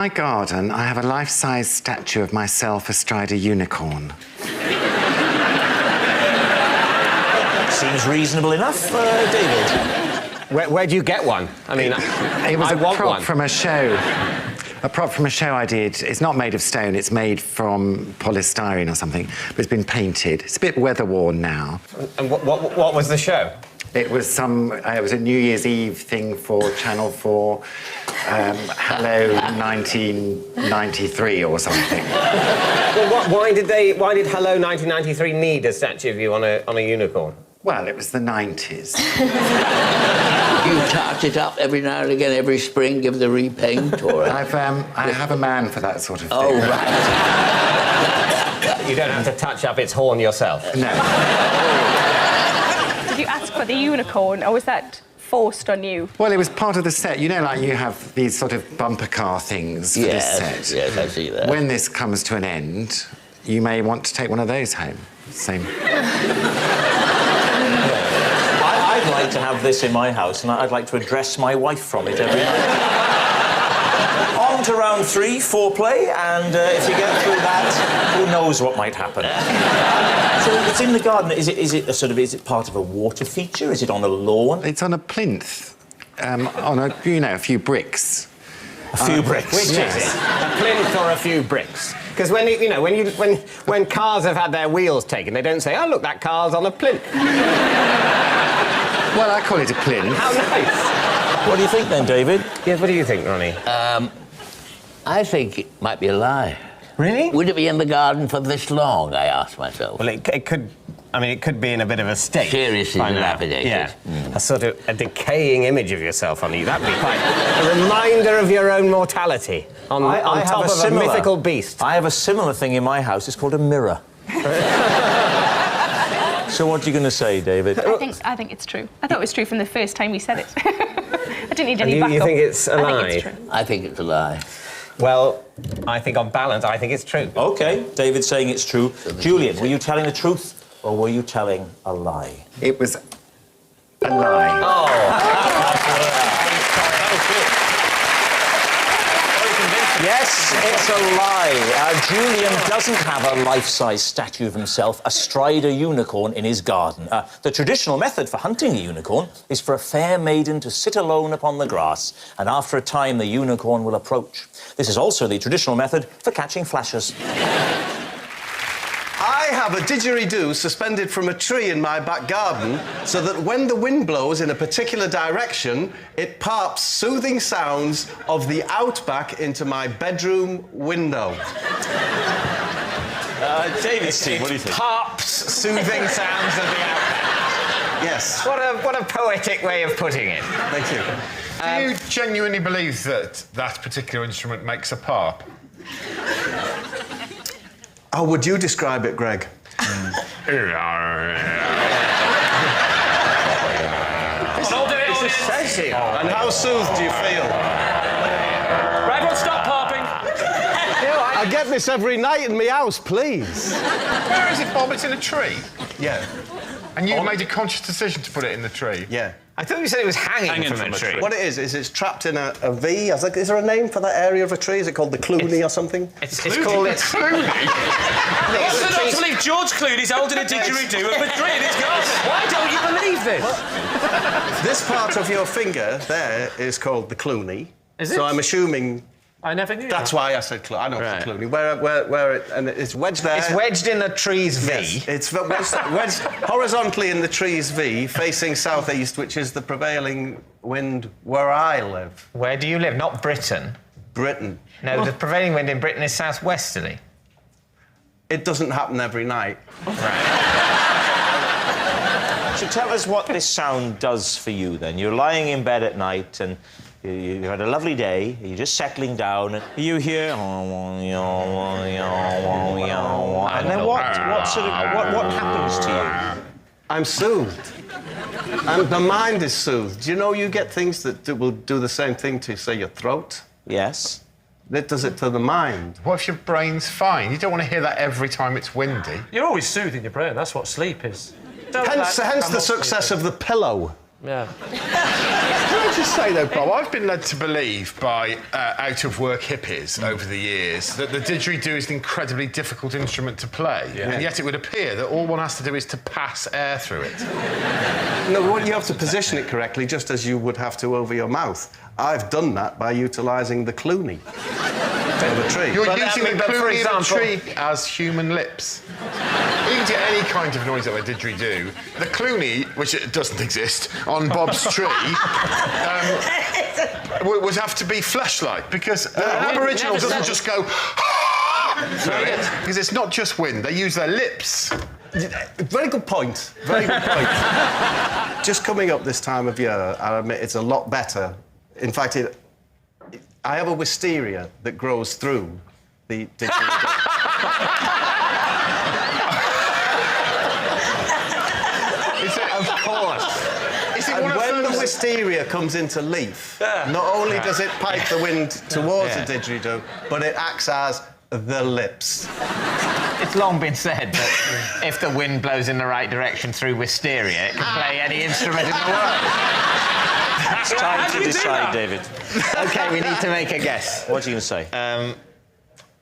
In my garden, I have a life-size statue of myself astride a unicorn. Seems reasonable enough, David. Where do you get one? I mean, it was I a want prop one. from a show. A prop from a show I did. It's not made of stone, it's made from polystyrene or something, but it's been painted. It's a bit weather-worn now. And what was the show? It was it was a New Year's Eve thing for Channel 4, Hello 1993 or something. Well, why did Hello 1993 need a statue of you on a unicorn? Well, it was the 90s. You touch it up every now and again, every spring, give it a repaint, or... I have a man for that sort of thing. Oh, right. You don't have to touch up its horn yourself? No. Did you ask for the unicorn, or was that forced on you? Well, it was part of the set. You know, like you have these sort of bumper car things for this set. Yes, I see that. When this comes to an end, you may want to take one of those home. Same. I'd like to have this in my house, and I'd like to address my wife from it every night. On to round 3, foreplay, and if you get through that, who knows what might happen. So it's in the garden. Is it part of a water feature? Is it on a lawn? It's on a plinth, on a few bricks. A few bricks. Which is it? A plinth or a few bricks? Because when cars have had their wheels taken, they don't say, "Oh, look, that car's on a plinth." Well, I call it a plinth. How nice. What do you think then, David? Yes, what do you think, Ronnie? I think it might be a lie. Really? Would it be in the garden for this long, I asked myself. Well, it could... I mean, it could be in a bit of a state. Seriously by now. dilapidated. Yeah. A sort of a decaying image of yourself on you. That'd be quite a reminder of your own mortality on top of a mythical beast. I have a similar thing in my house. It's called a mirror. So what are you going to say, David? I think it's true. I thought it was true from the first time we said it. I didn't need any backup. You think it's a lie? I think it's true. I think it's a lie. Well, I think on balance, I think it's true. OK, David's saying it's true. Julian, were you telling the truth or were you telling a lie? It was a lie. Oh. Yes, it's a lie. Julian doesn't have a life-size statue of himself astride a unicorn in his garden. The traditional method for hunting a unicorn is for a fair maiden to sit alone upon the grass, and after a time the unicorn will approach. This is also the traditional method for catching flashes. I have a didgeridoo suspended from a tree in my back garden so that when the wind blows in a particular direction, it pops soothing sounds of the outback into my bedroom window. David's team, what do you think? Pops soothing sounds of the outback. Yes. What a poetic way of putting it. Thank you. Do you genuinely believe that that particular instrument makes a pop? How would you describe it, Greg? And how soothed do you feel? Right, everyone stop popping. I get this every night in my house, please. Where is it, Bob? It's in a tree. Yeah. And you made a conscious decision to put it in the tree? Yeah. I thought you said it was hanging from a tree. What it is it's trapped in a V. Is there a name for that area of a tree? Is it called the Clooney or something? It's called... Clooney? What's it not to believe George Clooney's holding a didgeridoo at Madrid in his garden? Why don't you believe this? This part of your finger there is called the Clooney. Is it? So I'm assuming... I never knew That's that. why I said Clooney. I know it's the Clooney. Where it... And it's wedged there. It's wedged in the tree's V. Yes, it's wedged horizontally in the tree's V, facing southeast, which is the prevailing wind where I live. Where do you live? Not Britain. Britain. No, the prevailing wind in Britain is southwesterly. It doesn't happen every night. So tell us what this sound does for you, then. You're lying in bed at night and you had a lovely day, you're just settling down, and you hear... And then what happens to you? I'm soothed. And the mind is soothed. You know, you get things that will do the same thing to, say, your throat. Yes. It does it to the mind. What if your brain's fine? You don't want to hear that every time it's windy. You're always soothing your brain. That's what sleep is. Hence the success of the pillow. Yeah. Can I just say, though, Bob, I've been led to believe by out-of-work hippies over the years that the didgeridoo is an incredibly difficult instrument to play, and yet it would appear that all one has to do is to pass air through it. No, you have to position it correctly, just as you would have to over your mouth. I've done that by utilising the Clooney of a tree. You're using the Clooney of a tree as human lips. You can get any kind of noise out of a didgeridoo. The Clooney, which it doesn't exist, on Bob's tree, would have to be flesh-like, because an Aboriginal doesn't just go through it, because it's not just wind. They use their lips. Very good point. Very good point. Just coming up this time of year, I admit it's a lot better. In fact, I have a wisteria that grows through the didgeridoo. Of course. And when the wisteria comes into leaf, not only does it pipe the wind towards the didgeridoo, but it acts as the lips. It's long been said that if the wind blows in the right direction through wisteria, it can play any instrument in the world. It's time to decide, David. OK, we need to make a guess. What are you going to say?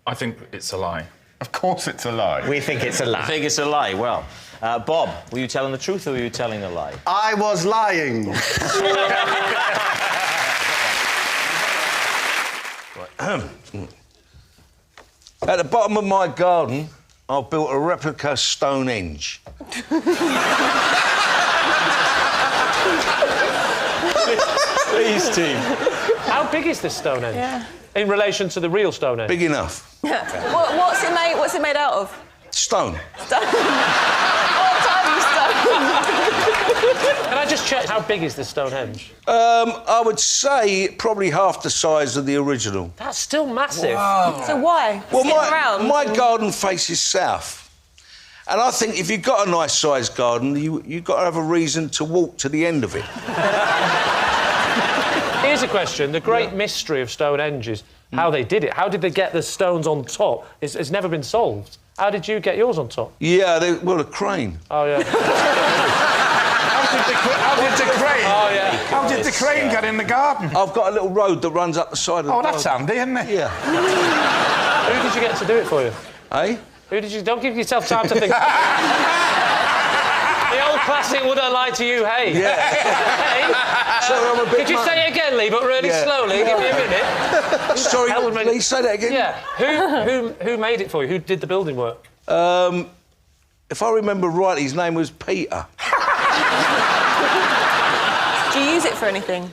I think it's a lie. Of course it's a lie. We think it's a lie. I think it's a lie. Well, Bob, were you telling the truth or were you telling a lie? I was lying. At the bottom of my garden, I've built a replica Stonehenge. Please, team. How big is this Stonehenge? Yeah. In relation to the real Stonehenge? Big enough. What's it made out of? Stone. What type of stone? Can I just check, how big is this Stonehenge? I would say probably half the size of the original. That's still massive. Wow. So why? Well, around? my garden faces south. And I think if you've got a nice-sized garden, you've got to have a reason to walk to the end of it. Here's a question. The great mystery of Stonehenge is how they did it. How did they get the stones on top? It's never been solved. How did you get yours on top? Yeah, a crane. Oh, yeah. How did the crane get in the garden? I've got a little road that runs up the side of the that's handy, isn't it? Yeah. Who did you get to do it for you? Eh? Who did you... Don't give yourself time to think. The old classic, would I lie to you, hey? Yeah. Hey? Sorry, I'm a bit Could you say it again, Lee, but really slowly? Give me a minute. Sorry, Lee, say that again? Yeah. Who made it for you? Who did the building work? If I remember right, his name was Peter. Do you use it for anything?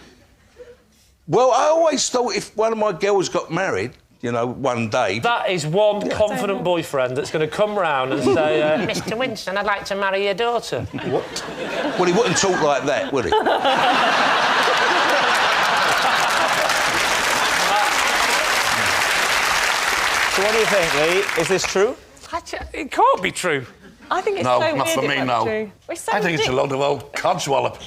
Well, I always thought if one of my girls got married, you know, one day... That is one confident boyfriend that's going to come round and say, Mr Winston, I'd like to marry your daughter. What? Well, he wouldn't talk like that, would he? So what do you think, Lee? Is this true? It can't be true. I think it's No, so not weird for me, it might no. be true. It's so I think it's a load of old codswallop.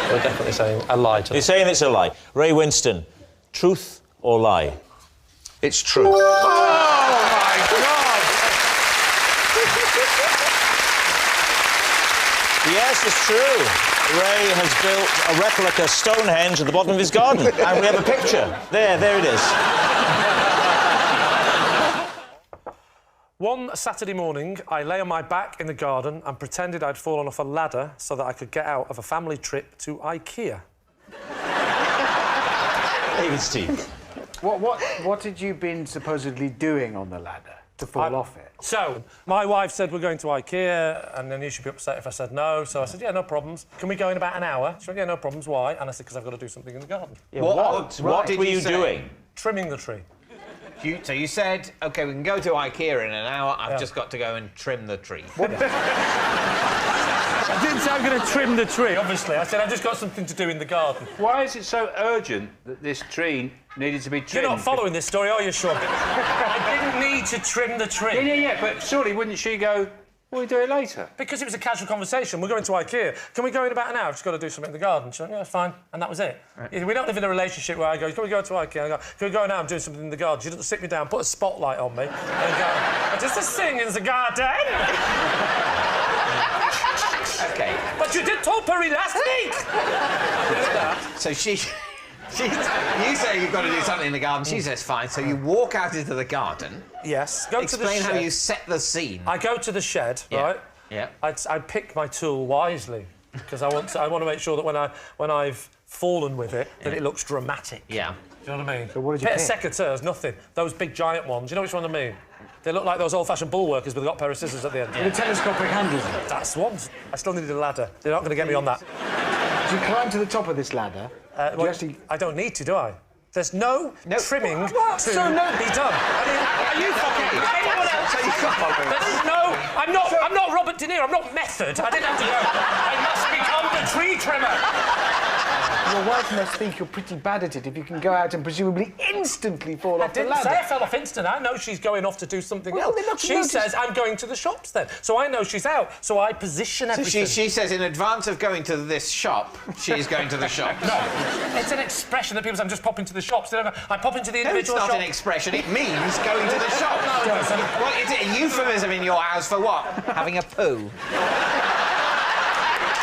We're definitely saying a lie to them. You're saying it's a lie. Ray Winston, truth or lie? It's true. Oh, my God! Yes, it's true. Ray has built a replica Stonehenge at the bottom of his garden. And we have a picture. There it is. One Saturday morning, I lay on my back in the garden and pretended I'd fallen off a ladder so that I could get out of a family trip to IKEA. David's team. What had you been supposedly doing on the ladder to fall off it? So, my wife said we're going to IKEA, and then you should be upset if I said no. So I said, yeah, no problems. Can we go in about an hour? She went, yeah, no problems. Why? And I said, because I've got to do something in the garden. Yeah, what were you doing? Trimming the tree. So you said, OK, we can go to IKEA in an hour. I've just got to go and trim the tree. I didn't say I'm going to trim the tree, obviously. I said I've just got something to do in the garden. Why is it so urgent that this tree needed to be trimmed? You're not following this story, are you, Sean? I didn't need to trim the tree. Yeah, but surely wouldn't she go, we'll do it later? Because it was a casual conversation. We're going to IKEA. Can we go in about an hour? I've just got to do something in the garden. She went, yeah, that's fine. And that was it. Right. We don't live in a relationship where I go, can we go to IKEA? I go, can we go now? I'm doing something in the garden. She doesn't sit me down, put a spotlight on me, and go, just a sing in the garden. OK. But you did topiary last week! So you say you've got to do something in the garden. She says fine. So you walk out into the garden. Yes. Explain how you set the scene. I go to the shed, right? Yeah. I pick my tool wisely because I want to make sure that when I've fallen with it, that it looks dramatic. Yeah. Do you know what I mean? So what did you Bit pick? of secateurs, nothing. Those big giant ones. You know which one I mean? They look like those old-fashioned bull workers, but they've got a pair of scissors at the end. With a telescopic handle. That's one. I still needed a ladder. They're not going to get me on that. Do you climb to the top of this ladder? I don't need to, do I? There's no trimming to be done. Are you fucking... Anyone else? I'm not Robert De Niro. I'm not Method. I didn't have to go. I must become the tree trimmer. Your wife must think you're pretty bad at it if you can go out and presumably instantly fall off the I didn't ladder. say I fell off instant. I know she's going off to do something Well, else. they're not to She notice. says, I'm going to the shops then. So I know she's out. So I position So everything. she says in advance of going to this shop, she's going to the shop. No, it's an expression that people say, I'm just popping to the shops. They don't go, I pop into the No, it's individual not shop. an expression. It means going to the shop. No, it doesn't. Well, is it a euphemism in your house for what? Having a poo?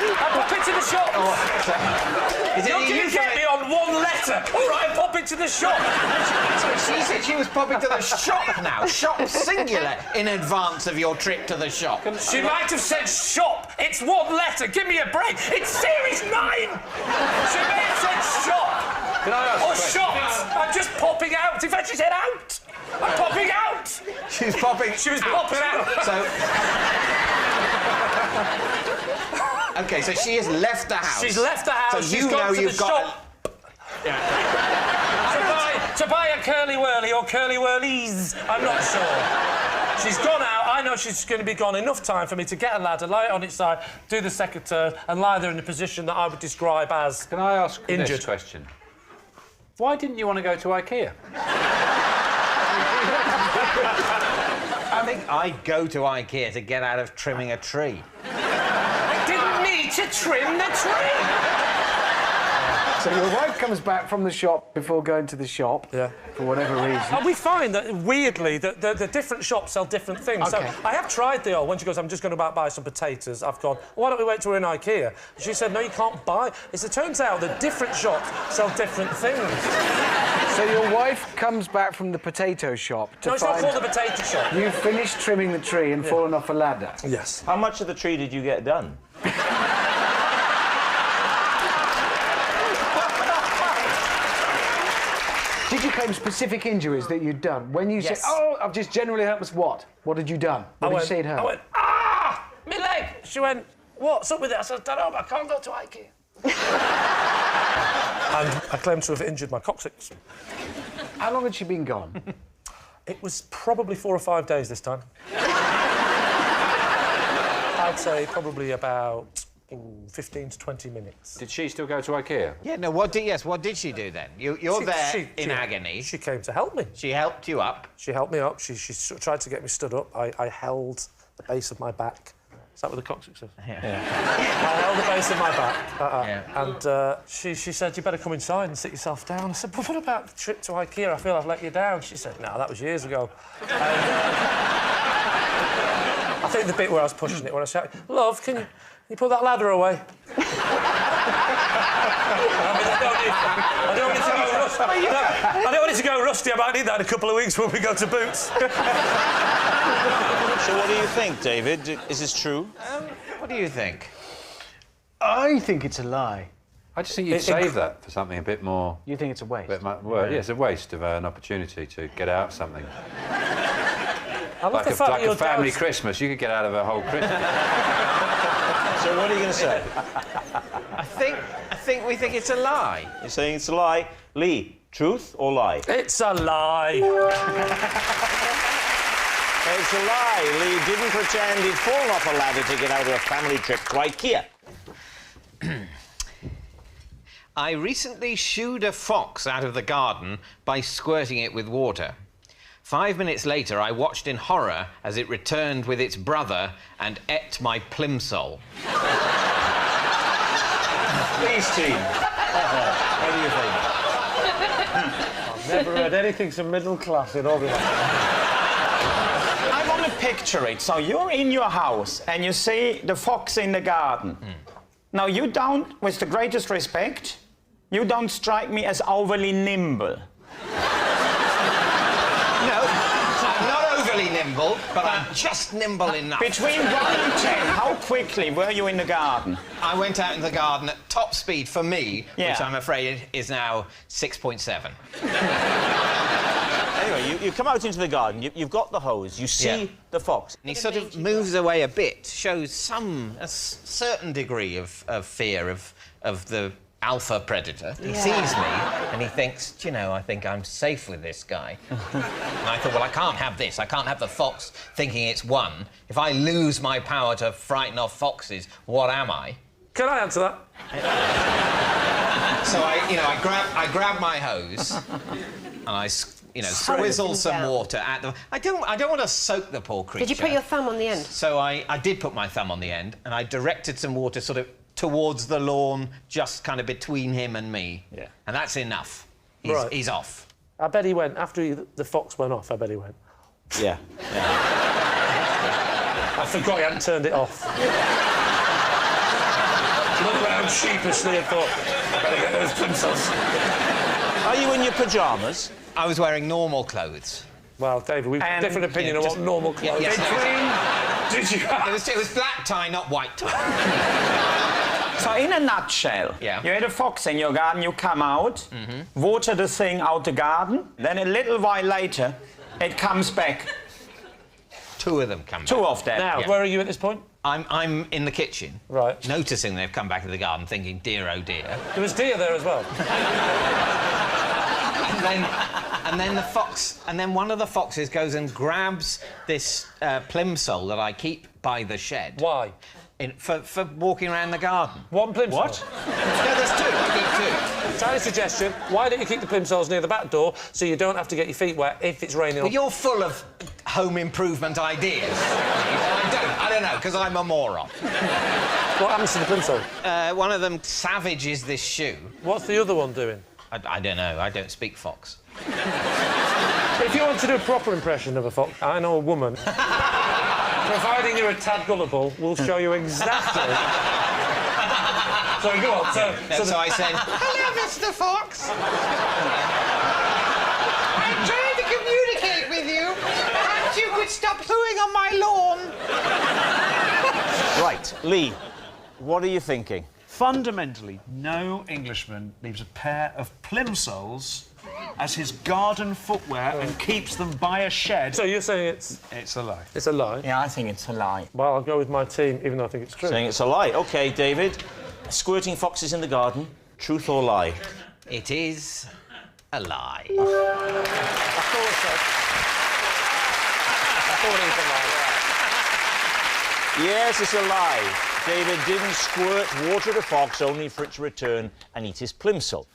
I pop into the shop. Is it You're going to get me on one letter. All right, I pop into the shop. So she said she was popping to the shop now. Shop singular in advance of your trip to the shop. She might have said shop. It's one letter. Give me a break. It's series 9. She may have said shop. Can I ask or shops. I'm just popping out. In fact, she said out. I'm popping out. She's popping. She was popping out. So. OK, so she has left the house. She's left the house. So She's you gone know to you've the got. shop. To buy a curly whirly or curly whirlies. I'm not sure. She's gone out. I know she's going to be gone enough time for me to get a ladder, lie it on its side, do the secateur, and lie there in a position that I would describe as Can I ask injured. this question? Why didn't you want to go to IKEA? I think I'd go to IKEA to get out of trimming a tree. I didn't need to trim the tree. So your wife comes back from the shop before going to the shop, for whatever reason. And we find that, weirdly, that the different shops sell different things. Okay. So I have tried the old, when she goes, I'm just going to buy some potatoes, I've gone, why don't we wait till we're in IKEA? And she said, no, you can't buy. It turns out that different shops sell different things. So your wife comes back from the potato shop to No, it's find... not called the potato shop. You've finished trimming the tree and fallen off a ladder. Yes. How much of the tree did you get done? Did you claim specific injuries that you'd done? When you Yes. said, oh, I've just generally hurt myself, what? What had you done? What did you say it hurt? I went, ah! My leg! She went, what's up with it? I said, I don't know, but I can't go to IKEA. And I claim to have injured my coccyx. How long had she been gone? It was probably 4 or 5 days this time. I'd say probably about 15 to 20 minutes. Did she still go to IKEA? Yeah, no, what did she do then? You're there in agony. She came to help me. She helped you up. She helped me up. She tried to get me stood up. I held the base of my back. Is that what the coccyx is? Yeah. I held the base of my back. Yeah. And she said, you better come inside and sit yourself down. I said, but what about the trip to IKEA? I feel I've let you down. She said, no, that was years ago. I think the bit where I was pushing it, when I shouted, love, can you put that ladder away? I don't want it to go rusty. I might need that in a couple of weeks when we go to Boots. So what do you think, David? Is this true? What do you think? I think it's a lie. I just think you'd save that for something a bit more... You think it's a waste? Well, yeah, it's a waste of an opportunity to get out of something. I love Like the fact that a your family dad's- Christmas, you could get out of a whole Christmas. So what are you going to say? I think we think it's a lie. You're saying it's a lie. Lee, truth or lie? It's a lie. It's a lie. Lee didn't pretend he'd fallen off a ladder to get out of a family trip to IKEA. I recently shooed a fox out of the garden by squirting it with water. 5 minutes later, I watched in horror as it returned with its brother and ate my plimsoll. Please, team. What do you think? I've never heard anything so middle class in all my life. I'm on a picture it. So you're in your house and you see the fox in the garden. Now, you don't, with the greatest respect, you don't strike me as overly nimble. No, I'm not overly nimble, but I'm just nimble enough. Between 1 and 10, how quickly were you in the garden? I went out in the garden at top speed for me, Yeah. which I'm afraid is now 6.7. Anyway, you come out into the garden, you've got the hose, you see the fox. And he sort of moves away a bit, shows a certain degree of fear of the alpha predator. He sees me and he thinks, do you know, I think I'm safe with this guy. And I thought, well, I can't have this. I can't have the fox thinking it's one. If I lose my power to frighten off foxes, what am I? Can I answer that? So I grab my hose and I squizzle some water at them. I don't want to soak the poor creature. Did you put your thumb on the end? So I did put my thumb on the end and I directed some water sort of towards the lawn, just kind of between him and me. Yeah. And that's enough. He's off. I bet he went, after the fox went off, I bet he went. Yeah. I forgot he hadn't turned it off. Looked around sheepishly and thought, I better get those plimsolls. Are you in your pyjamas? I was wearing normal clothes. Well, David, we've a different opinion on what normal clothes Yes, Did you? It was black tie, not white tie. So, in a nutshell, you had a fox in your garden, you come out, water the thing out the garden, then a little while later, it comes back. 2 of them come back. 2 of them. Now, where are you at this point? I'm in the kitchen. Right. Noticing they've come back to the garden, thinking, dear, oh dear. There was deer there as well. and then one of the foxes goes and grabs this plimsoll that I keep by the shed. Why? For walking around the garden. One plimsoll? What? No, there's 2. I keep 2. Tiny suggestion, why don't you keep the plimsolls near the back door so you don't have to get your feet wet if it's raining? Well, you're full of home improvement ideas. I don't know, because I'm a moron. What happens to the plimsoll? One of them savages this shoe. What's the other one doing? I don't know. I don't speak fox. If you want to do a proper impression of a fox, I know a woman. Providing you're a tad gullible, we'll show you exactly. So go on. So I said, hello, Mr. Fox. I'm trying to communicate with you. Perhaps you could stop pooing on my lawn. Right, Lee, what are you thinking? Fundamentally, no Englishman leaves a pair of plimsolls as his garden footwear and keeps them by a shed. So you're saying it's... It's a lie. It's a lie? Yeah, I think it's a lie. Well, I'll go with my team, even though I think it's true. Saying it's a lie. OK, David. Squirting foxes in the garden, truth or lie? It is a lie. I thought it was a lie. Yes, it's a lie. David didn't squirt water at a fox only for it to return and eat his plimsoll.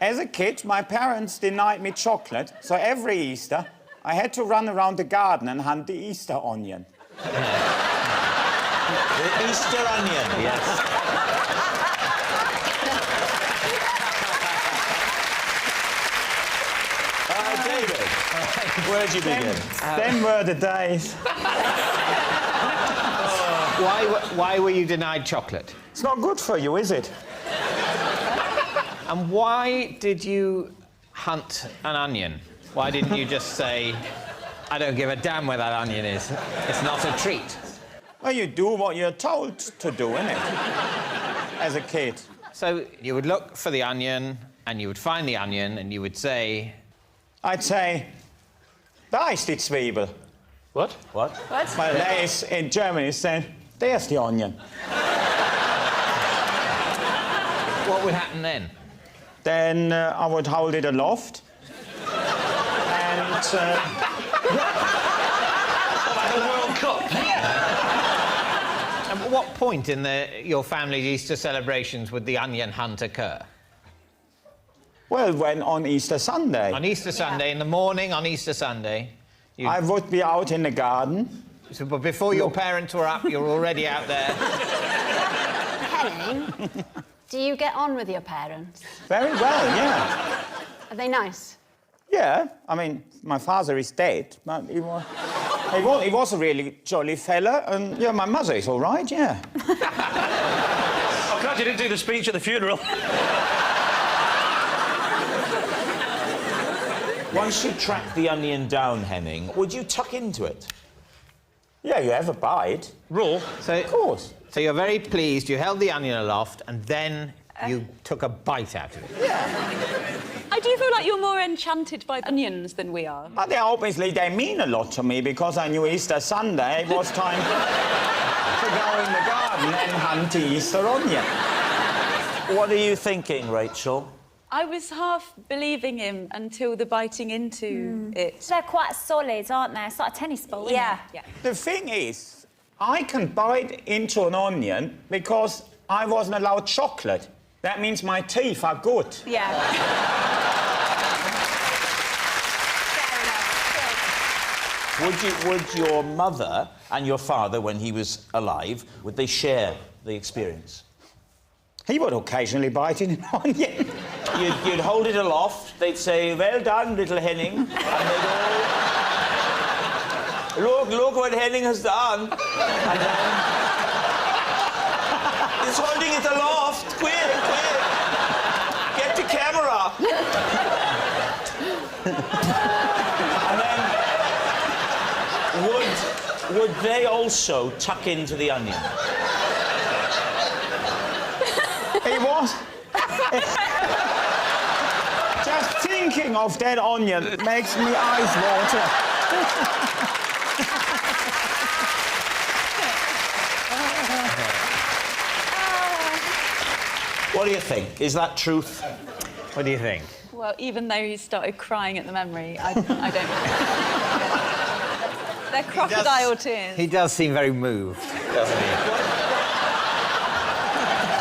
As a kid, my parents denied me chocolate, so every Easter, I had to run around the garden and hunt the Easter onion. The Easter onion, yes. David, where'd you begin? Them were the days. Why were you denied chocolate? It's not good for you, is it? And why did you hunt an onion? Why didn't you just say, I don't give a damn where that onion is. It's not a treat. Well, you do what you're told to do, innit? As a kid. So you would look for the onion, and you would find the onion, and you would say... I'd say, da ist die Zwiebel. What? What? What? Well, there is, in Germany, saying, there's the onion. What would happen then? Then I would hold it aloft. And... Like the World Cup. And at what point in your family's Easter celebrations would the onion hunt occur? Well, when on Easter Sunday. On Easter Sunday, in the morning on Easter Sunday... I would be out in the garden. So, but before your parents were up, you were already out there. Henning, do you get on with your parents? Very well, yeah. Are they nice? Yeah, I mean, my father is dead, but he was... He was a really jolly fella, and yeah, my mother is all right, yeah. I'm glad you didn't do the speech at the funeral. Once you track the onion down, Henning, would you tuck into it? Yeah, you have a bite. Raw? So, of course. So you're very pleased, you held the onion aloft, and then you took a bite out of it. I do feel like you're more enchanted by onions than we are. But obviously they mean a lot to me, because I knew Easter Sunday was time to go in the garden and hunt the Easter onion. What are you thinking, Rachel? I was half believing him until the biting into it. They're quite solid, aren't they? It's like a tennis ball, isn't it? Yeah. The thing is, I can bite into an onion because I wasn't allowed chocolate. That means my teeth are good. Yeah. Would your mother and your father, when he was alive, would they share the experience? He would occasionally bite in an onion. You'd hold it aloft, they'd say, well done, little Henning, and they'd all... Look what Henning has done. And then... He's holding it aloft, quick. Get the camera. And then... Would they also tuck into the onion? He was. Just thinking of that onion makes me eyes water. What do you think? Is that truth? What do you think? Well, even though he started crying at the memory, I don't know. They're crocodile tears. He does seem very moved, doesn't he?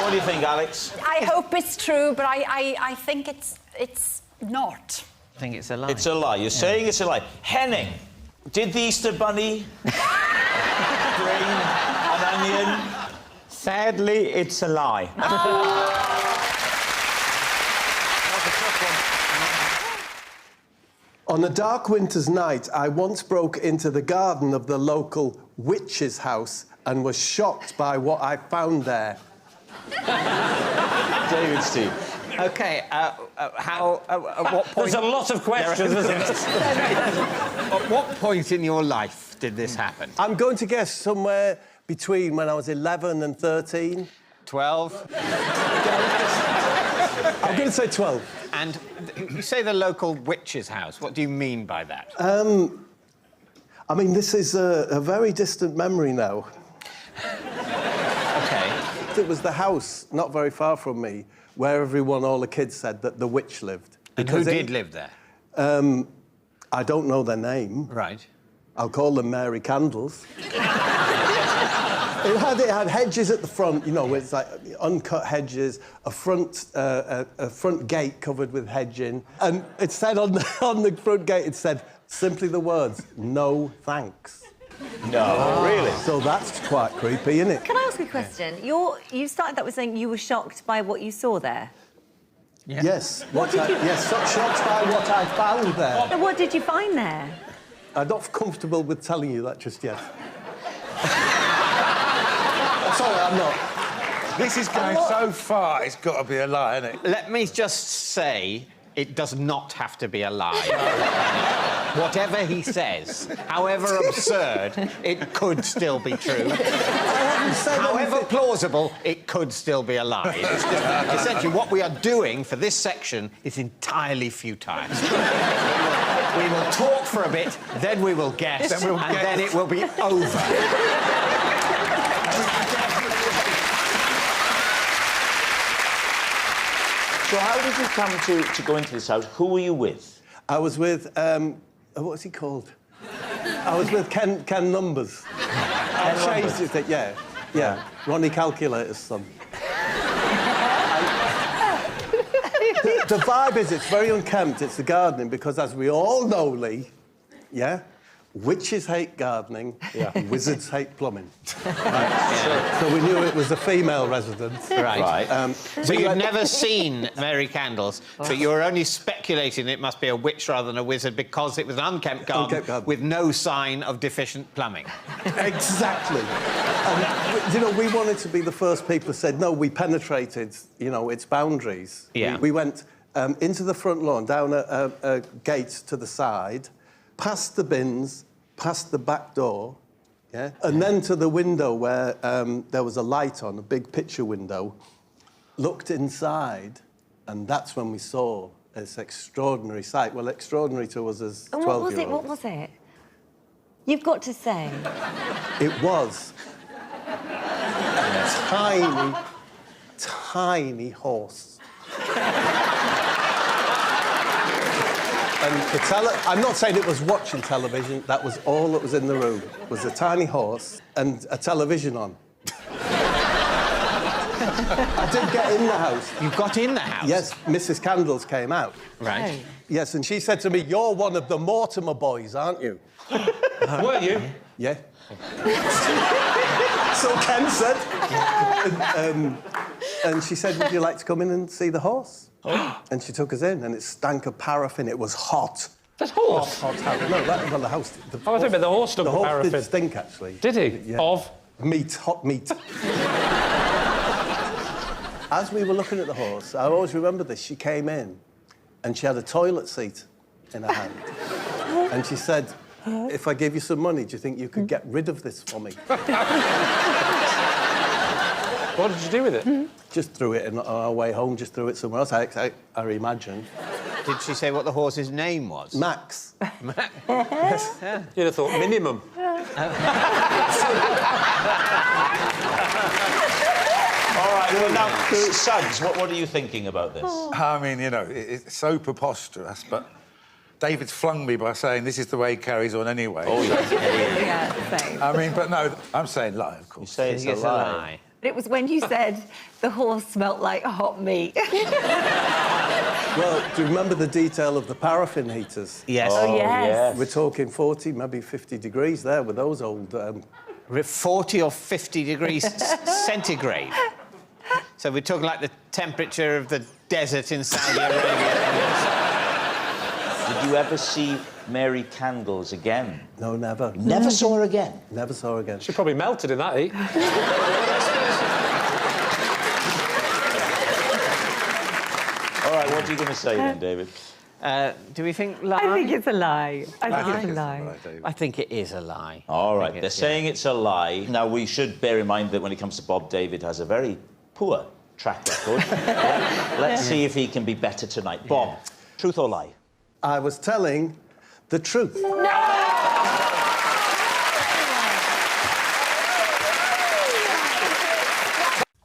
What do you think, Alex? I hope it's true, but I think it's not. I think it's a lie. It's a lie. You're saying it's a lie. Henning, did the Easter Bunny bring an onion? Sadly, it's a lie. On a dark winter's night, I once broke into the garden of the local witch's house and was shocked by what I found there. David, Steve. OK, at what point... There's a lot of questions, isn't there? At what point in your life did this happen? I'm going to guess somewhere between when I was 11 and 13. 12? I'm going to say 12. And you say the local witch's house. What do you mean by that? I mean, this is a very distant memory now. OK. It was the house, not very far from me, where all the kids said that the witch lived. And who did live there? I don't know their name. Right. I'll call them Mary Candles. It had hedges at the front, you know, it's like uncut hedges, a front gate covered with hedging, and it said on the front gate, it said simply the words, "No thanks." No, really? So that's quite creepy, isn't it? Can I ask a question? You started that with saying you were shocked by what you saw there. Yeah. Yes. Shocked by what I found there. And what did you find there? I'm not comfortable with telling you that just yet. Sorry, I'm not. This is going so far, it's got to be a lie, isn't it? Let me just say, it does not have to be a lie. Whatever he says, however absurd, it could still be true. However plausible, it could still be a lie. It's just, essentially, what we are doing for this section is entirely futile. We will talk for a bit, then we will guess, then it will be over. So how did you come to go into this house? Who were you with? I was with, what's he called? I was with Ken Numbers. I changed it, yeah. Ronnie Calculator's son. The vibe is, it's very unkempt, it's the gardening, because as we all know, Lee, yeah, witches hate gardening, and wizards hate plumbing. So we knew it was a female residence. Right. So we you've went- never seen Mary Candles, but you were only speculating it must be a witch rather than a wizard because it was an unkempt garden with no sign of deficient plumbing. Exactly. And, you know, we wanted to be the first people who said, no, we penetrated, you know, its boundaries. Yeah. We went into the front lawn, down a gate to the side, past the bins, past the back door, and then to the window where there was a light on, a big picture window, looked inside, and that's when we saw this extraordinary sight. Well, extraordinary to us as 12-year-olds. And what was it? What was it? You've got to say. It was a tiny, tiny horse. And I'm not saying it was watching television, that was all that was in the room, was a tiny horse and a television on. I did get in the house. You got in the house? Yes, Mrs. Candles came out. Right. Yes, and she said to me, you're one of the Mortimer boys, aren't you? Were you? Yeah. So Ken said. And she said, would you like to come in and see the horse? And she took us in, and it stank of paraffin. It was hot. That's horse? Hot. No, that was the house. I thought about the horse stunk of paraffin. The horse did stink, actually. Did he? Yeah. Of? Meat, hot meat. As we were looking at the horse, I always remember this, she came in, and she had a toilet seat in her hand. And she said, if I give you some money, do you think you could get rid of this for me? What did you do with it? Just threw it on our way home, just threw it somewhere else, I imagine. Did she say what the horse's name was? Max. Yes. Yeah. You'd have thought minimum. All right, well, now, Suggs, what are you thinking about this? I mean, you know, it's so preposterous, but David's flung me by saying this is the way he carries on anyway. Oh, Yeah, same. I mean, but no, I'm saying lie, of course. You say it's a lie. But it was when you said the horse smelt like hot meat. Well, do you remember the detail of the paraffin heaters? Yes. Oh, yes. We're talking 40, maybe 50 degrees there with those old... 40 or 50 degrees centigrade. So we're talking like the temperature of the desert in Saudi Arabia. Did you ever see Mary Candles again? No, never. Never saw her again? Never saw her again. She probably melted in that heat. All right, what are you going to say then, David? Do we think lie? I think it's a lie. I think it's a lie. I think it is a lie. All right, they're saying it's a lie. Now, we should bear in mind that when it comes to Bob, David has a very poor track record. Let's see if he can be better tonight. Bob, truth or lie? I was telling the truth.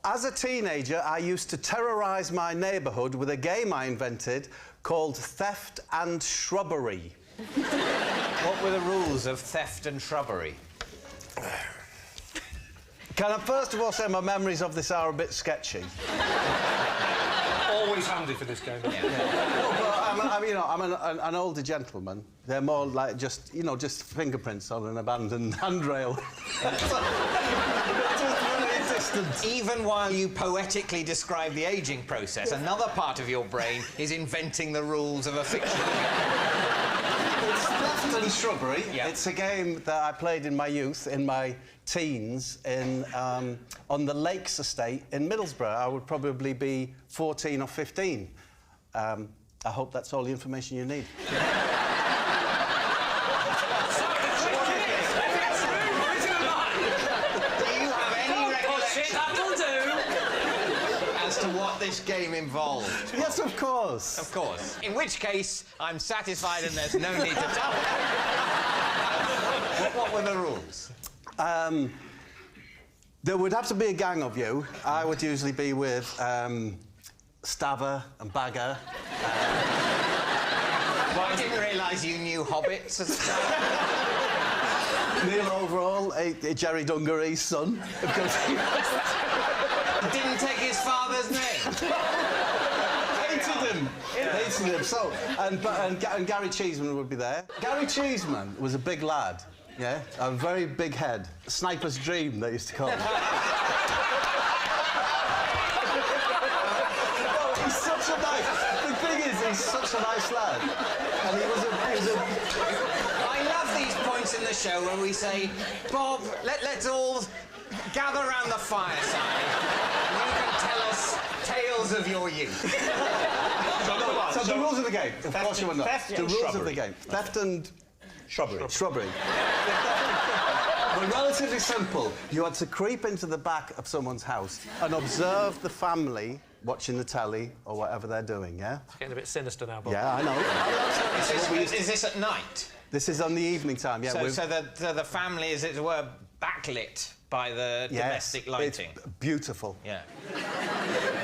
As a teenager, I used to terrorise my neighbourhood with a game I invented called Theft and Shrubbery. What were the rules of theft and shrubbery? Can I first of all say my memories of this are a bit sketchy? Always handy for this game. I'm an older gentleman. They're more like just fingerprints on an abandoned handrail. Even while you poetically describe the ageing process, another part of your brain is inventing the rules of a fiction. It's Theft and Shrubbery. Yeah. It's a game that I played in my youth, in my teens, on the Lakes estate in Middlesbrough. I would probably be 14 or 15. I hope that's all the information you need. What this game involved. Yes, of course. Of course. In which case, I'm satisfied and there's no need to tell me. What were the rules? There would have to be a gang of you. I would usually be with Staver and Bagger. Well, I didn't realise you knew hobbits as Neil Overall, Jerry Dungaree's son. Didn't take his father's name. Hated Hated him. So, and Gary Cheeseman would be there. Gary Cheeseman was a big lad, yeah? A very big head. Sniper's dream, they used to call him. He's such a nice... The thing is, he's such a nice lad. And he was a... I love these points in the show where we say, Bob, let's all gather around the fireside and you can tell us tales of your youth. So the rules of the game, of course you will not. Theft The and rules of shrubbery. the game. Theft and... Shrubbery. Shrubbery. Were relatively simple. You had to creep into the back of someone's house and observe the family watching the telly or whatever they're doing, yeah? It's getting a bit sinister now, Bob. Yeah, I know. Is this at night? This is on the evening time, yeah. So the family, as it were, backlit by the domestic lighting. It's beautiful. Yeah.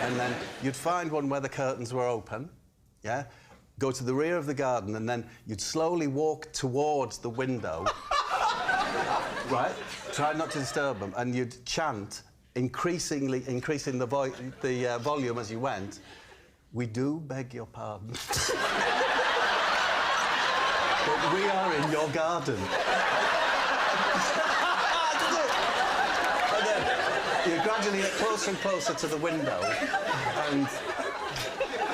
And then you'd find one where the curtains were open, yeah? Go to the rear of the garden and then you'd slowly walk towards the window. Right? Try not to disturb them. And you'd chant, increasing the volume as you went. We do beg your pardon. But we are in your garden. And then you gradually get closer and closer to the window. And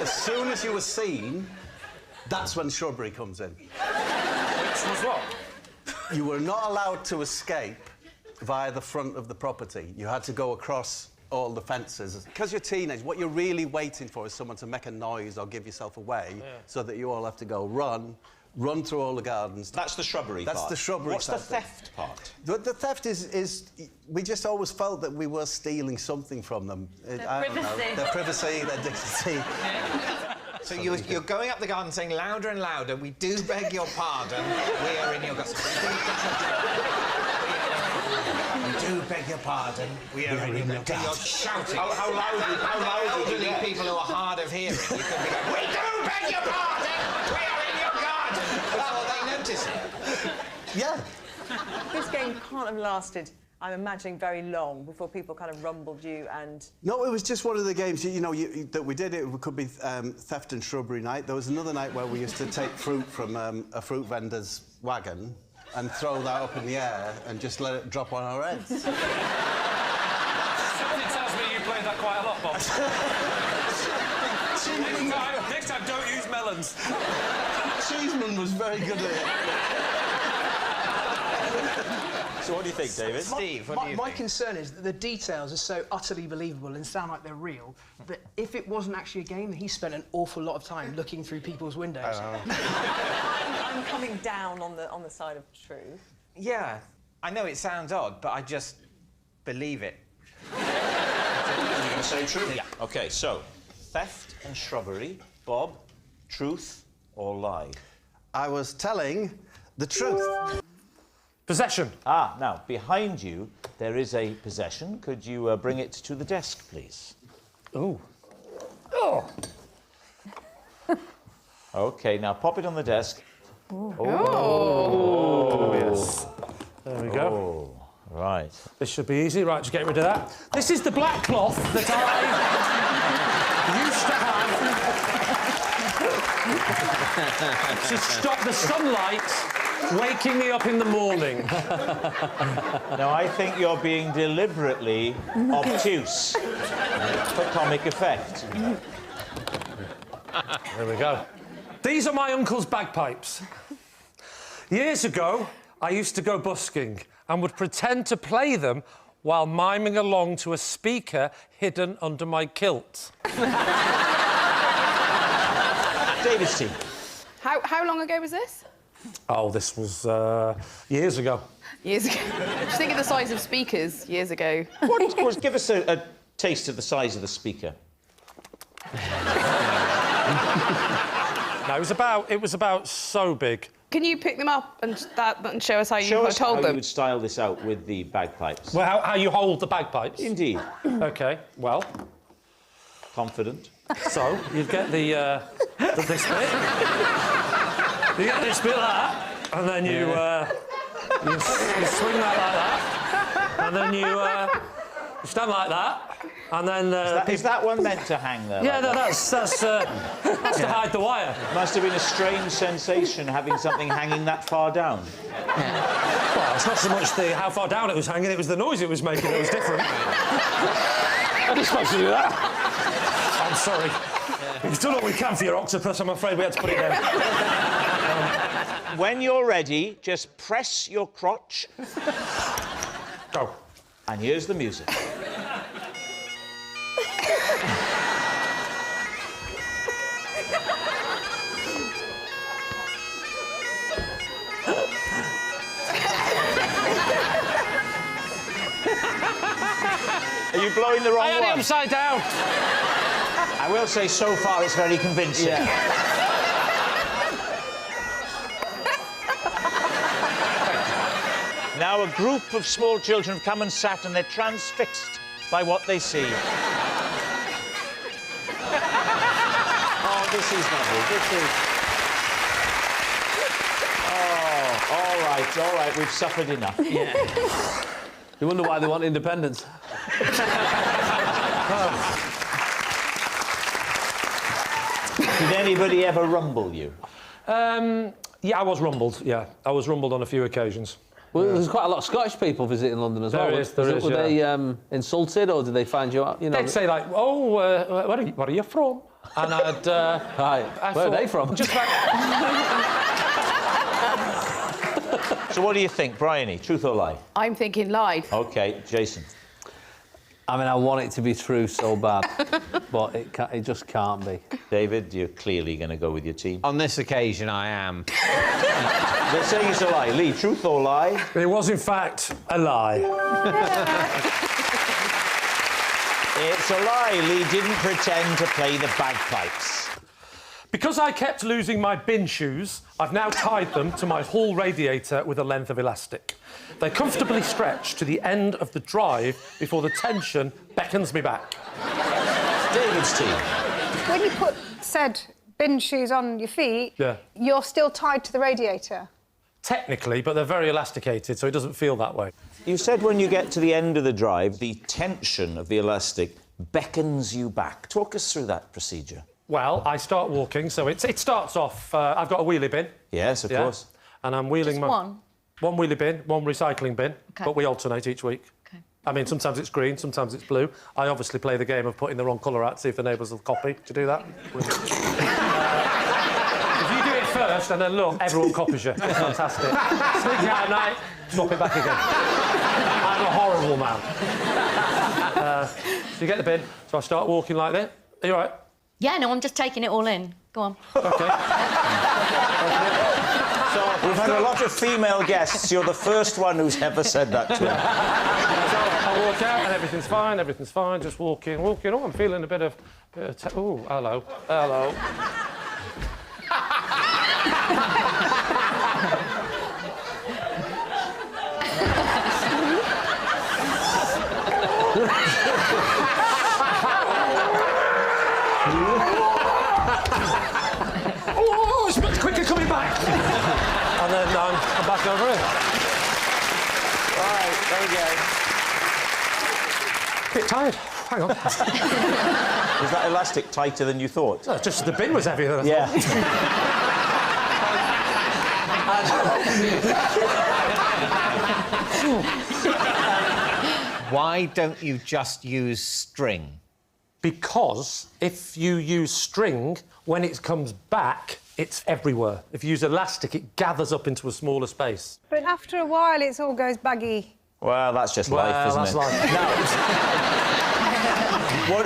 as soon as you were seen, that's when shrubbery comes in. Which was what? You were not allowed to escape via the front of the property. You had to go across all the fences. Because you're teenage, what you're really waiting for is someone to make a noise or give yourself away so that you all have to go run through all the gardens. That's the shrubbery part. That's the shrubbery What's the part. theft part? The theft is we just always felt that we were stealing something from them. I don't know. Their privacy, their dignity. So you're going up the garden saying louder and louder, we do beg your pardon, we are in your garden. We do beg your pardon, we are in your garden. You're shouting. How loud elderly people who are hard of hearing, you could be going, we do beg your pardon, we are in your garden, before they notice it. Yeah. This game can't have lasted, I'm imagining, very long before people kind of rumbled you and... No, it was just one of the games, that we did. It could be theft and shrubbery night. There was another night where we used to take fruit from a fruit vendor's wagon and throw that up in the air and just let it drop on our heads. Something tells me you played that quite a lot, Bob. next time, don't use melons. Cheeseman was very good at it. So what do you think, David? Steve, what do you My think? concern is that the details are so utterly believable and sound like they're real that if it wasn't actually a game, he spent an awful lot of time looking through people's windows. I'm coming down on the side of truth. Yeah, I know it sounds odd, but I just believe it. You're going to say true? Yeah. OK, so, theft and shrubbery. Bob, truth or lie? I was telling the truth. Possession. Ah, now, behind you, there is a possession. Could you bring it to the desk, please? Ooh. Oh. OK, now pop it on the desk. Oh, yes. There we go. Oh, right. This should be easy. Right, just get rid of that. This is the black cloth that I used to have to stop the sunlight waking me up in the morning. Now, I think you're being deliberately obtuse for comic effect. There we go. These are my uncle's bagpipes. Years ago, I used to go busking and would pretend to play them while miming along to a speaker hidden under my kilt. David's team. How long ago was this? Oh, this was years ago. Years ago. Just think of the size of speakers years ago. Give us a taste of the size of the speaker. No, it was about so big. Can you pick them up and show us how you told how them? you would style this out with the bagpipes. Well, how you hold the bagpipes? Indeed. OK, well... Confident. So, you'd get this bit. You get this bit like that, and then you swing that like that, and then You stand like that, and then... Is that one meant to hang there? Yeah, like that's to hide the wire. Must have been a strange sensation having something hanging that far down. Well, it's not so much how far down it was hanging, it was the noise it was making that was different. I didn't supposed to do that. I'm sorry. We've done all we can for your octopus, I'm afraid we had to put it down. When you're ready, just press your crotch. Go. And here's the music. Are you blowing the wrong one? I had it upside down. I will say, so far, it's very convincing. Yeah. Now a group of small children have come and sat and they're transfixed by what they see. Oh, this is lovely. This is... Oh, all right, we've suffered enough. Yeah. You wonder why they want independence. Did anybody ever rumble you? Yeah, I was rumbled, yeah. I was rumbled on a few occasions. Well, there's quite a lot of Scottish people visiting London as well. There is, were they insulted, or did they find you out? You know, they'd say, like, oh, where are you from? And I'd... Where are they from? Just like... So what do you think, Bryony? Truth or lie? I'm thinking lie. OK, Jason. I mean, I want it to be true so bad, but it just can't be. David, you're clearly going to go with your team. On this occasion, I am. They're saying it's a lie. Lee, truth or lie? It was, in fact, a lie. It's a lie. Lee didn't pretend to play the bagpipes. Because I kept losing my bin shoes, I've now tied them to my hall radiator with a length of elastic. They comfortably stretch to the end of the drive before the tension beckons me back. David's team. When you put said bin shoes on your feet, you're still tied to the radiator? Technically, but they're very elasticated, so it doesn't feel that way. You said when you get to the end of the drive, the tension of the elastic beckons you back. Talk us through that procedure. Well, I start walking, so it starts off... I've got a wheelie bin. Yes, of course. And I'm wheeling Just one? One wheelie bin, one recycling bin, but we alternate each week. Okay. I mean, sometimes it's green, sometimes it's blue. I obviously play the game of putting the wrong colour out, see if the neighbours will copy. Do you do that? If you do it first and then look, everyone copies you. It's fantastic. Sneak out at night, drop it back again. I'm a horrible man. So you get the bin, so I start walking like this. Are you all right? Yeah, no, I'm just taking it all in. Go on. OK. So we've had a lot of female guests. You're the first one who's ever said that to her. So I walk out and everything's fine, just walking. Oh, I'm feeling a bit of... oh, hello. Oh, it's much quicker coming back. And then I'm back over here. Right, there we go. Bit tired. Hang on. Was that elastic tighter than you thought? No, just the bin was heavier than I thought. Why don't you just use string? Because if you use string, when it comes back, it's everywhere. If you use elastic, it gathers up into a smaller space. But after a while, it all goes baggy. Well, that's just life, isn't that's it? Life.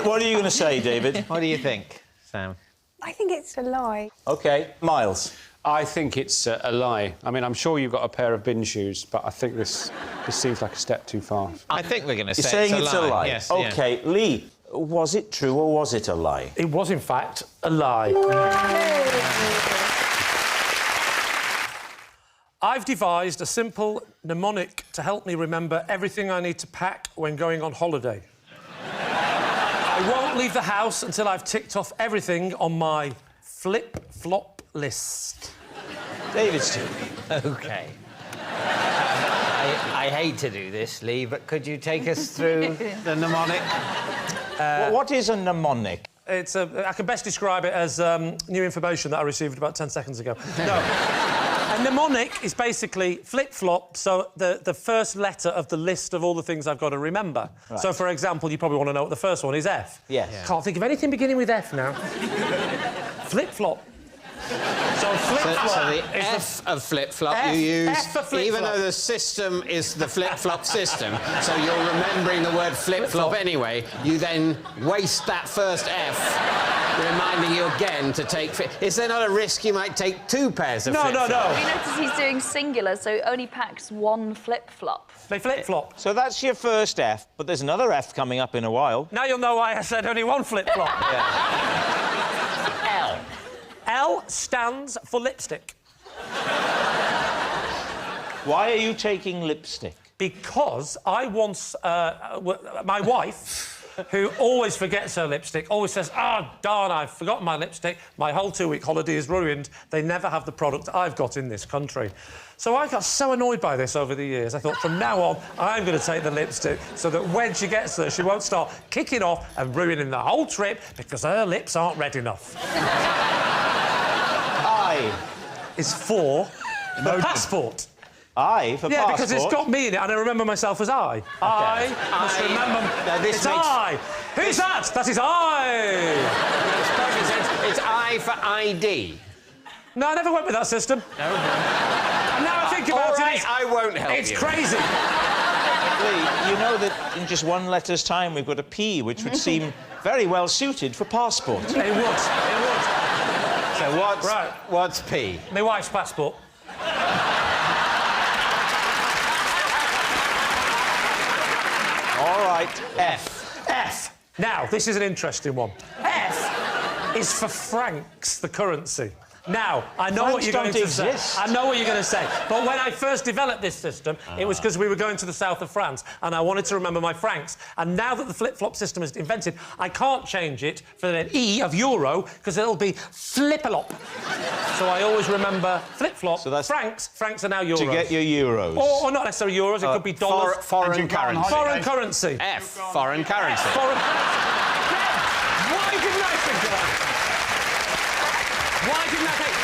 What are you going to say, David? What do you think, Sam? I think it's a lie. OK, Miles. I think it's a lie. I mean, I'm sure you've got a pair of bin shoes, but I think this seems like a step too far. I think we're going to You're say saying it's a lie? Yes, OK, Lee, was it true or was it a lie? It was, in fact, a lie. I've devised a simple mnemonic to help me remember everything I need to pack when going on holiday. I won't leave the house until I've ticked off everything on my flip-flop list. David's too. OK. I hate to do this, Lee, but could you take us through the mnemonic? What is a mnemonic? It's I can best describe it as new information that I received about 10 seconds ago. No. A mnemonic is basically flip-flop, so the first letter of the list of all the things I've got to remember. Right. So, for example, you probably want to know what the first one is, F. Yes. Yeah. Can't think of anything beginning with F now. Flip-flop. So flip-flop So the is F of flip-flop you use, F for flip-flop. even though the system is the flip-flop system, so you're remembering the word flip-flop anyway, you then waste that first F, reminding you again to take... Is there not a risk you might take 2 pairs of flip-flop? No. You notice he's doing singular, so he only packs 1 flip-flop. They flip-flop. So that's your first F, but there's another F coming up in a while. Now you'll know why I said only 1 flip-flop. L. L stands for lipstick. Why are you taking lipstick? Because I once... my wife, who always forgets her lipstick, always says, "Oh, darn, I've forgotten my lipstick. My whole 2-week holiday is ruined. They never have the product I've got in this country." So I got so annoyed by this over the years, I thought, from now on, I'm going to take the lipstick so that when she gets there, she won't start kicking off and ruining the whole trip because her lips aren't red enough. I is for the passport. I for passport? Yeah, because it's got me in it, and I remember myself as I. Okay. I must remember... It's I. Who's that? That is I. It's perfect sense. It's I for ID. No, I never went with that system. No. And now I think about it, I won't help it's you. crazy. Lee, you know that in just 1 letter's time we've got a P, which would seem very well suited for passport. It would. It would. So what's P? My wife's passport. All right, F. F. Now, this is an interesting one. F is for francs, the currency. Now, I know what you're going to say. I know what you're going to say. But when I first developed this system, it was because we were going to the south of France and I wanted to remember my francs. And now that the flip-flop system is invented, I can't change it for an E of euro because it'll be flip-a-lop. So I always remember flip-flop. So that's francs. Francs are now euros. To get your euros. Or not necessarily euros, it could be dollars. Foreign currency. Foreign currency. F. Foreign currency. Why didn't I think of that? Why didn't I think...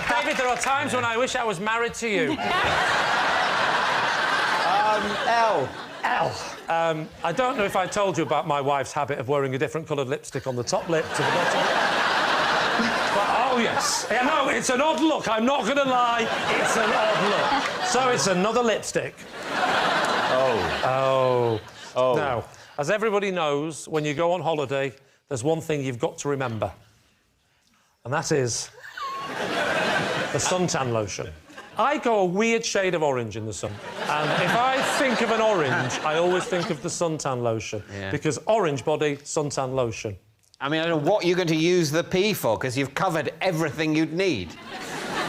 David, there are times when I wish I was married to you. L. L. I don't know if I told you about my wife's habit of wearing a different coloured lipstick on the top lip to the bottom lip. But, oh, yes. Yeah, no, it's an odd look. I'm not going to lie. It's an odd look. So it's another lipstick. Oh. Now, as everybody knows, when you go on holiday, there's one thing you've got to remember. And that is the suntan lotion. I go a weird shade of orange in the sun. And if I think of an orange, I always think of the suntan lotion. Yeah. Because orange body, suntan lotion. I mean, I don't know what you're going to use the P for, because you've covered everything you'd need.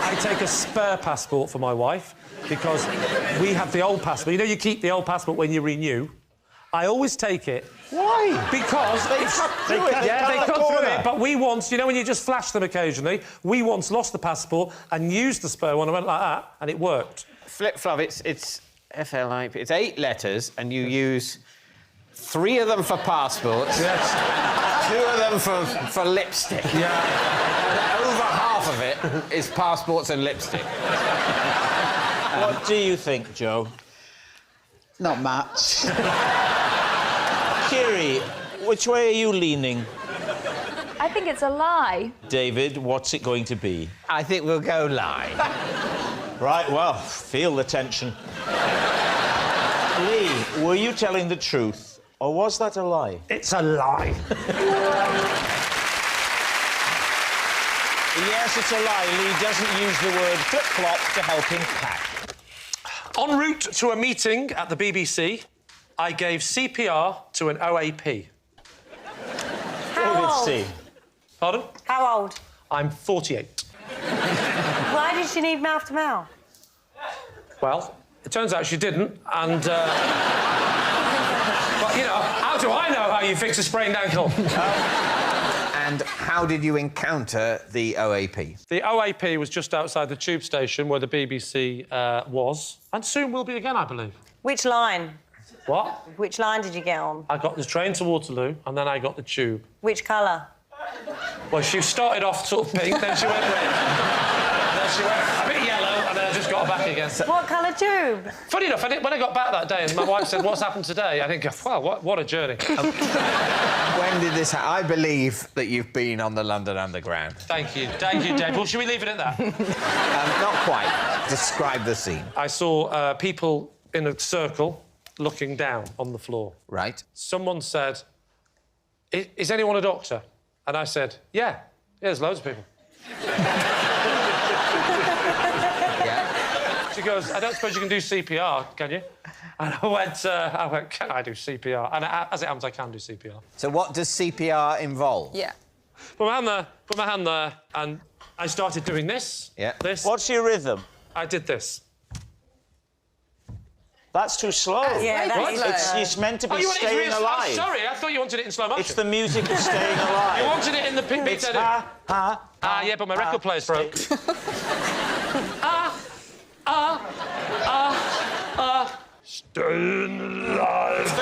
I take a spare passport for my wife, because we have the old passport. You know, you keep the old passport when you renew. I always take it. Why? Because they cut through it. Yeah, they cut through it. But we once, you know, when you just flash them occasionally, we once lost the passport and used the spare one. I went like that, and it worked. Flip-flop, it's F-L-I-P. It's 8 letters, and you use 3 of them for passports. Yes. 2 of them for lipstick. Yeah. And over half of it is passports and lipstick. What do you think, Joe? Not much. Kiri, which way are you leaning? I think it's a lie. David, what's it going to be? I think we'll go lie. Right, well, feel the tension. Lee, were you telling the truth, or was that a lie? It's a lie. Yes, it's a lie. Lee doesn't use the word flip-flop to help him pack. En route to a meeting at the BBC, I gave CPR to an OAP. How old? Pardon? How old? I'm 48. Why did she need mouth to mouth? Well, it turns out she didn't, and... But, you know, how do I know how you fix a sprained ankle? And how did you encounter the OAP? The OAP was just outside the tube station where the BBC was, and soon will be again, I believe. Which line? What? Which line did you get on? I got the train to Waterloo, and then I got the tube. Which colour? Well, she started off sort of pink, then she went red, then she went a bit yellow, and then I just got her back again. What colour tube? Funny enough, when I got back that day, and my wife said, "What's happened today?" I think, "Wow, what a journey." When did this happen? I believe that you've been on the London Underground. Thank you, Dave. Well, should we leave it at that? Not quite. Describe the scene. I saw people in a circle looking down on the floor. Right. Someone said, "Is anyone a doctor?" And I said, yeah, there's loads of people. Yeah. She goes, "I don't suppose you can do CPR, can you?" And I went, "Can I do CPR?" And as it happens, I can do CPR. So what does CPR involve? Yeah. Put my hand there, and I started doing this. Yeah. This. What's your rhythm? I did this. That's too slow. Yeah, that's slow. It's meant to be you want it staying in alive. Oh, sorry, I thought you wanted it in slow motion. It's the music of staying alive. You wanted it in the pink beat, didn't you? Yeah, but my record player's broke. Staying alive.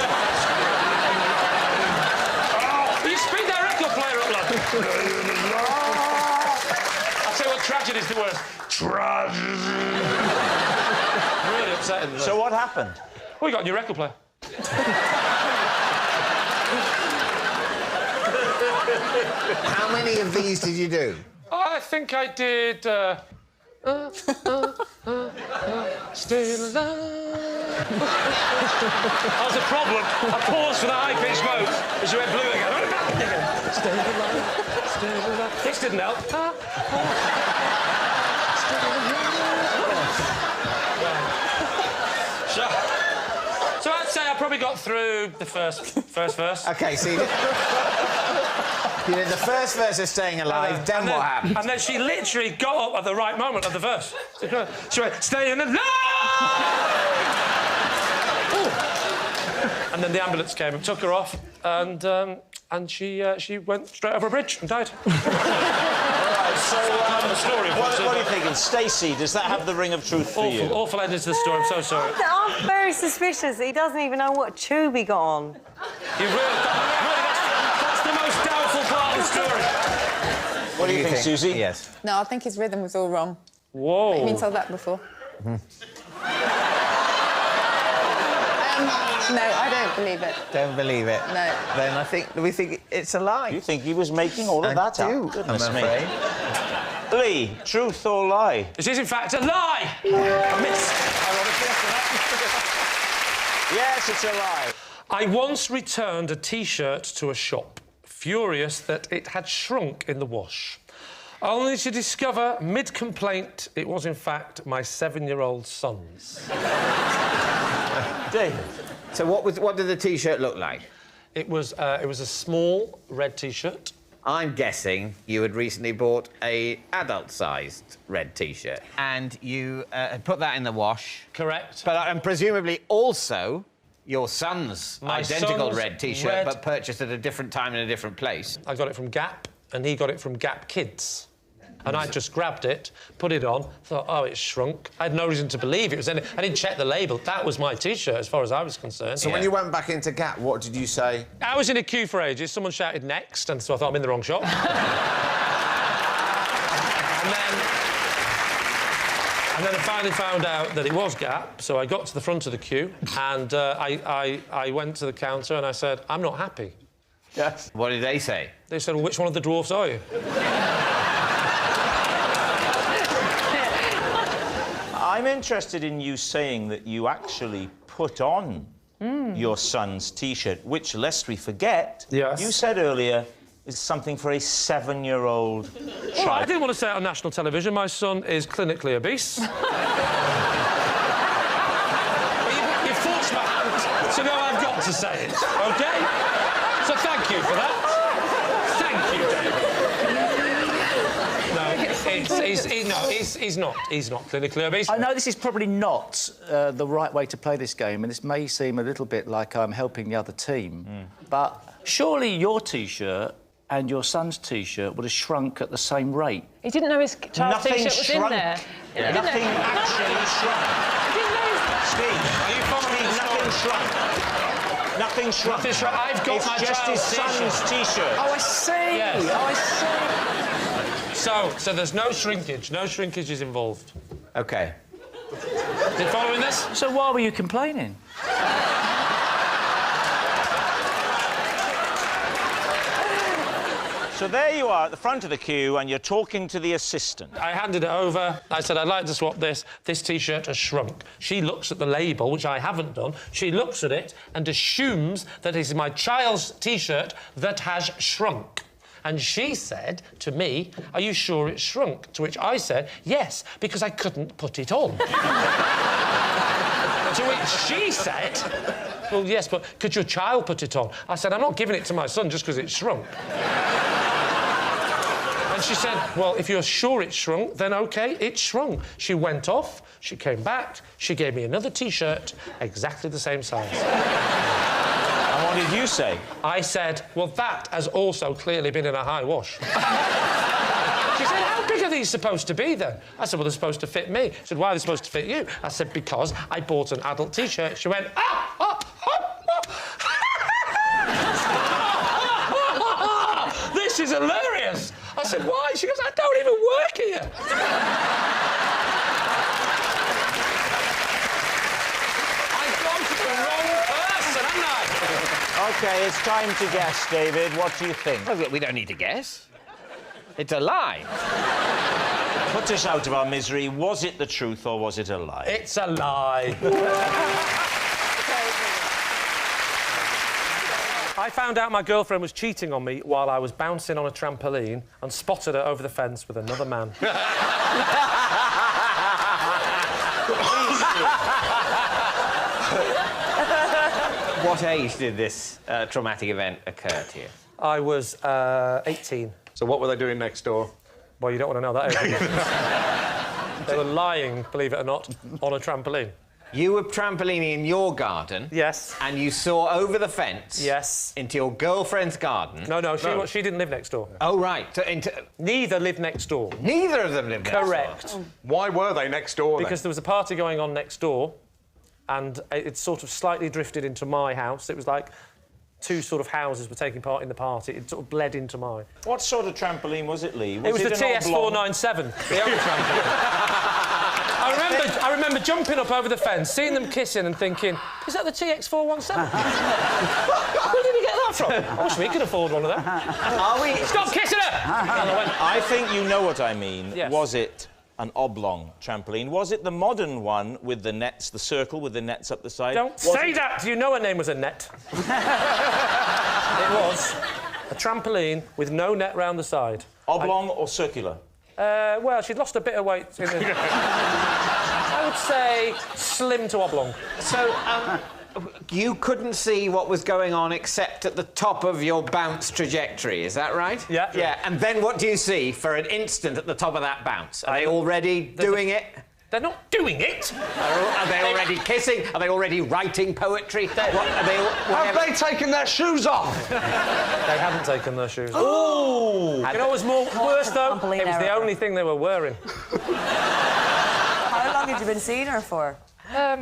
Will you speed that record player up, lad? Staying alive. I'll tell you what tragedy's the worst. Tragedy. Really upsetting. So what happened? We got a new record player. How many of these did you do? I think I did. Still alive. That was a problem. I paused for the high-pitched note as you went blue again. Still alive. Still alive. This didn't help. So I'd say I probably got through the first verse. OK, so you did the first verse of Staying Alive, then what happened? And then she literally got up at the right moment of the verse. She went, "Staying alive!" And then the ambulance came and took her off, and she went straight over a bridge and died. So, what are you thinking? Stacey, does that have the ring of truth for you? Awful ending to the story, I'm so sorry. I'm very suspicious that he doesn't even know what tube he got on. You really, that's the most doubtful part of the story. What do you think, Susie? Yes. No, I think his rhythm was all wrong. Whoa. I've been told that before. No, I don't believe it. Don't believe it? No. Then we think it's a lie. You think he was making all of that do, up? Goodness I'm me. afraid. Lee, truth or lie? It is, in fact, a lie! I missed. Yes, it's a lie. I once returned a T-shirt to a shop, furious that it had shrunk in the wash, only to discover, mid-complaint, it was, in fact, my 7-year-old son's. David. So what did the T-shirt look like? It was a small red T-shirt. I'm guessing you had recently bought a adult-sized red T-shirt, and you had put that in the wash. Correct. But and presumably also your son's My identical son's red T-shirt, red- but purchased at a different time in a different place. I got it from Gap, and he got it from Gap Kids. And I just grabbed it, put it on, thought, oh, it's shrunk. I had no reason to believe it was any... I didn't check the label. That was my T-shirt, as far as I was concerned. So when you went back into Gap, what did you say? I was in a queue for ages. Someone shouted next, and so I thought I'm in the wrong shop. And then I finally found out that it was Gap, so I got to the front of the queue, and I went to the counter and I said, I'm not happy. Yes. What did they say? They said, well, which one of the dwarfs are you? I'm interested in you saying that you actually put on your son's T-shirt, which, lest we forget, you said earlier is something for a 7-year-old child. Well, I didn't want to say it on national television. My son is clinically obese. But you forced my hand, so now I've got to say it, OK? So thank you for that. Thank you, David. No, he's not clinically obese. I know this is probably not the right way to play this game, and this may seem a little bit like I'm helping the other team, but surely your T-shirt and your son's T-shirt would have shrunk at the same rate. He didn't know his child's Nothing T-shirt was shrunk. in there. Yeah. Nothing actually shrunk. Steve, nothing shrunk. Nothing shrunk. Nothing shrunk. I've got it's my just his child's son's T-shirt. Oh, I see. Yes. Oh, I see. So there's no shrinkage. No shrinkage is involved. OK. You following this? So why were you complaining? So there you are at the front of the queue and you're talking to the assistant. I handed it over. I said, I'd like to swap this. This T-shirt has shrunk. She looks at the label, which I haven't done. She looks at it and assumes that it's my child's T-shirt that has shrunk. And she said to me, are you sure it's shrunk? To which I said, yes, because I couldn't put it on. To which she said, well, yes, but could your child put it on? I said, I'm not giving it to my son just because it's shrunk. And she said, well, if you're sure it's shrunk, then OK, it's shrunk. She went off, she came back, she gave me another T-shirt, exactly the same size. And what did you say? I said, well, that has also clearly been in a high wash. She said, how big are these supposed to be, then? I said, well, they're supposed to fit me. She said, why are they supposed to fit you? I said, because I bought an adult T-shirt. She went, this is hilarious. I said, why? She goes, I don't even work here. I've gone to the wrong person, haven't I? OK, it's time to guess, David. What do you think? Well, we don't need to guess. It's a lie. Put us out of our misery. Was it the truth or was it a lie? It's a lie. I found out my girlfriend was cheating on me while I was bouncing on a trampoline and spotted her over the fence with another man. What age did this traumatic event occur to you? I was 18. So what were they doing next door? Well, you don't want to know that, do you? They were lying, believe it or not, on a trampoline. You were trampolining in your garden. Yes. And you saw over the fence. Yes. Into your girlfriend's garden. No, she didn't live next door. Oh, right. So Neither lived next door. Neither of them lived next door? Correct. Why were they next door, Because there was a party going on next door, and it sort of slightly drifted into my house. It was like two sort of houses were taking part in the party. It sort of bled into mine. What sort of trampoline was it, Lee? It was the TS497, the old trampoline. I remember jumping up over the fence, seeing them kissing and thinking, is that the TX417? Where did he get that from? I wish we could afford one of them. Are we... Stop kissing her! And I went, I think you know what I mean. Yes. Was it an oblong trampoline? Was it the modern one with the nets, the circle with the nets up the side? Don't say that! Do you know her name was Annette? It was a trampoline with no net round the side. Oblong or circular? Well, she'd lost a bit of weight. I would say slim to oblong. So, you couldn't see what was going on except at the top of your bounce trajectory, is that right? Yeah. Yeah, and then what do you see for an instant at the top of that bounce? Are they already doing it? They're not doing it! Are they already kissing? Are they already writing poetry? Have they taken their shoes off? They haven't taken their shoes off. Oh! You know what's worse, though? It was the only thing they were wearing. How long had you been seeing her for?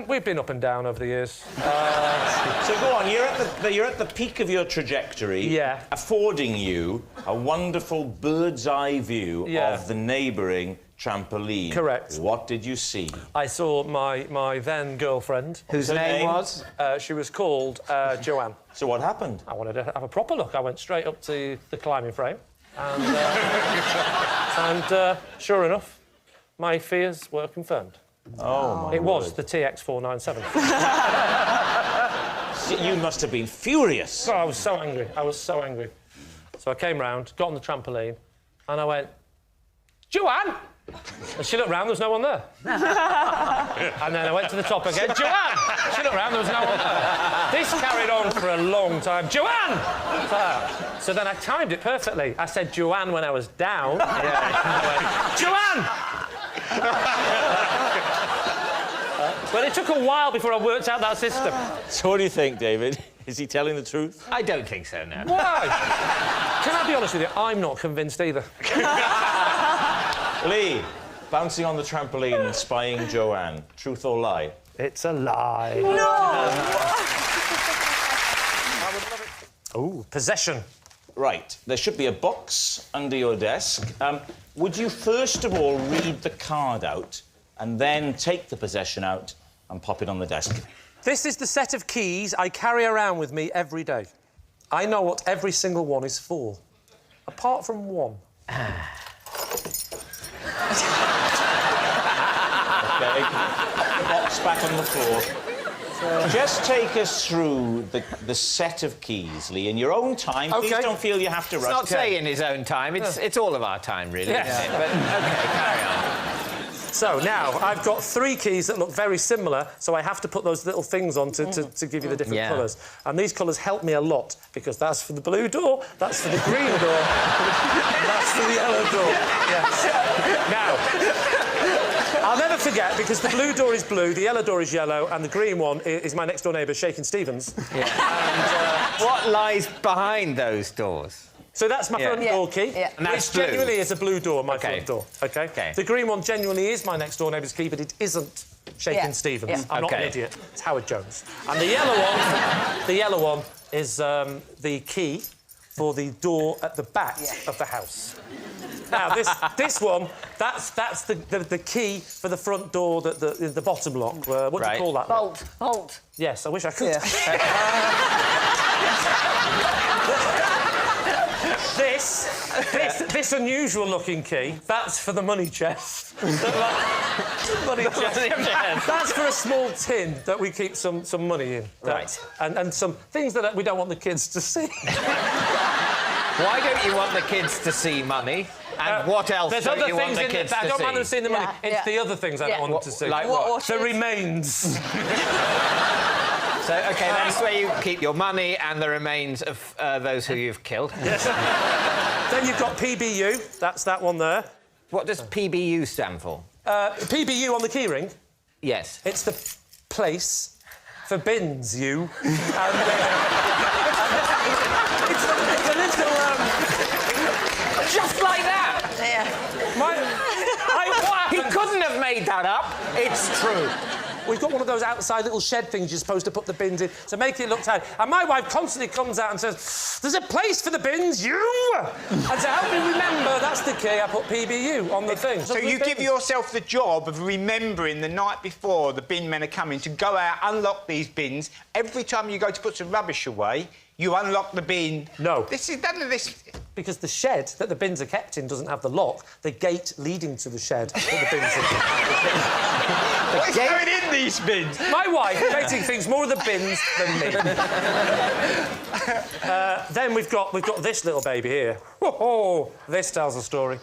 We've been up and down over the years. So go on, you're at the peak of your trajectory, yeah, affording you a wonderful bird's eye view of the neighbouring trampoline. Correct. What did you see? I saw my then girlfriend. Whose name was? She was called Joanne. So what happened? I wanted to have a proper look. I went straight up to the climbing frame, and sure enough, my fears were confirmed. Oh, my It was word. the TX497. You must have been furious. Oh, I was so angry. I was so angry. So I came round, got on the trampoline, and I went, Joanne! And she looked round, there was no one there. And then I went to the top again, Joanne! She looked round, there was no one there. This carried on for a long time. Joanne! So then I timed it perfectly. I said Joanne when I was down. I went, Joanne! But it took a while before I worked out that system. So what do you think, David? Is he telling the truth? I don't think so, no. Why? Can I be honest with you? I'm not convinced either. Lee, bouncing on the trampoline and spying Joanne. Truth or lie? It's a lie. No! Oh, possession. Right. There should be a box under your desk. Would you first of all read the card out and then take the possession out and pop it on the desk? This is the set of keys I carry around with me every day. I know what every single one is for, apart from one. OK. Box back on the floor. Just take us through the set of keys, Lee, in your own time. Please don't feel you have to rush. It's not say in his own time. It's all of our time, really, isn't it? But, OK, carry on. So now I've got 3 keys that look very similar, so I have to put those little things on to give you the different colours. And these colours help me a lot, because that's for the blue door, that's for the green door, that's for the yellow door. Yes. Now, I'll never forget, because the blue door is blue, the yellow door is yellow, and the green one is my next-door neighbour, Shakin' Stevens. Yeah. And, what lies behind those doors? So that's my front door key. Yeah. And that's which genuinely is a blue door, my front door. OK? OK. The green one genuinely is my next-door neighbour's key, but it isn't Shakin' Stevens. Yeah. I'm not an idiot. It's Howard Jones. And the yellow one is the key for the door at the back of the house. Now, this one, that's the key for the front door, the bottom lock. What do you call that? Bolt. Yes, I wish I could. Yeah. This unusual-looking key, that's for the money chest. Money chest. That's for a small tin that we keep some money in. Right. And some things that we don't want the kids to see. Why don't you want the kids to see money? And what else There's don't other you things want the in kids it. to see? I don't mind them seeing the money. It's the other things I don't want them to see. Like what? The remains. So, OK, that's where you keep your money and the remains of those who you've killed. Yes. Then you've got PBU. That's that one there. What does PBU stand for? PBU on the keyring? Yes. It's the place for bins, you. It's a little... Just like that? Yeah. He couldn't have made that up. It's true. We've got one of those outside little shed things you're supposed to put the bins in to make it look tidy. And my wife constantly comes out and says, "There's a place for the bins, you!" And to help me remember, that's the key, I put PBU on the thing. So you give yourself the job of remembering the night before the bin men are coming to go out, unlock these bins. Every time you go to put some rubbish away, you unlock the bin. No. This is none of this. Because the shed that the bins are kept in doesn't have the lock. The gate leading to the shed that the bins are. What's going in these bins? My wife creating things more of the bins than me. Then we've got this little baby here. Oh, this tells a story.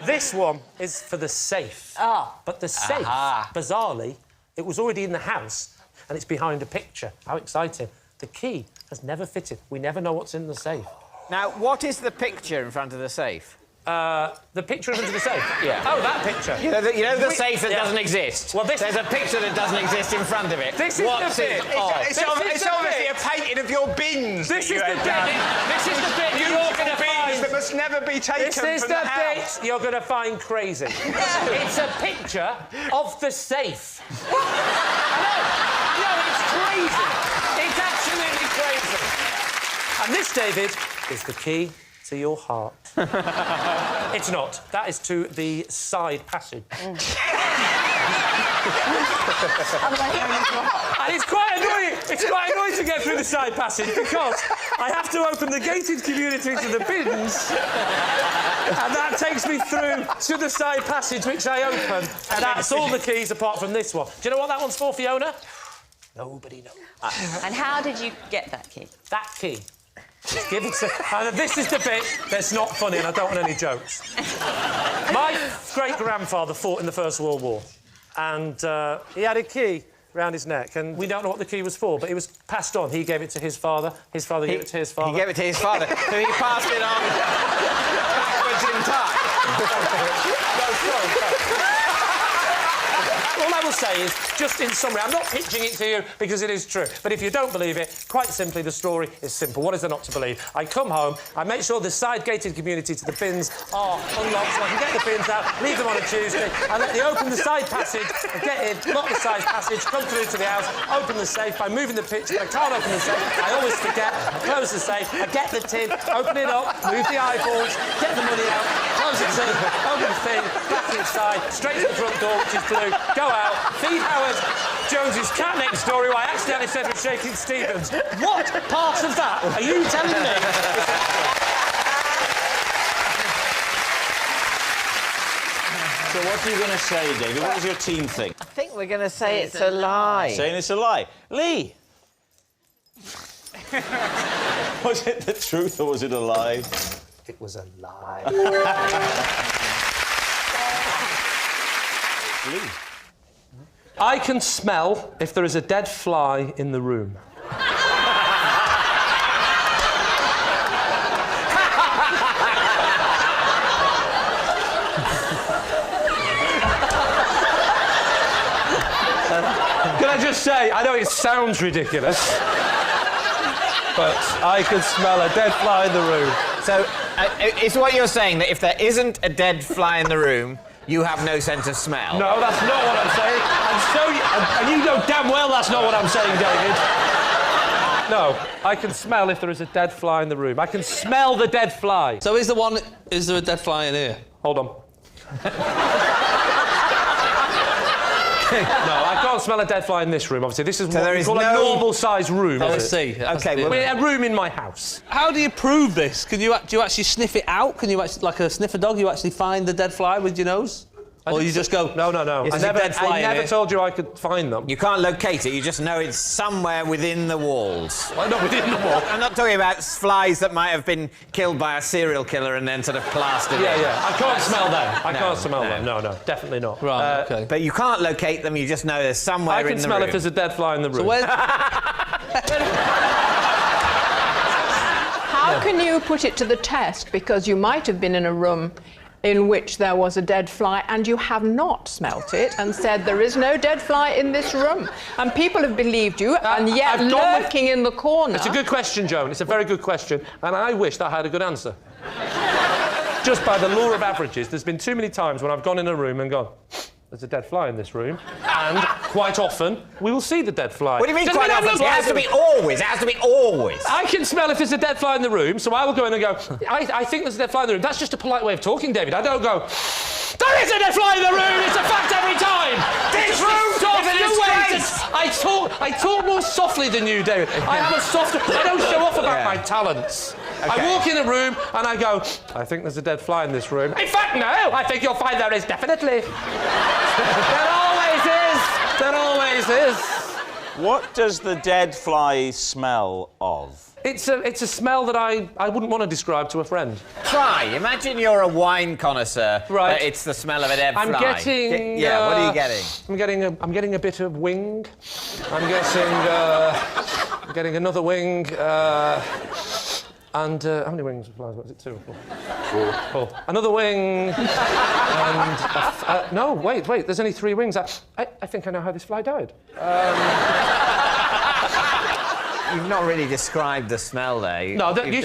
This one is for the safe. But the safe, bizarrely, it was already in the house and it's behind a picture. How exciting. The key has never fitted. We never know what's in the safe. Now, what is the picture in front of the safe? The picture in front of the safe? Yeah. Oh, that picture. You know the safe that doesn't exist? Well, there's a picture that doesn't exist in front of it. This is the bit. It's obviously a painting of your bins. This is the bit. This is the bit you're going to find. That must never be taken This is from the house. bit you're going to find crazy. It's a picture of the safe. No, it's crazy. It's absolutely crazy. And this, David, is the key to your heart. It's not. That is to the side passage. And it's quite annoying. It's quite annoying to get through the side passage because I have to open the gated community to the bins, and that takes me through to the side passage, which I open. And that's all the keys apart from this one. Do you know what that one's for, Fiona? Nobody knows. And how did you get that key? That key. Just give it to... this is the bit that's not funny and I don't want any jokes. My great-grandfather fought in the First World War and he had a key round his neck and we don't know what the key was for, but it was passed on. He gave it to his father, his father gave it to his father. He gave it to his father, so he passed it on backwards in time. Although I will say is, just in summary, I'm not pitching it to you because it is true, but if you don't believe it, quite simply, the story is simple. What is there not to believe? I come home, I make sure the side-gated community to the bins are unlocked so I can get the bins out, leave them on a Tuesday, I let them open the side passage, I get in, lock the side passage, come through to the house, open the safe by moving the pitch, but I can't open the safe, I always forget, I close the safe, I get the tin, open it up, move the eyeballs, get the money out, close the tin, open the thing, back inside, straight to the front door, which is blue, go out, feed Howard Jones's cat next door, who I accidentally said was Shaking Stevens. What part of that are you telling me? So what are you going to say, David? What does your team think? I think we're going to say it's a lie. Saying it's a lie. Lee! Was it the truth or was it a lie? It was a lie. Lee. I can smell if there is a dead fly in the room. Can I just say, I know it sounds ridiculous, but I can smell a dead fly in the room. So, it's what you're saying, that if there isn't a dead fly in the room, you have no sense of smell? No, that's not what I'm saying. And you know damn well that's not what I'm saying, David. No, I can smell if there is a dead fly in the room. I can smell the dead fly. So is there a dead fly in here? Hold on. No, I can't smell a dead fly in this room, obviously. This is what we call a normal-sized room. I see. Okay, a room in my house. How do you prove this? Do you actually sniff it out? Can you actually, like a sniffer dog, you actually find the dead fly with your nose? Or you just go... No. I never told you I could find them. You can't locate it, you just know it's somewhere within the walls. Well, not within the wall. I'm not talking about flies that might have been killed by a serial killer and then sort of plastered in. Yeah. I can't smell them. I can't smell them. No, definitely not. Right, OK. But you can't locate them, you just know there's somewhere in the room. I can smell if there's a dead fly in the room. So where's... How can you put it to the test? Because you might have been in a room in which there was a dead fly and you have not smelt it and said there is no dead fly in this room. And people have believed you, and yet lurking in the corner... It's a good question, Joan. It's a very good question, and I wished I had a good answer. Just by the law of averages, there's been too many times when I've gone in a room and gone, there's a dead fly in this room, and quite often we will see the dead fly. What do you mean quite often? It has to be always. It has to be always. I can smell if there's a dead fly in the room, so I will go in and go, I think there's a dead fly in the room. That's just a polite way of talking, David. I don't go, there is a dead fly in the room! It's a fact every time! This room is a disgrace! I talk more softly than you, David. I have a softer... I don't show off about my talents. Okay. I walk in a room and I go, I think there's a dead fly in this room. In fact, no, I think you'll find there is definitely. There always is. There always is. What does the dead fly smell of? It's a smell that I wouldn't want to describe to a friend. Try. Imagine you're a wine connoisseur, right? But it's the smell of a dead fly. I'm getting... what are you getting? I'm getting a bit of wing. I'm getting another wing. And how many wings of flies? Was it 2 or 4? 4. Another wing. And no, wait. There's only 3 wings. I think I know how this fly died. You've not really described the smell there. You've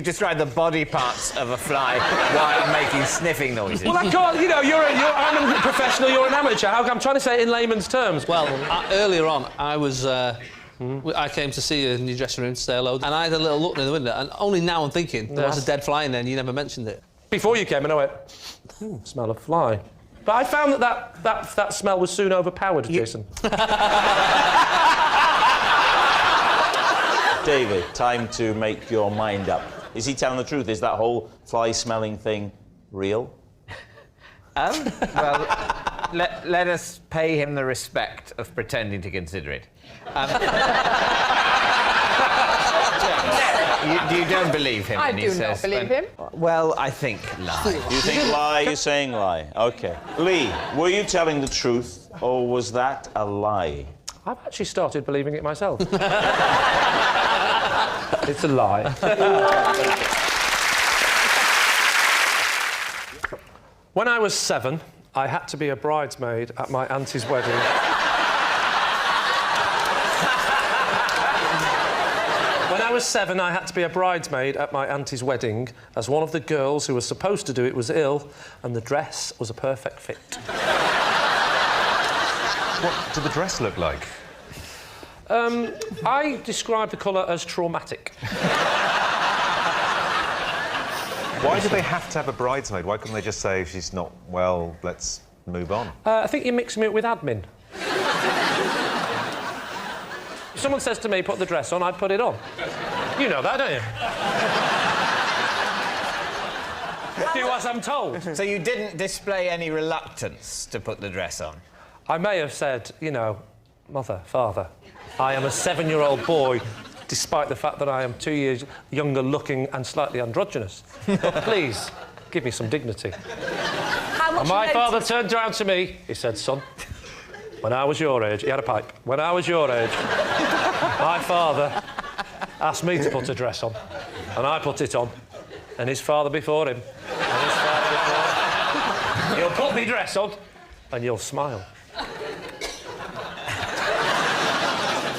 described the body parts of a fly while making sniffing noises. Well, I can't. You know, I'm a professional. You're an amateur. I'm trying to say it in layman's terms. Well, earlier on, I was. I came to see you in your dressing room to say hello, and I had a little look in the window, and only now I'm thinking there was a dead fly in there, and you never mentioned it. Before you came, and I went, smell of fly. But I found that smell was soon overpowered, Jason. David, time to make your mind up. Is he telling the truth? Is that whole fly-smelling thing real? Well, let us pay him the respect of pretending to consider it. You don't believe him? I do not believe him. Well, I think lie. You think lie, you're saying lie. OK. Lee, were you telling the truth, or was that a lie? I've actually started believing it myself. It's a lie. When I was 7, I had to be a bridesmaid at my auntie's wedding. When I was 7, I had to be a bridesmaid at my auntie's wedding, as one of the girls who was supposed to do it was ill, and the dress was a perfect fit. What did the dress look like? I describe the colour as traumatic. Why do they have to have a bridesmaid? Why couldn't they just say, if she's not well, let's move on? I think you're mixing it with admin. If someone says to me, put the dress on, I'd put it on. You know that, don't you? Do as I'm told. So you didn't display any reluctance to put the dress on? I may have said, you know, mother, father, I am a 7-year-old boy, despite the fact that I am 2 years younger looking and slightly androgynous. But please, give me some dignity. And my father turned around to me, he said, son, when I was your age, he had a pipe, when I was your age, my father asked me to put a dress on, and I put it on, and his father before him, and his father before him. You'll put me dress on, and you'll smile.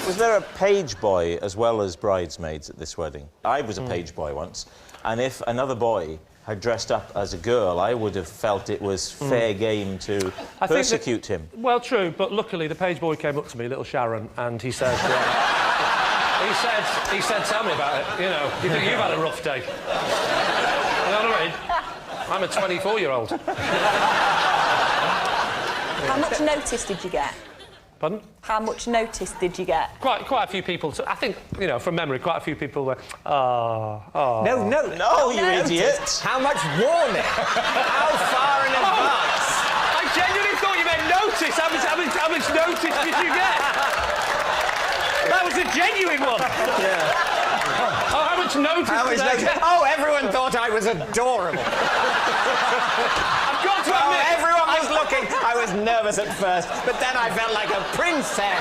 Was there a page boy as well as bridesmaids at this wedding? I was a page boy once, and if another boy had dressed up as a girl, I would have felt it was fair game to persecute him. Well, true, but luckily the page boy came up to me, little Sharon, and he said, he said, tell me about it. You know, you think you've had a rough day. You know what I mean? I'm a 24-year-old. How much notice did you get? Pardon? How much notice did you get? Quite a few people. So I think, you know, from memory, quite a few people were, No, you idiot! How much warning? How far in advance? I genuinely thought you meant notice. How much notice did you get? That was a genuine one. Yeah. Oh, how much notice did I get? Oh, everyone thought I was adorable. I've got to admit, everyone was looking. I was nervous at first, but then I felt like a princess.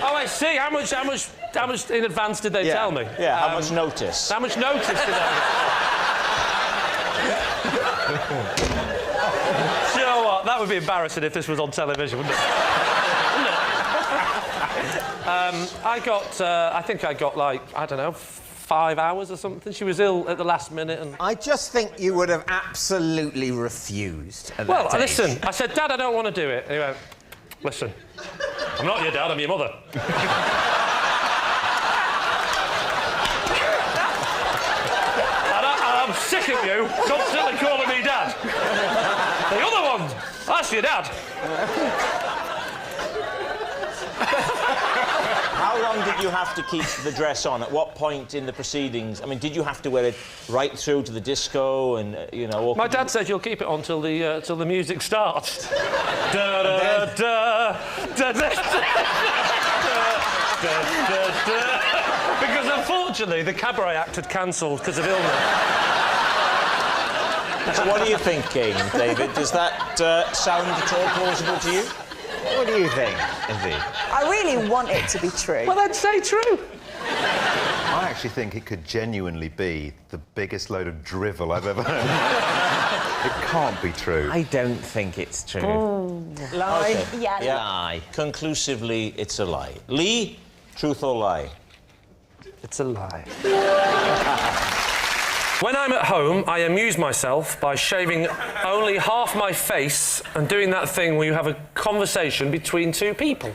Oh, I see. How much in advance did they tell me? Yeah, how much notice? How much notice did I get? You know what? That would be embarrassing if this was on television, wouldn't it? I think I got, like, I don't know, 5 hours or something. She was ill at the last minute and... I just think you would have absolutely refused at Well, that age. listen, I said, Dad, I don't want to do it. And he went, listen, I'm not your dad, I'm your mother. and I'm sick of you constantly calling me Dad. The other one, that's your dad. How long did you have to keep the dress on? At what point in the proceedings? I mean, did you have to wear it right through to the disco and, you know... My dad said you'll keep it on till the music starts. Da da da da da da. Because unfortunately the cabaret act had cancelled because of illness. So what are you thinking, David? Does that sound at all plausible to you? What do you think, Izzy? I really want it to be true. Well, then say true. I actually think it could genuinely be the biggest load of drivel I've ever heard. It can't be true. I don't think it's true. Lie. Okay. Yeah. Lie. Conclusively, it's a lie. Lee, truth or lie? It's a lie. When I'm at home, I amuse myself by shaving only half my face and doing that thing where you have a conversation between two people.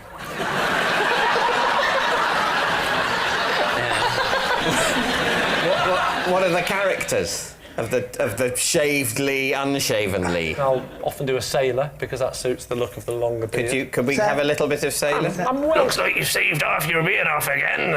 What are the characters of the shaved Lee, unshaven Lee? I'll often do a sailor because that suits the look of the longer beard. Could we have a little bit of sailor? Looks like you shaved half your beard off again.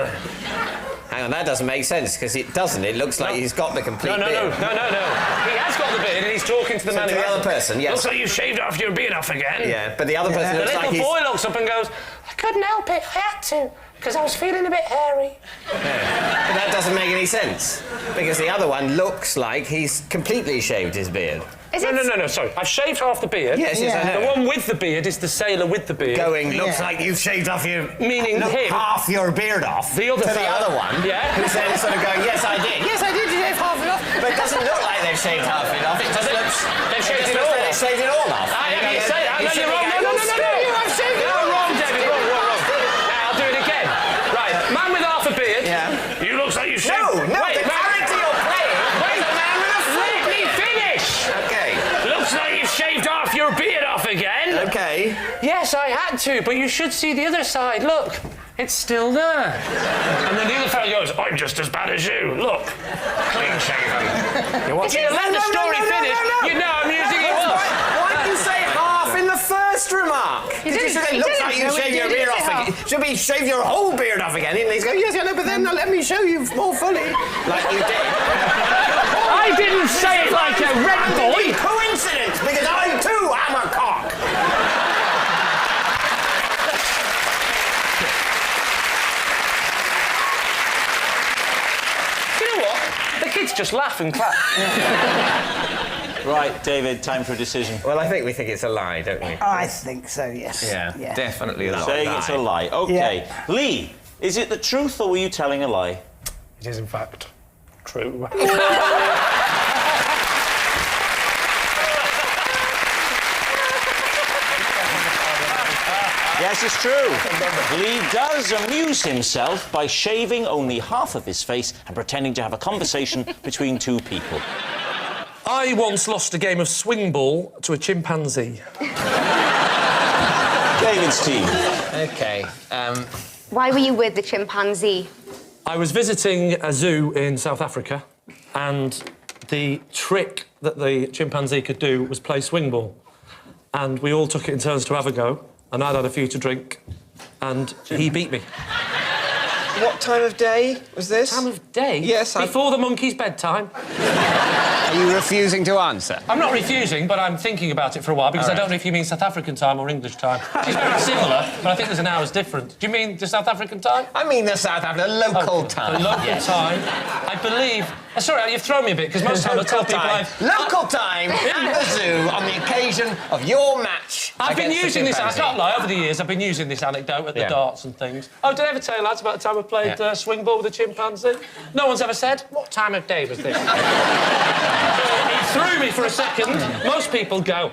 Hang on, that doesn't make sense because it doesn't. It looks like he's got the complete beard. No. He has got the beard and he's talking to the man to who the other person. Yes. Looks like you shaved off your beard off again. Yeah, but the other person looks like the little boy looks up and goes, I couldn't help it. I had to, because I was feeling a bit hairy. Yeah. But that doesn't make any sense, because the other one looks like he's completely shaved his beard. No, sorry. I've shaved half the beard. Yes, I know. The one with the beard is the sailor with the beard. Looks like you've shaved off your... Meaning him. half your beard off. The other to the other one. Yeah. Who's then sort of going, yes, I did. Yes, I did shave half it off. But it doesn't look like they've shaved half it off. It just looks... They've shaved it all off. They've shaved it all off. You say that. No, you're wrong. No. I've shaved it all wrong, off. David. Wrong. Now, I'll do it again. Right. Man with half a beard. Yeah. You looks like you shaved... No, Wait, the character you're playing is a man with a Let me finish. Okay. Looks like you've shaved half your beard off again. Okay. Yes, I had to, but you should see the other side. Look, it's still there. And then the other fellow goes, I'm just as bad as you. Look, clean shaven. You want me to let the story finish? You know I'm using it up. Why didn't you say half in the first remark? Because you said it looks like you shave your beard off again. Should be shave your whole beard off again. And he's going, yes, I know, but then let me show you more fully. Like you did. I didn't say it like a red boy. Coincidence, because I too am a cock. You know what? The kids just laugh and clap. Right, David, time for a decision. Well, I think we think it's a lie, don't we? I think so, yes. Yeah. Definitely a lie. Saying it's a lie. OK. Yeah. Lee, is it the truth or were you telling a lie? It is, in fact, true. Yes, it's true. Lee does amuse himself by shaving only half of his face and pretending to have a conversation between two people. I once lost a game of swing ball to a chimpanzee. David's team. OK. Why were you with the chimpanzee? I was visiting a zoo in South Africa, and the trick that the chimpanzee could do was play swing ball. And we all took it in turns to have a go, and I'd had a few to drink, and he beat me. What time of day was this? Time of day? Yes, Before the monkey's bedtime. Are you refusing to answer? I'm not refusing, but I'm thinking about it for a while, because I don't know if you mean South African time or English time. It's very similar, but I think there's an hour's difference. Do you mean the South African time? I mean the South African local time. The local time. I believe... sorry, you've thrown me a bit, because most times I tell people Local time at the zoo on the occasion of your match. I've been using this... I can't lie, over the years, I've been using this anecdote at the darts and things. Oh, did I ever tell you, lads, about the time I played swing ball with a chimpanzee? No one's ever said, what time of day was this? He threw me for a second. Most people go,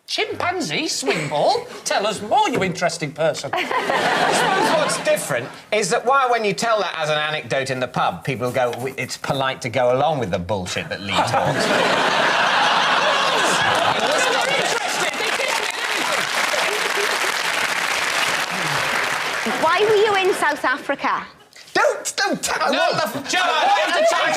chimpanzee swing ball? Tell us more, you interesting person. I suppose what's different is that when you tell that as an anecdote in the pub, people go, it's polite to go along with the bullshit that Lee talks. Why were you in South Africa? Don't tell me what the... The time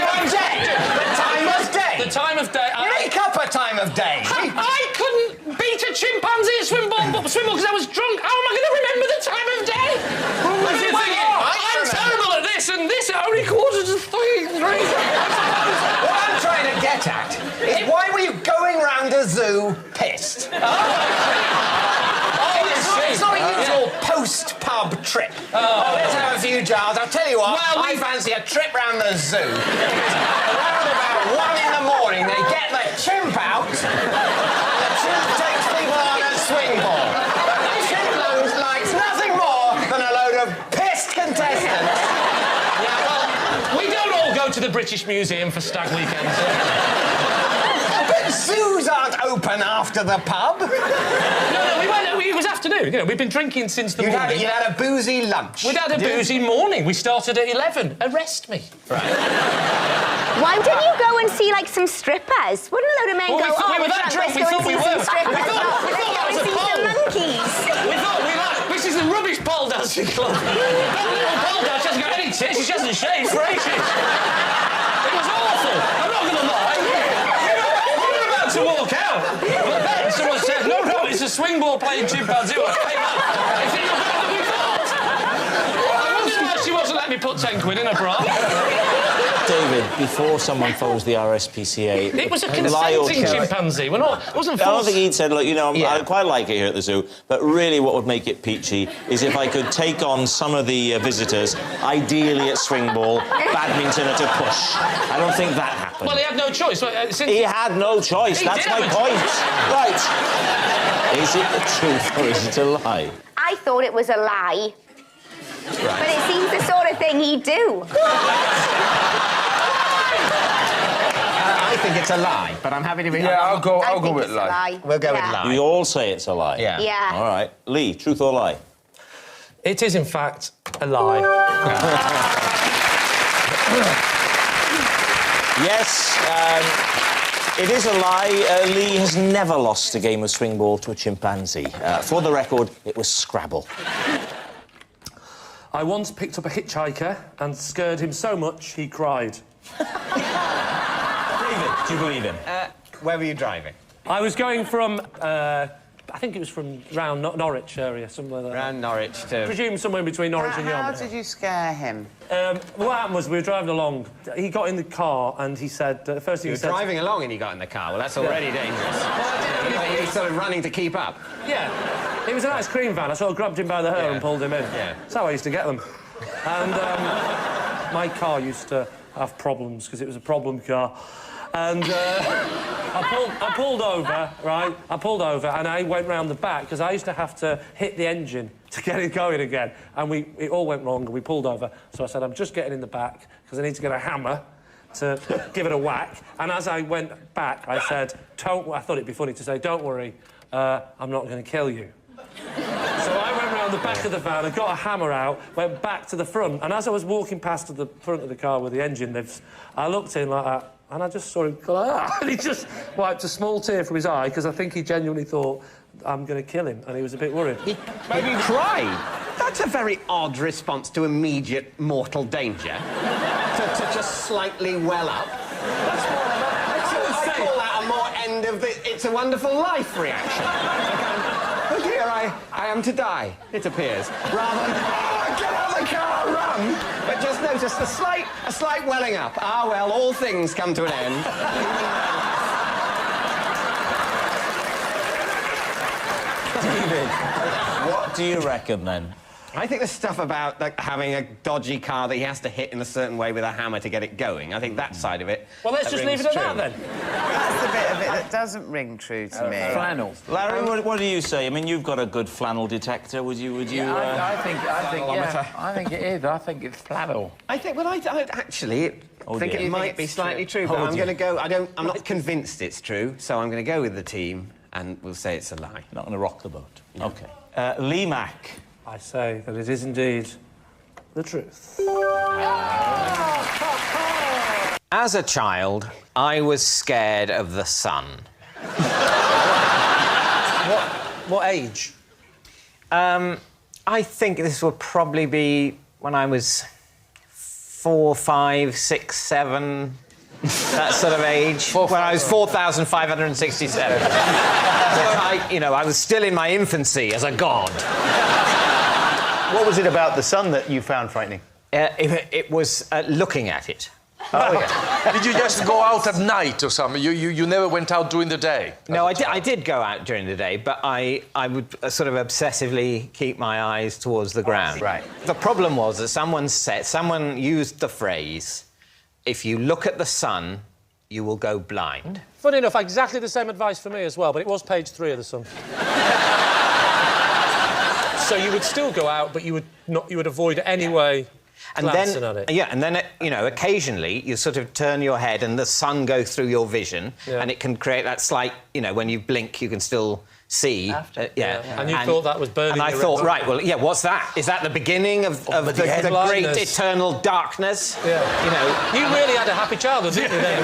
of day. The time of day. Make up a time of day. I couldn't beat a chimpanzee at swim ball because I was drunk. How am I going to remember the time of day? I'm terrible at this, and this at only 2:45. What I'm trying to get at is why were you going round a zoo pissed? It's not a usual post-pub trip. Let's have a few jars. I'll tell you what, I fancy a trip round the zoo. Around about 1 in the morning, they get the chimp out, and the chimp takes people on a swing ball. The chimp likes nothing more than a load of pissed contestants. Yeah, well, we don't all go to the British Museum for stag weekends. But zoos aren't open after the pub. No, we went. It was afternoon. You know, we've been drinking since the morning. You had a boozy lunch. We'd had a boozy morning. We started at 11. Arrest me. Right. Why didn't you go and see, like, some strippers? Wouldn't a load of men go, we were that drunk, we thought we were. We thought that was a monkeys. We thought, this is the rubbish pole dancing club. That little pole dance hasn't got any tits, she hasn't shaved for ages. It was awful. I'm not going to lie. We were about to walk out. But then someone said, no, it's a swing ball playing chimpanzee. It's even better than we thought. I wonder why she wasn't letting me put 10 quid in her bra. David, before someone phones the RSPCA... It was a lie or consenting tell. chimpanzee. It wasn't I don't forced. think he'd said, look, you know, I quite like it here at the zoo, but really what would make it peachy is if I could take on some of the visitors, ideally at swing ball, badminton at a push. I don't think that happened. Well, he had no choice. He had no choice. He That's did my have a point. choice. Right. Is it the truth or is it a lie? I thought it was a lie. Right. But it seems the sort of thing he'd do. I think it's a lie, but I'm happy to be... Yeah, I'll go I think with it's a lie. lie. We'll go with Yeah. lie. We all say it's a lie. Yeah. Yeah. All right. Lee, truth or lie? It is, in fact, a lie. Yes, it is a lie. Lee has never lost a game of swing ball to a chimpanzee. For the record, it was Scrabble. I once picked up a hitchhiker and scared him so much he cried. David, do you believe him? Where were you driving? I was going from, I think it was from round Norwich area, somewhere there. Round Norwich to... Presume somewhere between Norwich and How Yarmouth. did you scare him? What happened was we were driving along. He got in the car and he said, the first thing You he said... were driving along and he got in the car. Well, that's already dangerous. He's sort of running to keep up. Yeah. It was an ice cream van. I sort of grabbed him by the hair and pulled him in. Yeah. That's how I used to get them. And my car used to have problems because it was a problem car. And I pulled over, right? I pulled over and I went round the back because I used to have to hit the engine to get it going again. And it all went wrong and we pulled over. So I said, I'm just getting in the back because I need to get a hammer to give it a whack. And as I went back, I said, I thought it'd be funny to say, don't worry, I'm not going to kill you. So I went round the back of the van and got a hammer out, went back to the front, and as I was walking past to the front of the car where the engine lives, I looked in like that, and I just saw him go like that, and he just wiped a small tear from his eye, because I think he genuinely thought, I'm going to kill him, and he was a bit worried. He maybe cried. That's a very odd response to immediate mortal danger. to just slightly well up. That's more of a... I call that a more end of the It's a Wonderful Life reaction. Oh dear, I am to die, it appears. Rather than, get out of the car, run! But just notice a slight welling up. Ah, well, all things come to an end. David, what do you reckon, then? I think the stuff about having a dodgy car that he has to hit in a certain way with a hammer to get it going, I think that side of it... Well, let's just leave it at that, then. That's the bit of it that doesn't ring true to me. Flannel. Larry, what do you say? I mean, you've got a good flannel detector. Would you? Yeah, I think it is. I think it's flannel. I think it might be slightly true, but I'm going to go... I'm not convinced it's true, so I'm going to go with the team, and we'll say it's a lie. Not going to rock the boat. No. OK. Lee Mack. I say that it is indeed the truth. As a child, I was scared of the sun. What age? I think this will probably be when I was 4, 5, 6, 7... that sort of age. When I was 4,567. I was still in my infancy as a god. What was it about the sun that you found frightening? It was looking at it. Oh, yeah. Did you just go out at night or something? You never went out during the day? No, I did go out during the day, but I would sort of obsessively keep my eyes towards the ground. Right. The problem was that someone used the phrase, if you look at the sun, you will go blind. Funny enough, exactly the same advice for me as well, but it was page 3 of the Sun. So you would still go out, but you would avoid it anyway. And then, occasionally you sort of turn your head and the sun goes through your vision, and it can create that slight, when you blink, you can still see. And you thought that was burning. And I thought, right, well, what's that? Is that the beginning of the great eternal darkness? Yeah. You really had a happy childhood, didn't you? Then?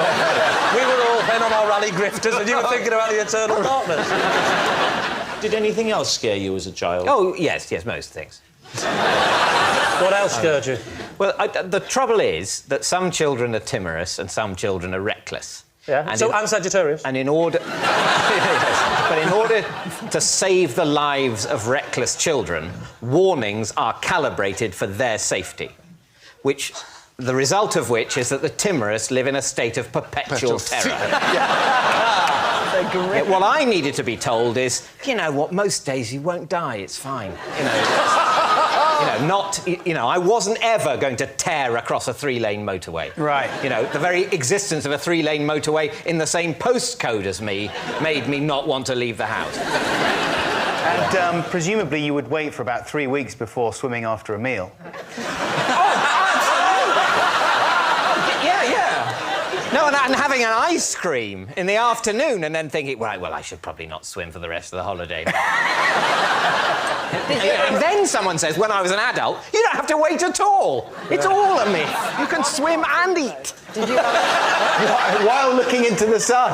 We were all then on our rally grifters, and you were thinking about the eternal darkness. Did anything else scare you as a child? Oh, yes, most things. What else scared you? Well, the trouble is that some children are timorous and some children are reckless. Yeah, and Sagittarius. And in order to save the lives of reckless children, warnings are calibrated for their safety, which The result of which is that the timorous live in a state of perpetual terror. Yeah, what I needed to be told is, you know what, most days you won't die, it's fine. I wasn't ever going to tear across a 3-lane motorway. Right. You know, the very existence of a 3-lane motorway in the same postcode as me made me not want to leave the house. And presumably you would wait for about 3 weeks before swimming after a meal. No, and having an ice cream in the afternoon and then thinking, right, well, I should probably not swim for the rest of the holiday. And then someone says, when I was an adult, you don't have to wait at all. It's all a myth. You can swim and eat. Did you... While looking into the sun.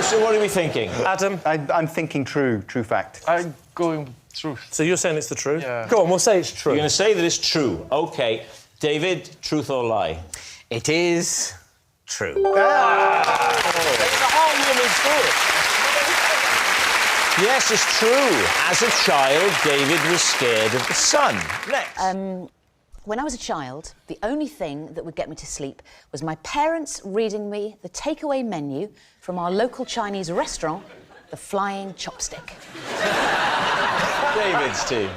So what are we thinking? Adam? I'm thinking true fact. I'm going truth. So you're saying it's the truth? Yeah. Go on, we'll say it's true. You're going to say that it's true. OK. David, truth or lie? It is true. Yes, it's true. As a child, David was scared of the sun. Next. When I was a child, the only thing that would get me to sleep was my parents reading me the takeaway menu from our local Chinese restaurant, the Flying Chopstick. David's team.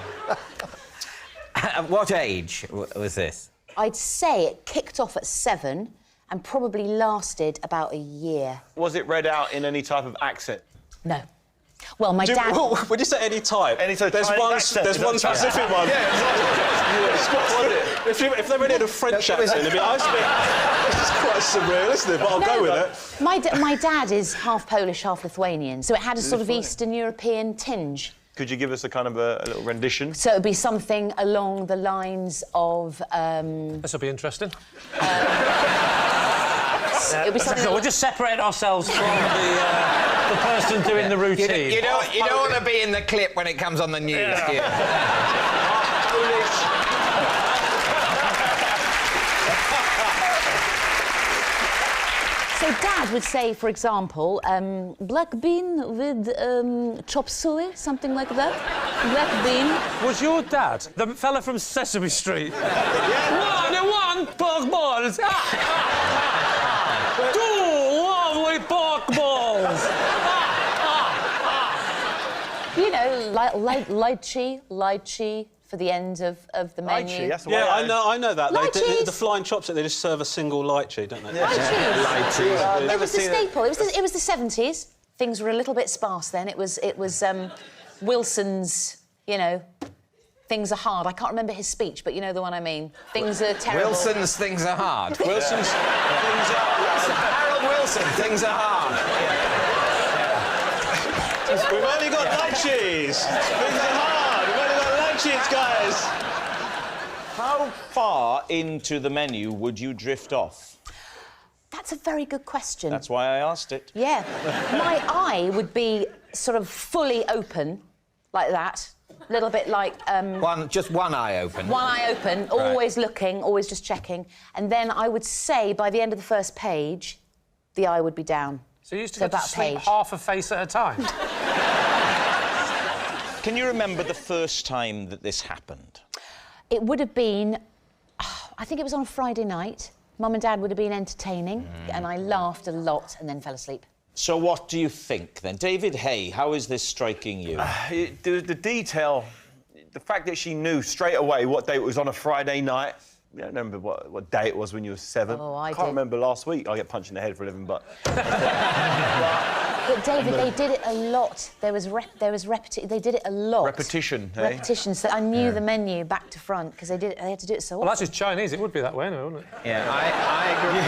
At what age was this? I'd say it kicked off at 7 and probably lasted about a year. Was it read out in any type of accent? No. Well, my dad... Would you say any type? Any type. There's one specific one. If they read it in a French accent, it'd be nice. It's quite surreal, isn't it? But I'll go with it. My dad is half Polish, half Lithuanian, so it had a sort of Eastern European tinge. Could you give us a kind of a little rendition? So it would be something along the lines of... This will be interesting. It'll be something... We'll just separate ourselves from the person doing the routine. You don't want to be in the clip when it comes on the news, do you? So Dad would say, for example, black bean with chop suey, something like that. Black bean. Was your dad the fella from Sesame Street? One pork balls. 2 lovely pork balls. You know, lychee for the end of the menu. Lychee, that's the Yeah, I know that. The flying chopstick, they just serve a single lychee, don't they? Lychees. It was the staple. It was the 70s. Things were a little bit sparse then. It was Wilson's, you know, things are hard. I can't remember his speech, but you know the one I mean. Things are terrible. Wilson's things are hard. Wilson's things are hard. Harold Wilson, things are hard. We've only got lychees. Things are hard. We've only got lychees, guys. How far into the menu would you drift off? That's a very good question. That's why I asked it. Yeah. My eye would be sort of fully open, like that. A little bit like... Just one eye open. One eye open, always looking, always just checking. And then I would say, by the end of the first page, the eye would be down. So you used to go to sleep half a face at a time? Can you remember the first time that this happened? It would have been... I think it was on a Friday night. Mum and Dad would have been entertaining, and I laughed a lot and then fell asleep. So what do you think, then? David Hay, how is this striking you? The detail, the fact that she knew straight away what day it was on a Friday night. I don't remember what day it was when you were 7. Oh, I can't remember last week. I get punched in the head for a living, but... But David, they did it a lot. They did it a lot. Repetition, eh? Repetition. So I knew the menu back to front because they had to do it so often. Well, that's just Chinese. It would be that way, no, wouldn't it? Yeah, I agree.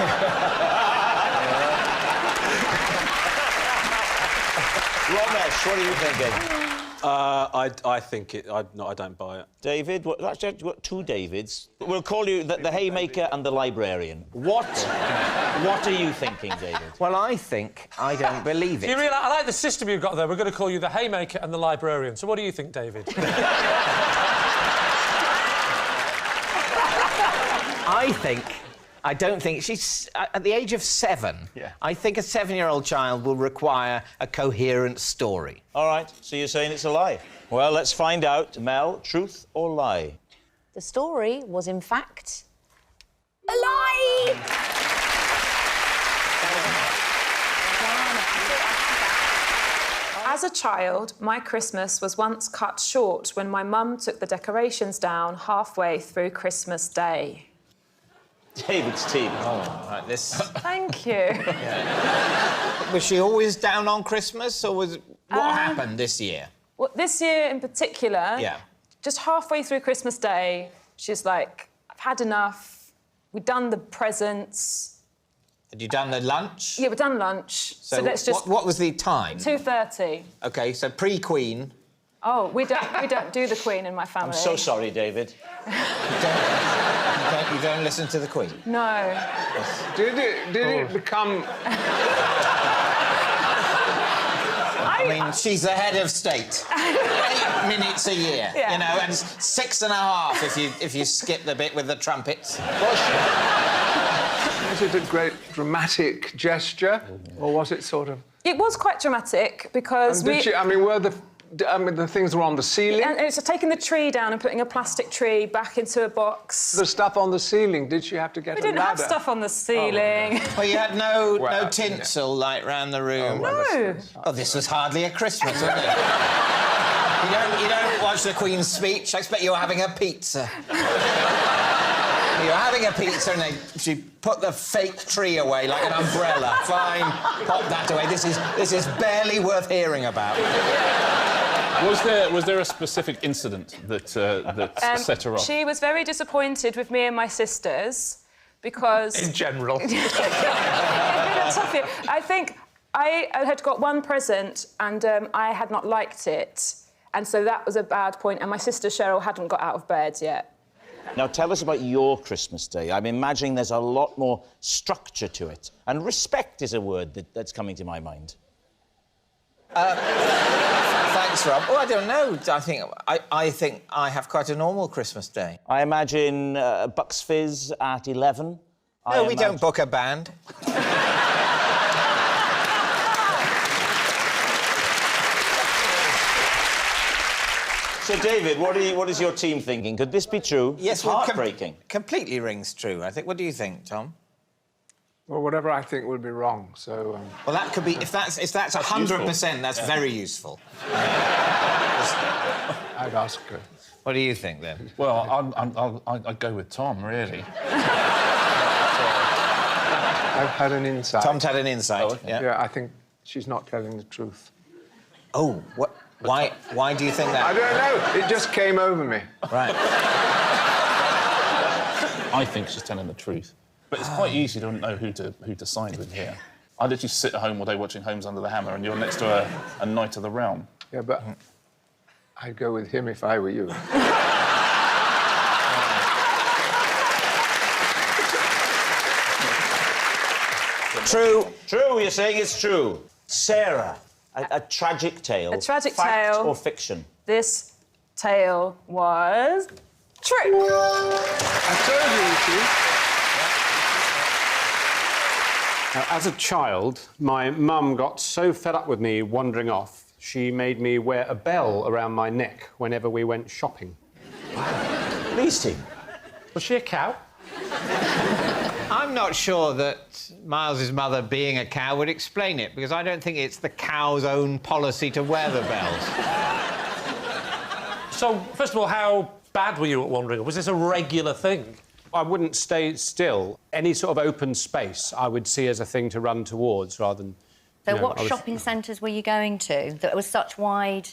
Ramesh, what are you thinking? I think it... I don't buy it. David, actually, I've got 2 Davids. We'll call you the haymaker and the librarian. What are you thinking, David? Well, I think I don't believe it. You realise, I like the system you've got there. We're going to call you the haymaker and the librarian. So what do you think, David? I don't think she's at the age of 7. Yeah. I think a 7-year-old child will require a coherent story. All right, so you're saying it's a lie. Well, let's find out. Mel, truth or lie? The story was, in fact, a lie! As a child, my Christmas was once cut short when my mum took the decorations down halfway through Christmas Day. David's team. Oh, right, this... Thank you. Was she always down on Christmas, or was... What happened this year? Well, this year in particular, Yeah. just halfway through Christmas Day, she's like, I've had enough. We've done the presents. Had you done the lunch? Yeah, we've done lunch. So let's just... What was the time? 2:30. OK, so pre-Queen. Oh, we don't do the Queen in my family. I'm so sorry, David. You don't listen to the Queen? No. Did it become... I mean, she's the head of state. 8 minutes a year, Yeah. you know, and 6.5 if you skip the bit with the trumpets. Was it a great dramatic gesture, or was it sort of... It was quite dramatic because And were the things were on the ceiling? And it's taking the tree down and putting a plastic tree back into a box. The stuff on the ceiling, did she have to get We a didn't have ladder? stup on the ceiling. Well, you had no tinsel like round the room. No. Oh, this was hardly a Christmas, wasn't it? You don't watch the Queen's speech. I expect you were having a pizza. You're having a pizza and she put the fake tree away like an umbrella. Fine, pop that away. This is barely worth hearing about. Was there a specific incident that set her off? She was very disappointed with me and my sisters because... In general. I think I had got one present and I had not liked it. And so that was a bad point. And my sister Cheryl hadn't got out of bed yet. Now, tell us about your Christmas Day. I'm imagining there's a lot more structure to it. And respect is a word that's coming to my mind. Thanks, Rob. Oh, I don't know. I think I have quite a normal Christmas Day. I imagine Bucks Fizz at 11. No, we don't book a band. So, David, what is your team thinking? Could this be true? Yes, it's heartbreaking. Completely rings true, I think. What do you think, Tom? Well, whatever I think would be wrong, so... Well, that could be... If that's 100%, that's very useful. I'd ask her. What do you think, then? Well, I'd go with Tom, really. I've had an insight. Tom's had an insight, Oh, okay. Yeah, I think she's not telling the truth. Oh, what? Why do you think that? I don't know. It just came over me. Right. I think she's telling the truth. But it's quite easy to know who to side with here. I literally sit at home all day watching Homes Under the Hammer and you're next to a Knight of the Realm. Yeah, but I'd go with him if I were you. True. True, you're saying it's true. Sarah, a tragic tale. A tragic Fact tale. or fiction? This tale was true. I told you, As a child, my mum got so fed up with me wandering off, she made me wear a bell around my neck whenever we went shopping. Wow. Lee's team. Was she a cow? I'm not sure that Miles's mother being a cow would explain it, because I don't think it's the cow's own policy to wear the bells. So, first of all, how bad were you at wandering? Was this a regular thing? I wouldn't stay still. Any sort of open space I would see as a thing to run towards rather than... So you know, what shopping centres were you going to that was such wide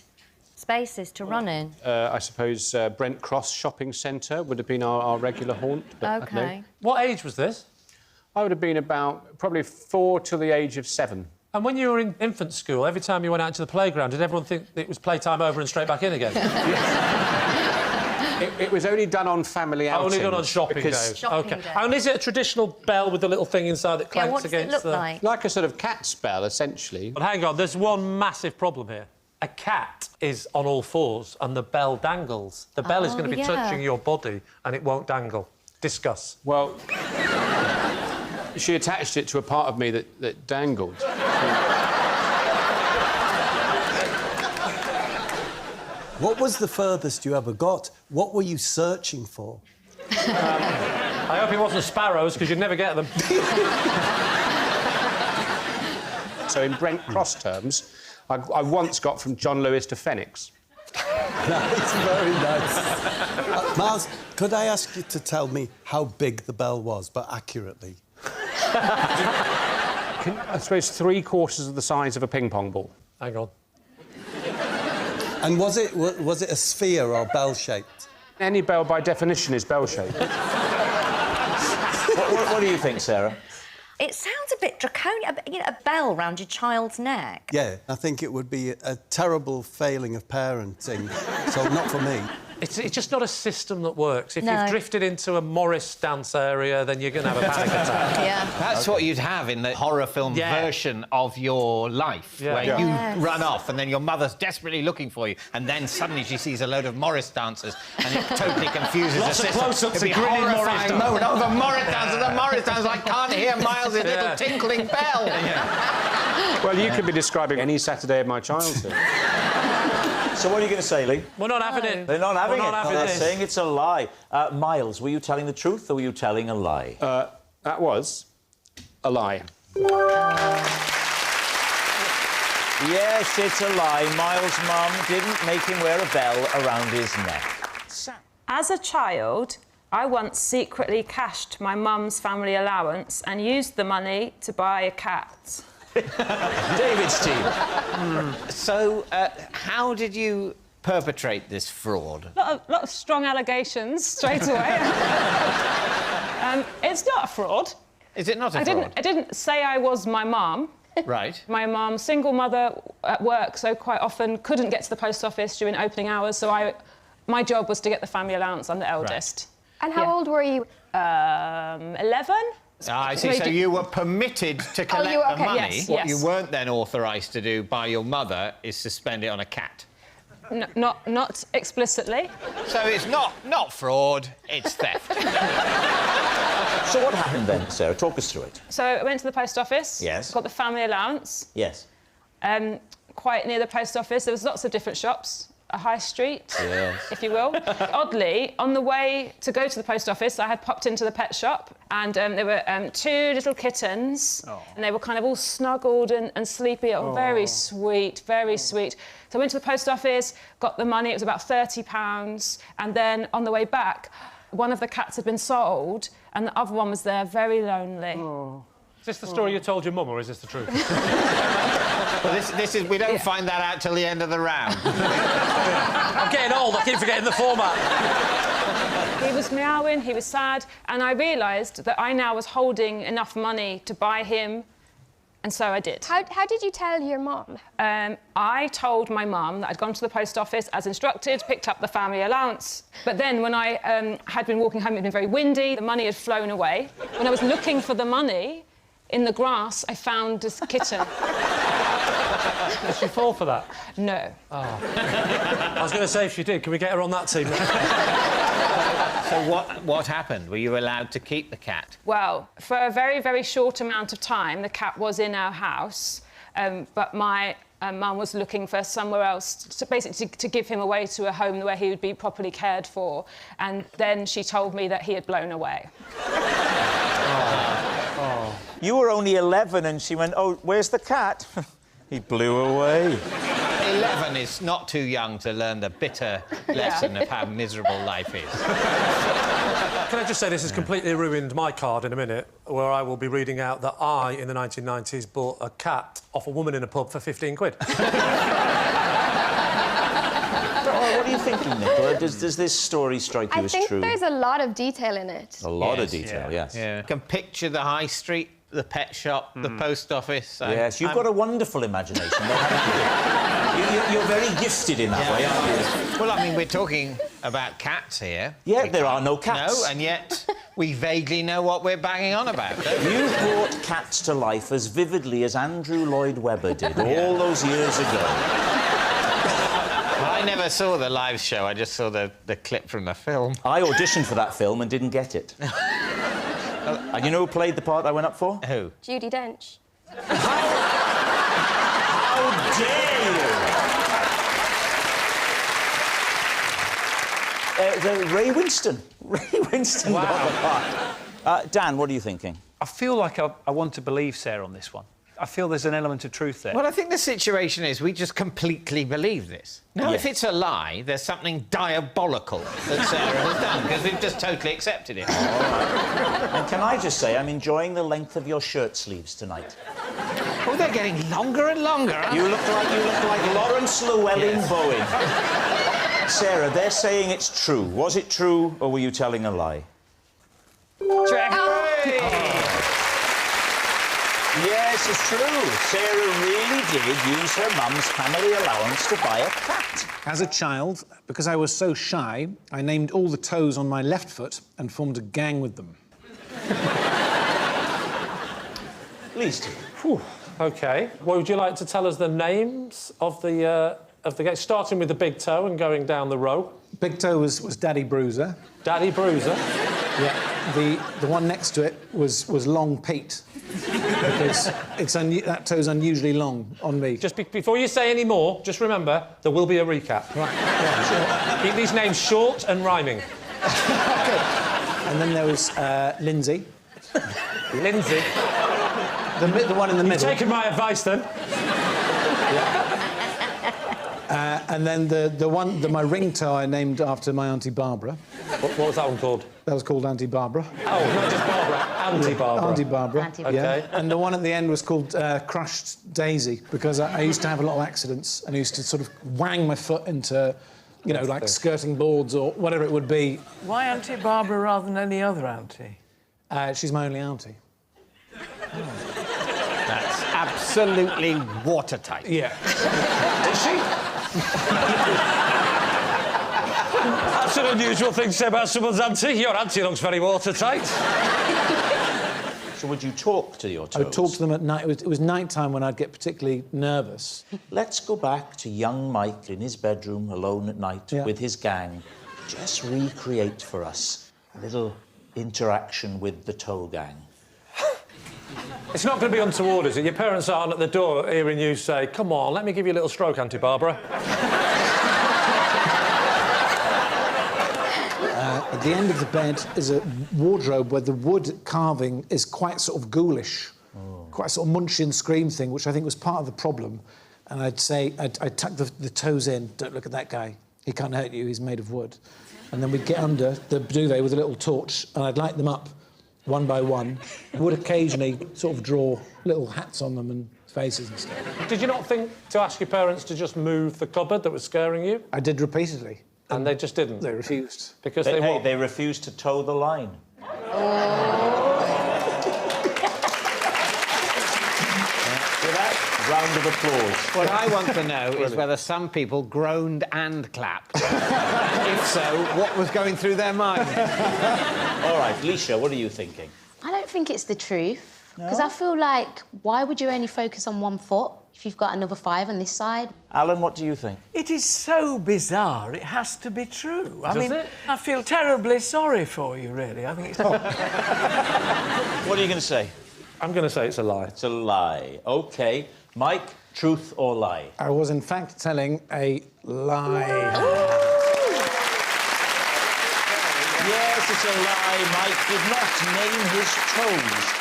spaces to run in? I suppose Brent Cross Shopping Centre would have been our regular haunt. But OK. What age was this? I would have been about probably 4 till the age of 7. And when you were in infant school, every time you went out to the playground, did everyone think it was playtime over and straight back in again? It was only done on family outings. Only done on shopping days. OK. And is it a traditional bell with the little thing inside that clanks against what does it look like? Like a sort of cat's bell, essentially. But hang on, there's one massive problem here. A cat is on all fours and the bell dangles. The bell is going to be touching your body and it won't dangle. Discuss. Well, she attached it to a part of me that dangled. What was the furthest you ever got What were you searching for? I hope it wasn't sparrows, because you'd never get them. So in Brent Cross terms, I once got from John Lewis to Phoenix. That's very nice. Miles, could I ask you to tell me how big the bell was, but accurately? I suppose 3/4 of the size of a ping pong ball. Hang on. And was it a sphere or bell-shaped? Any bell, by definition, is bell-shaped. What do you think, Sarah? It sounds a bit draconian. You know, a bell round your child's neck. Yeah, I think it would be a terrible failing of parenting, so not for me. It's just not a system that works. If No. you've drifted into a Morris dance area, then you're going to have a panic attack. Yeah. That's what you'd have in the horror film version of your life, where you run off and then your mother's desperately looking for you, and then suddenly she sees a load of Morris dancers and it totally confuses Lots the of system. close-ups It'd be of grinning Morris horrifying. dancers. No, the Morris dancers, the Morris dancers. I can't hear Miles' little tinkling bell. Well, you could be describing any Saturday of my childhood. So what are you going to say, Lee? We're not having it. They're not having We're it. not having They're this. saying it's a lie. Miles, were you telling the truth or were you telling a lie? That was a lie. Yes, it's a lie. Miles' mum didn't make him wear a bell around his neck. As a child, I once secretly cashed my mum's family allowance and used the money to buy a cat. David's team. So, how did you perpetrate this fraud? Lot of strong allegations straight away. It's not a fraud. Is it not a fraud? I didn't say I was my mum. Right. My mum, single mother at work, so quite often couldn't get to the post office during opening hours, so my job was to get the family allowance. I'm the eldest. And how old were you? 11. I see. So you were permitted to collect you were the okay. money. Yes, What yes. you weren't then authorised to do by your mother is to spend it on a cat. Not explicitly. So it's not fraud, it's theft. So what happened then, Sarah? Talk us through it. So I went to the post office. Yes. Got the family allowance. Yes. Quite near the post office, there was lots of different shops. A high street, Yes. if you will. Oddly, on the way to go to the post office, I had popped into the pet shop and there were 2 little kittens and they were kind of all snuggled and sleepy. Oh, very sweet, very sweet. So I went to the post office, got the money, it was about £30, and then on the way back, one of the cats had been sold and the other one was there, very lonely. Is this the story you told your mum, or is this the truth? Well, this is... We don't find that out till the end of the round. I'm getting old, I keep forgetting the format. He was meowing, he was sad, and I realised that I now was holding enough money to buy him, and so I did. How did you tell your mum? I told my mum that I'd gone to the post office as instructed, picked up the family allowance. But then when I had been walking home, it had been very windy, the money had flown away. When I was looking for the money, in the grass, I found this kitten. Did she fall for that? No. Oh. I was going to say, if she did, can we get her on that team? So what happened? Were you allowed to keep the cat? Well, for a very, very short amount of time, the cat was in our house, but my mum was looking for somewhere else, basically to give him away to a home where he would be properly cared for, and then she told me that he had blown away. You were only 11 and she went, oh, where's the cat? He blew away. 11 is not too young to learn the bitter lesson of how miserable life is. Can I just say this has completely ruined my card in a minute, where I will be reading out that I, in the 1990s, bought a cat off a woman in a pub for 15 quid. What are you thinking, Nicola? Does this story strike you as true? I think there's a lot of detail in it. A lot of detail, yes. Yeah. You can picture the high street, the pet shop, the post office. Yes, you've got a wonderful imagination, though, haven't you? You're very gifted in that way, aren't you? Well, I mean, we're talking about cats here. Yeah, there are no cats. No, and yet we vaguely know what we're banging on about, don't we? You brought cats to life as vividly as Andrew Lloyd Webber did all those years ago. I never saw the live show, I just saw the clip from the film. I auditioned for that film and didn't get it. And you know who played the part I went up for? Who? Judi Dench. How dare you! Ray Winston. Ray Winston got the part. Dan, what are you thinking? I feel like I want to believe Sarah on this one. I feel there's an element of truth there. Well, I think the situation is we just completely believe this. Now, if it's a lie, there's something diabolical that Sarah has done, because we've just totally accepted it. All right. And can I just say, I'm enjoying the length of your shirt sleeves tonight. Oh, they're getting longer and longer. You look like Lawrence Llewellyn-Bowen. Sarah, they're saying it's true. Was it true, or were you telling a lie? Yes, it's true. Sarah really did use her mum's family allowance to buy a cat. As a child, because I was so shy, I named all the toes on my left foot and formed a gang with them. Please do. OK. Well, would you like to tell us the names of the gang, starting with the big toe and going down the row? Big toe was Daddy Bruiser. Daddy Bruiser? Yeah. The one next to it was Long Pete. Because that toe's unusually long on me. Just before you say any more, just remember, there will be a recap. Right. Yeah, sure. Keep these names short and rhyming. Okay. And then there was Lindsay. Lindsay? The one in the middle. You've taken my advice, then. And then my ring toe I named after my Auntie Barbara. What was that one called? That was called Auntie Barbara. Oh, not just Barbara, Auntie Barbara. Auntie Barbara. Auntie Barbara. Okay. And the one at the end was called Crushed Daisy, because I used to have a lot of accidents and I used to sort of wang my foot into, you know, like skirting boards or whatever it would be. Why Auntie Barbara rather than any other auntie? She's my only auntie. That's absolutely watertight. Yeah. Is she? That's an unusual thing to say about someone's auntie. Your auntie looks very watertight. So would you talk to your toes? I would talk to them at night. It was night time when I'd get particularly nervous. Let's go back to young Mike in his bedroom, alone at night, with his gang. Just recreate for us a little interaction with the toe gang. It's not going to be untoward, is it? Your parents aren't at the door hearing you say, "Come on, let me give you a little stroke, Auntie Barbara." At the end of the bed is a wardrobe where the wood carving is quite sort of ghoulish, quite sort of Munchie and Scream thing, which I think was part of the problem. And I'd say, I'd tuck the toes in. Don't look at that guy. He can't hurt you. He's made of wood. And then we'd get under the duvet with a little torch, and I'd light them up one by one. I would occasionally sort of draw little hats on them and faces and stuff. Did you not think to ask your parents to just move the cupboard that was scaring you? I did repeatedly. And they just didn't? They refused. Because they what? They refused to toe the line. Round of applause. What I want to know is whether some people groaned and clapped. If so, what was going through their mind? All right, Leisha, what are you thinking? I don't think it's the truth. Because I feel like, why would you only focus on one foot if you've got another 5 on this side? Alan, what do you think? It is so bizarre, it has to be true. I mean, it? I feel terribly sorry for you, really. I think it's... What are you going to say? I'm going to say it's a lie. It's a lie. OK. Mike, truth or lie? I was, in fact, telling a lie. Yes, it's a lie. Mike did not name his toes.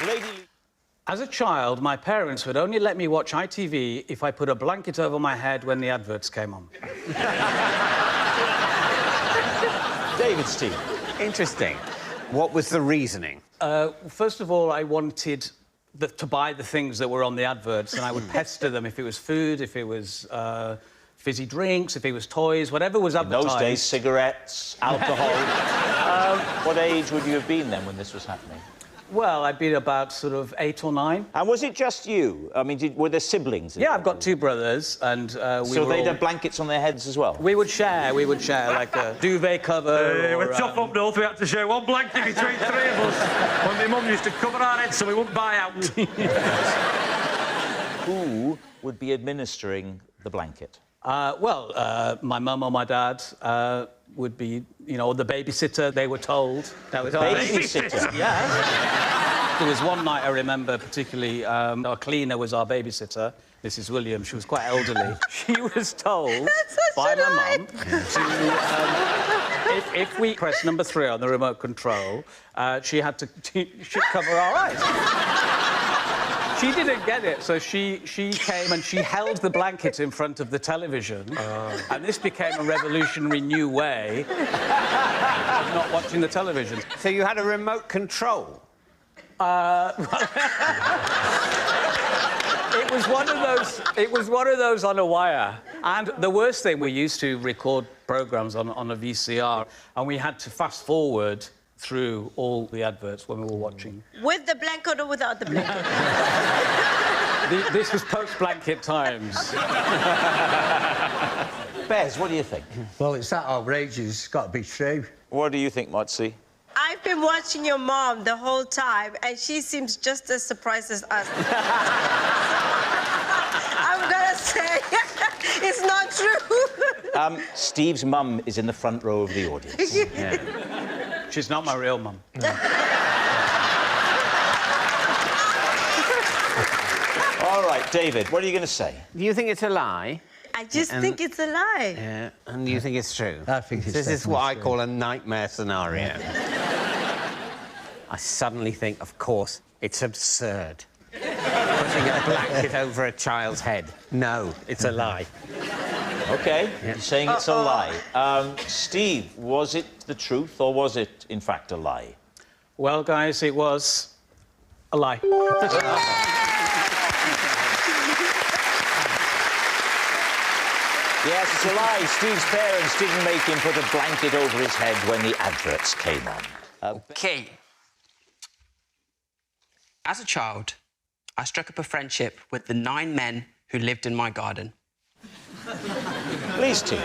Lady... As a child, my parents would only let me watch ITV if I put a blanket over my head when the adverts came on. David's team. Interesting. What was the reasoning? First of all, I wanted to buy the things that were on the adverts, and I would pester them if it was food, if it was fizzy drinks, if it was toys, whatever was advertised. In those days, cigarettes, alcohol. What age would you have been then when this was happening? Well, I'd been about sort of 8 or 9. And was it just you? I mean, were there siblings? Yeah, I've got 2 brothers, and So they'd have blankets on their heads as well? We would share, like a duvet cover. We're tough up north, we had to share one blanket between 3 of us. When my mum used to cover our heads so we wouldn't buy out. Who would be administering the blanket? My mum or my dad would be, you know, the babysitter, they were told. That was babysitter? Yeah. There was one night I remember particularly, our cleaner was our babysitter, Mrs. Williams. She was quite elderly. She was told by my mum to, if we press number 3 on the remote control, she had to she'd cover our eyes. She didn't get it, so she came and she held the blanket in front of the television, and this became a revolutionary new way of not watching the television. So you had a remote control? It was one of those. It was one of those on a wire. And the worst thing, we used to record programmes on a VCR, and we had to fast forward through all the adverts when we were watching. With the blanket or without the blanket? This was post-blanket times. Bez, what do you think? Well, it's that outrageous. It's got to be true. What do you think, Motsi? I've been watching your mom the whole time, and she seems just as surprised as us. I'm gonna say it's not true. Steve's mum is in the front row of the audience. Yeah. She's not my real mum. All right, David, what are you going to say? Do you think it's a lie? I just think it's a lie. Yeah, and do you think it's true? I think it's This is what I true. call a nightmare scenario. I suddenly think, of course, it's absurd. Putting a blanket over a child's head. No, it's a lie. OK, you're saying it's a lie. Steve, was it the truth or was it, in fact, a lie? Well, guys, it was a lie. Yes, it's a lie. Steve's parents didn't make him put a blanket over his head when the adverts came on. OK. As a child, I struck up a friendship with the 9 men who lived in my garden. Please, Tim.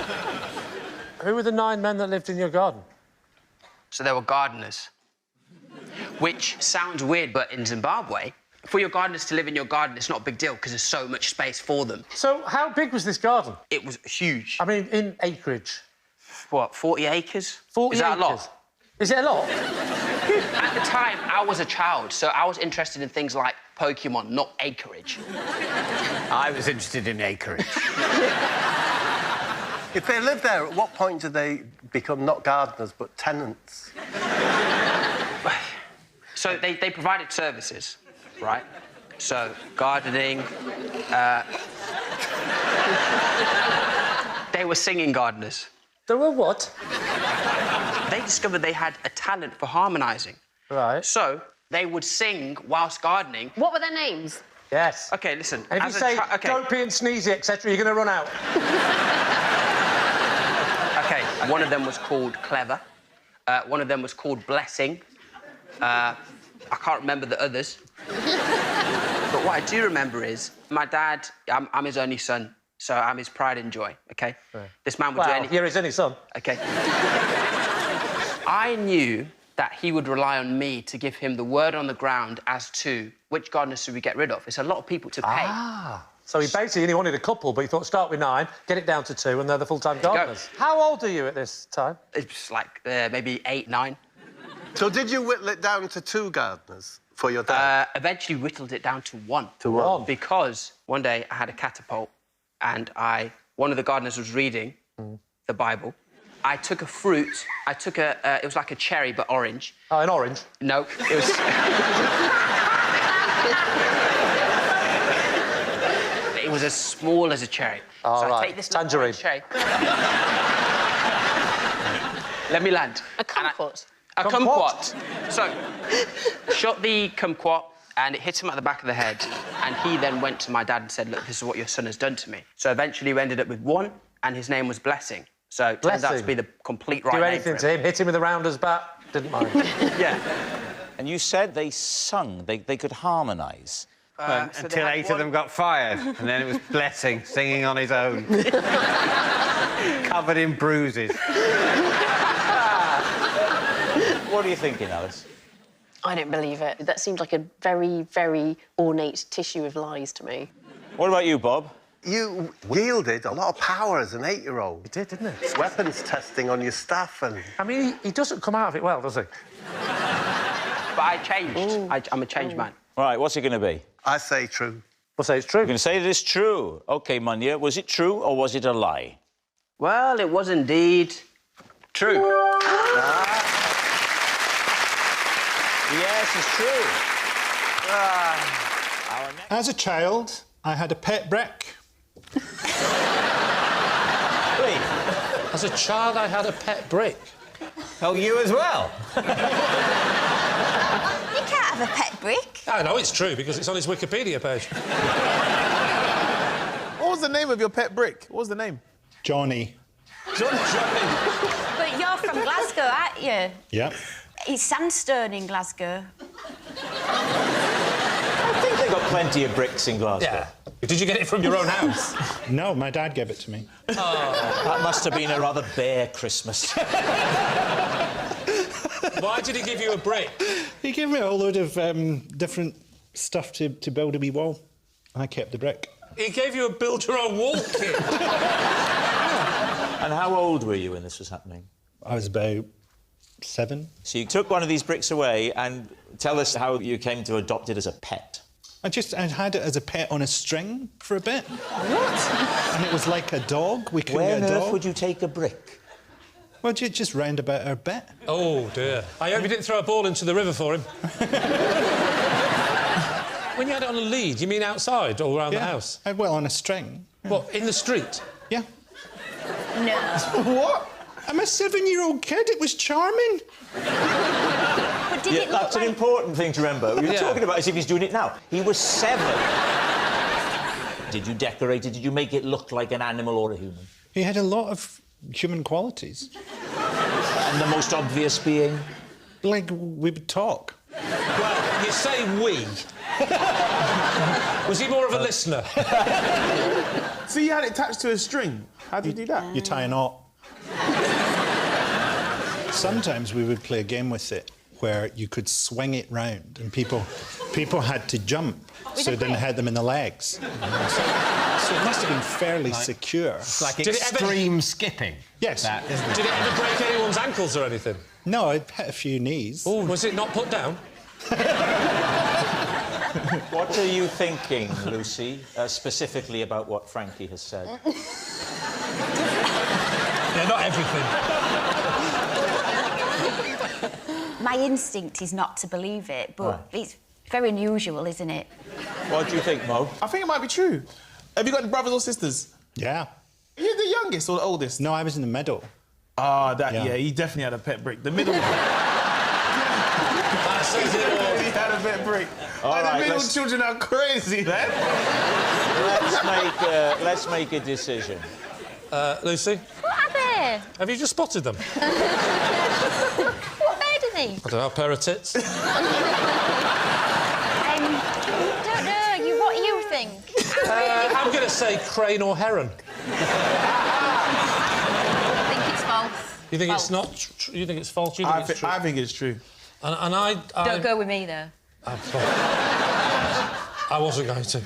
Who were the 9 men that lived in your garden? So they were gardeners. Which sounds weird, but in Zimbabwe, for your gardeners to live in your garden, it's not a big deal because there's so much space for them. So how big was this garden? It was huge. I mean, in acreage. What, 40 acres? 40 Is that acres? a lot? Is it a lot? At the time, I was a child, so I was interested in things like Pokemon, not acreage. I was interested in acreage. If they live there, at what point do they become not gardeners, but tenants? So they provided services, right? So gardening, they were singing gardeners. They were what? They discovered they had a talent for harmonising. Right. So they would sing whilst gardening. What were their names? Yes. OK, listen. And if you say dopey and sneezy, etc., you're going to run out. OK, one of them was called Clever. One of them was called Blessing. I can't remember the others. But what I do remember is my dad, I'm his only son, so I'm his pride and joy, OK? Right. This man would do anything. You're his only son. OK. I knew that he would rely on me to give him the word on the ground as to which gardeners should we get rid of. It's a lot of people to pay. Ah. So he basically only wanted a couple, but he thought start with 9, get it down to 2, and they're the full-time gardeners. How old are you at this time? It's like maybe 8, 9. So did you whittle it down to 2 gardeners for your dad? Eventually whittled it down to 1. To 1? Because one day I had a catapult and one of the gardeners was reading the Bible. I took a fruit. It was like a cherry, but orange. Oh, an orange? No, it was... It was as small as a cherry. Oh, so right. I take this Tangerine. cherry. Let me land. A kumquat. A kumquat. So, shot the kumquat, and it hit him at the back of the head. And he then went to my dad and said, look, this is what your son has done to me. So eventually we ended up with 1, and his name was Blessing. So it turns out to be the complete right Do name anything for to him. Hit him with a rounder's bat. Didn't mind. Yeah. And you said they sung, they could harmonise. Until 8 of them got fired, and then it was Blessing singing on his own. Covered in bruises. What are you thinking, Alice? I don't believe it. That seems like a very, very ornate tissue of lies to me. What about you, Bob? You wielded a lot of power as an 8-year-old. You did, didn't it? Weapons testing on your staff and... I mean, he doesn't come out of it well, does he? But I changed. I'm a changed man. Right, what's it going to be? I say true. We'll say it's true. You're going to say it is true. OK, Munya, was it true or was it a lie? Well, it was indeed true. Yes, it's true. As a child, I had a pet brick. Wait, as a child, I had a pet brick. Oh, you as well? You can't have a pet brick. I know it's true because it's on his Wikipedia page. What was the name of your pet brick? What was the name? Johnny. Johnny. But you're from Glasgow, aren't you? Yep. It's sandstone in Glasgow. I think they got plenty of bricks in Glasgow. Yeah. Did you get it from your own house? No, my dad gave it to me. Oh. That must have been a rather bare Christmas. Why did he give you a brick? He gave me a whole load of different stuff to build a wee wall. I kept the brick. He gave you a build-your-own-wall kit? And how old were you when this was happening? I was about 7. So you took one of these bricks away and tell us how you came to adopt it as a pet. I had it as a pet on a string for a bit. What? And it was like a dog. We couldn't Where get a on dog. earth would you take a brick? Well, just round about our bit. Oh, dear. I hope you didn't throw a ball into the river for him. When you had it on a lead, you mean outside or around the house? Well, on a string. What, in the street? Yeah. No. What? I'm a 7-year-old kid. It was charming. But did it look That's an important thing to remember. You're talking about as if he's doing it now. He was 7. Did you decorate it? Did you make it look like an animal or a human? He had a lot of human qualities. And the most obvious being? Like, we would talk. Well, you say we. Was he more of a listener? So you had it attached to a string. How do you do that? You tie a knot. Sometimes we would play a game with it where you could swing it round and people had to jump so it didn't hit them in the legs. So it must have been fairly secure. It's like extreme skipping. Yes. That, isn't it? Did it ever break anyone's ankles or anything? No, it hit a few knees. Oh, was it not put down? What are you thinking, Lucy, specifically about what Frankie has said? Yeah, not everything. My instinct is not to believe it, but it's very unusual, isn't it? What do you think, Mo? I think it might be true. Have you got brothers or sisters? Yeah. Are you the youngest or the oldest? No, I was in the middle. Ah, yeah, he definitely had a pet brick. The middle... That says it all. He had a pet brick. All the right, middle children are crazy, man. Let's make a decision. Lucy? What are they? Have you just spotted them? What bird are they? I don't know, a pair of tits? Don't know. What do you think? I'm going to say crane or heron. I think it's false. You think it's not? You think it's false? You think it's true? I think it's true. And I... Don't go with me, though. I wasn't going to.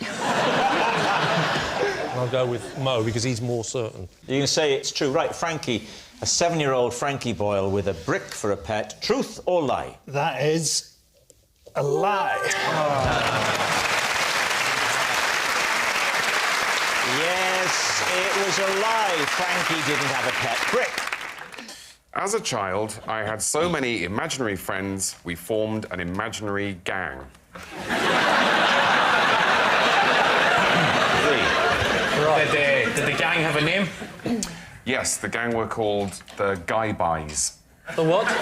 I'll go with Mo because he's more certain. You can say it's true. Right, Frankie, a 7-year-old Frankie Boyle with a brick for a pet. Truth or lie? That is a lie. Yes, it was a lie. Frankie didn't have a pet brick. As a child, I had so many imaginary friends, we formed an imaginary gang. Did the gang have a name? Yes, the gang were called the Guy Buys. The what? The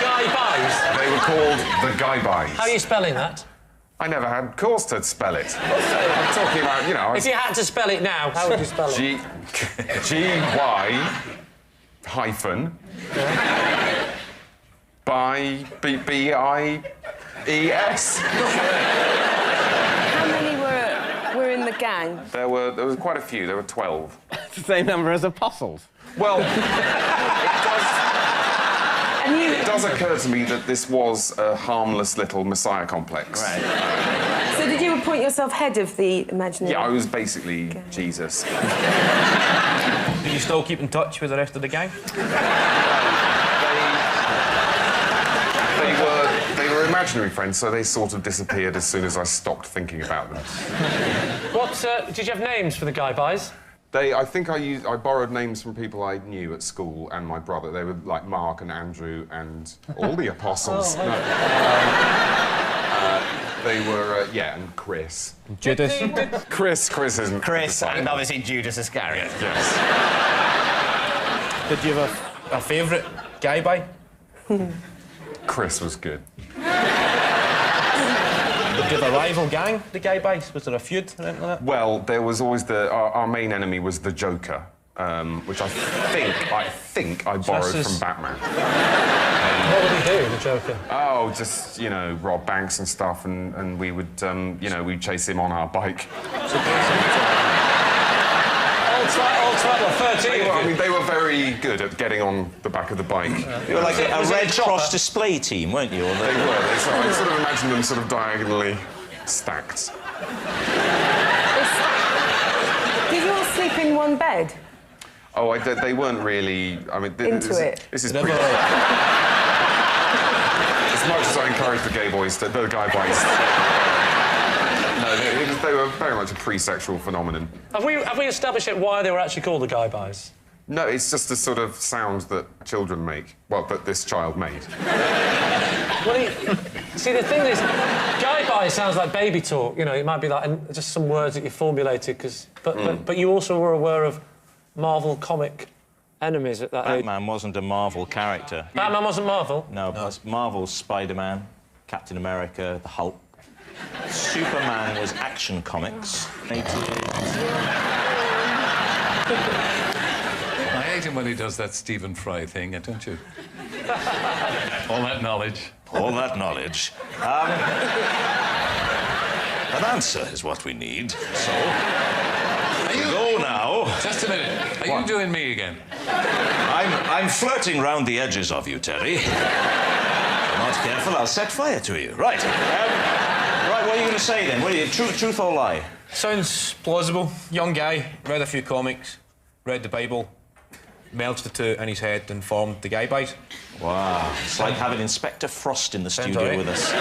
Guy Buys? They were called the Guy Buys. How are you spelling that? I never had cause to spell it. I'm talking about, you know... If you had to spell it now, how would you spell it? G-Y hyphen... by... B-I-E-S. How many were in the gang? There was quite a few. There were 12. The same number as apostles. Well, it does occur to me that this was a harmless little messiah complex. Right. So did you appoint yourself head of the imaginary? Yeah, I was basically Jesus. Do you still keep in touch with the rest of the gang? They imaginary friends, so they sort of disappeared as soon as I stopped thinking about them. What, did you have names for the guy-bys? I think I borrowed names from people I knew at school and my brother. They were like Mark and Andrew and all the apostles. Oh, no. They were, and Chris. Judas. Chris isn't. Chris, and obviously Judas Iscariot. Yes. Did you have a favourite guy-by? Chris was good. Did you have a rival gang, the guy-bys? Was there a feud or anything like that? Well, there was always our main enemy was the Joker, which I think I borrowed from Batman. What would he do, the Joker? Oh, just, you know, rob banks and stuff, and we would, we'd chase him on our bike. Old trouble, 13. I mean, they were very good at getting on the back of the bike. You were like a Red Cross display team, weren't you? They were. I sort of imagine them sort of diagonally stacked. Did you all sleep in one bed? Oh, they weren't really... I mean... This is... As much as I encourage the guy boys... No, they were very much a pre-sexual phenomenon. Have we established yet why they were actually called the guy-bys? No, it's just the sort of sound that children make. Well, that this child made. See, the thing is, guy-by sounds like baby talk. You know, it might be like just some words that you formulated, but you also were aware of Marvel comic enemies at that age. Batman wasn't a Marvel character. Batman wasn't Marvel? No, Marvel's Spider-Man, Captain America, the Hulk. Superman was Action Comics. I hate him when he does that Stephen Fry thing, don't you? All that knowledge. All that knowledge. An answer is what we need, so... Go now. Just a minute. Are you doing me again? I'm flirting round the edges of you, Terry. If you're not careful, I'll set fire to you. Right. Right, what are you going to say, then? What are you, truth or lie? Sounds plausible. Young guy, read a few comics, read the Bible, merged the two in his head and formed the guy-bys. Wow. It's like having Inspector Frost in the studio with us.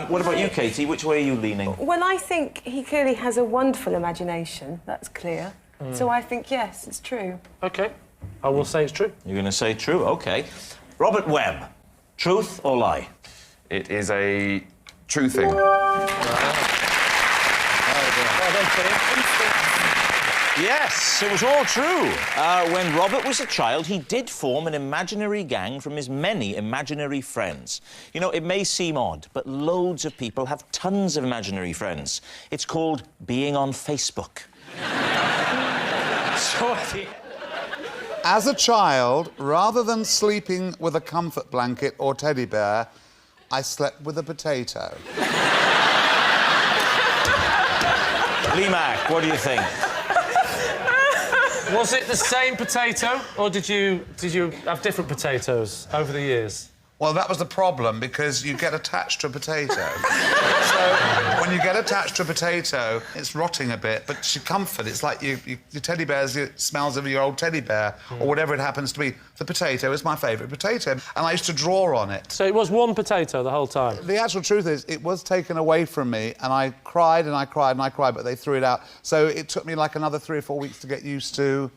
What about you, Katie? Which way are you leaning? Well, I think he clearly has a wonderful imagination. That's clear. So I think, yes, it's true. OK. I will say it's true. You're going to say true? OK. Robert Webb, truth or lie? It is a true thing. Yes, it was all true. When Robert was a child, he did form an imaginary gang from his many imaginary friends. You know, it may seem odd, but loads of people have tons of imaginary friends. It's called being on Facebook. As a child, rather than sleeping with a comfort blanket or teddy bear, I slept with a potato. Lee Mack, what do you think? Was it the same potato, or did you have different potatoes over the years? Well, that was the problem, because you get attached to a potato. So, when you get attached to a potato, it's rotting a bit, but it's your comfort. It's like your teddy bear's it smells of your old teddy bear, or whatever it happens to be. The potato is my favourite potato, and I used to draw on it. So it was one potato the whole time? The actual truth is, it was taken away from me, and I cried and I cried and I cried, but they threw it out. So it took me like another 3 or 4 weeks to get used to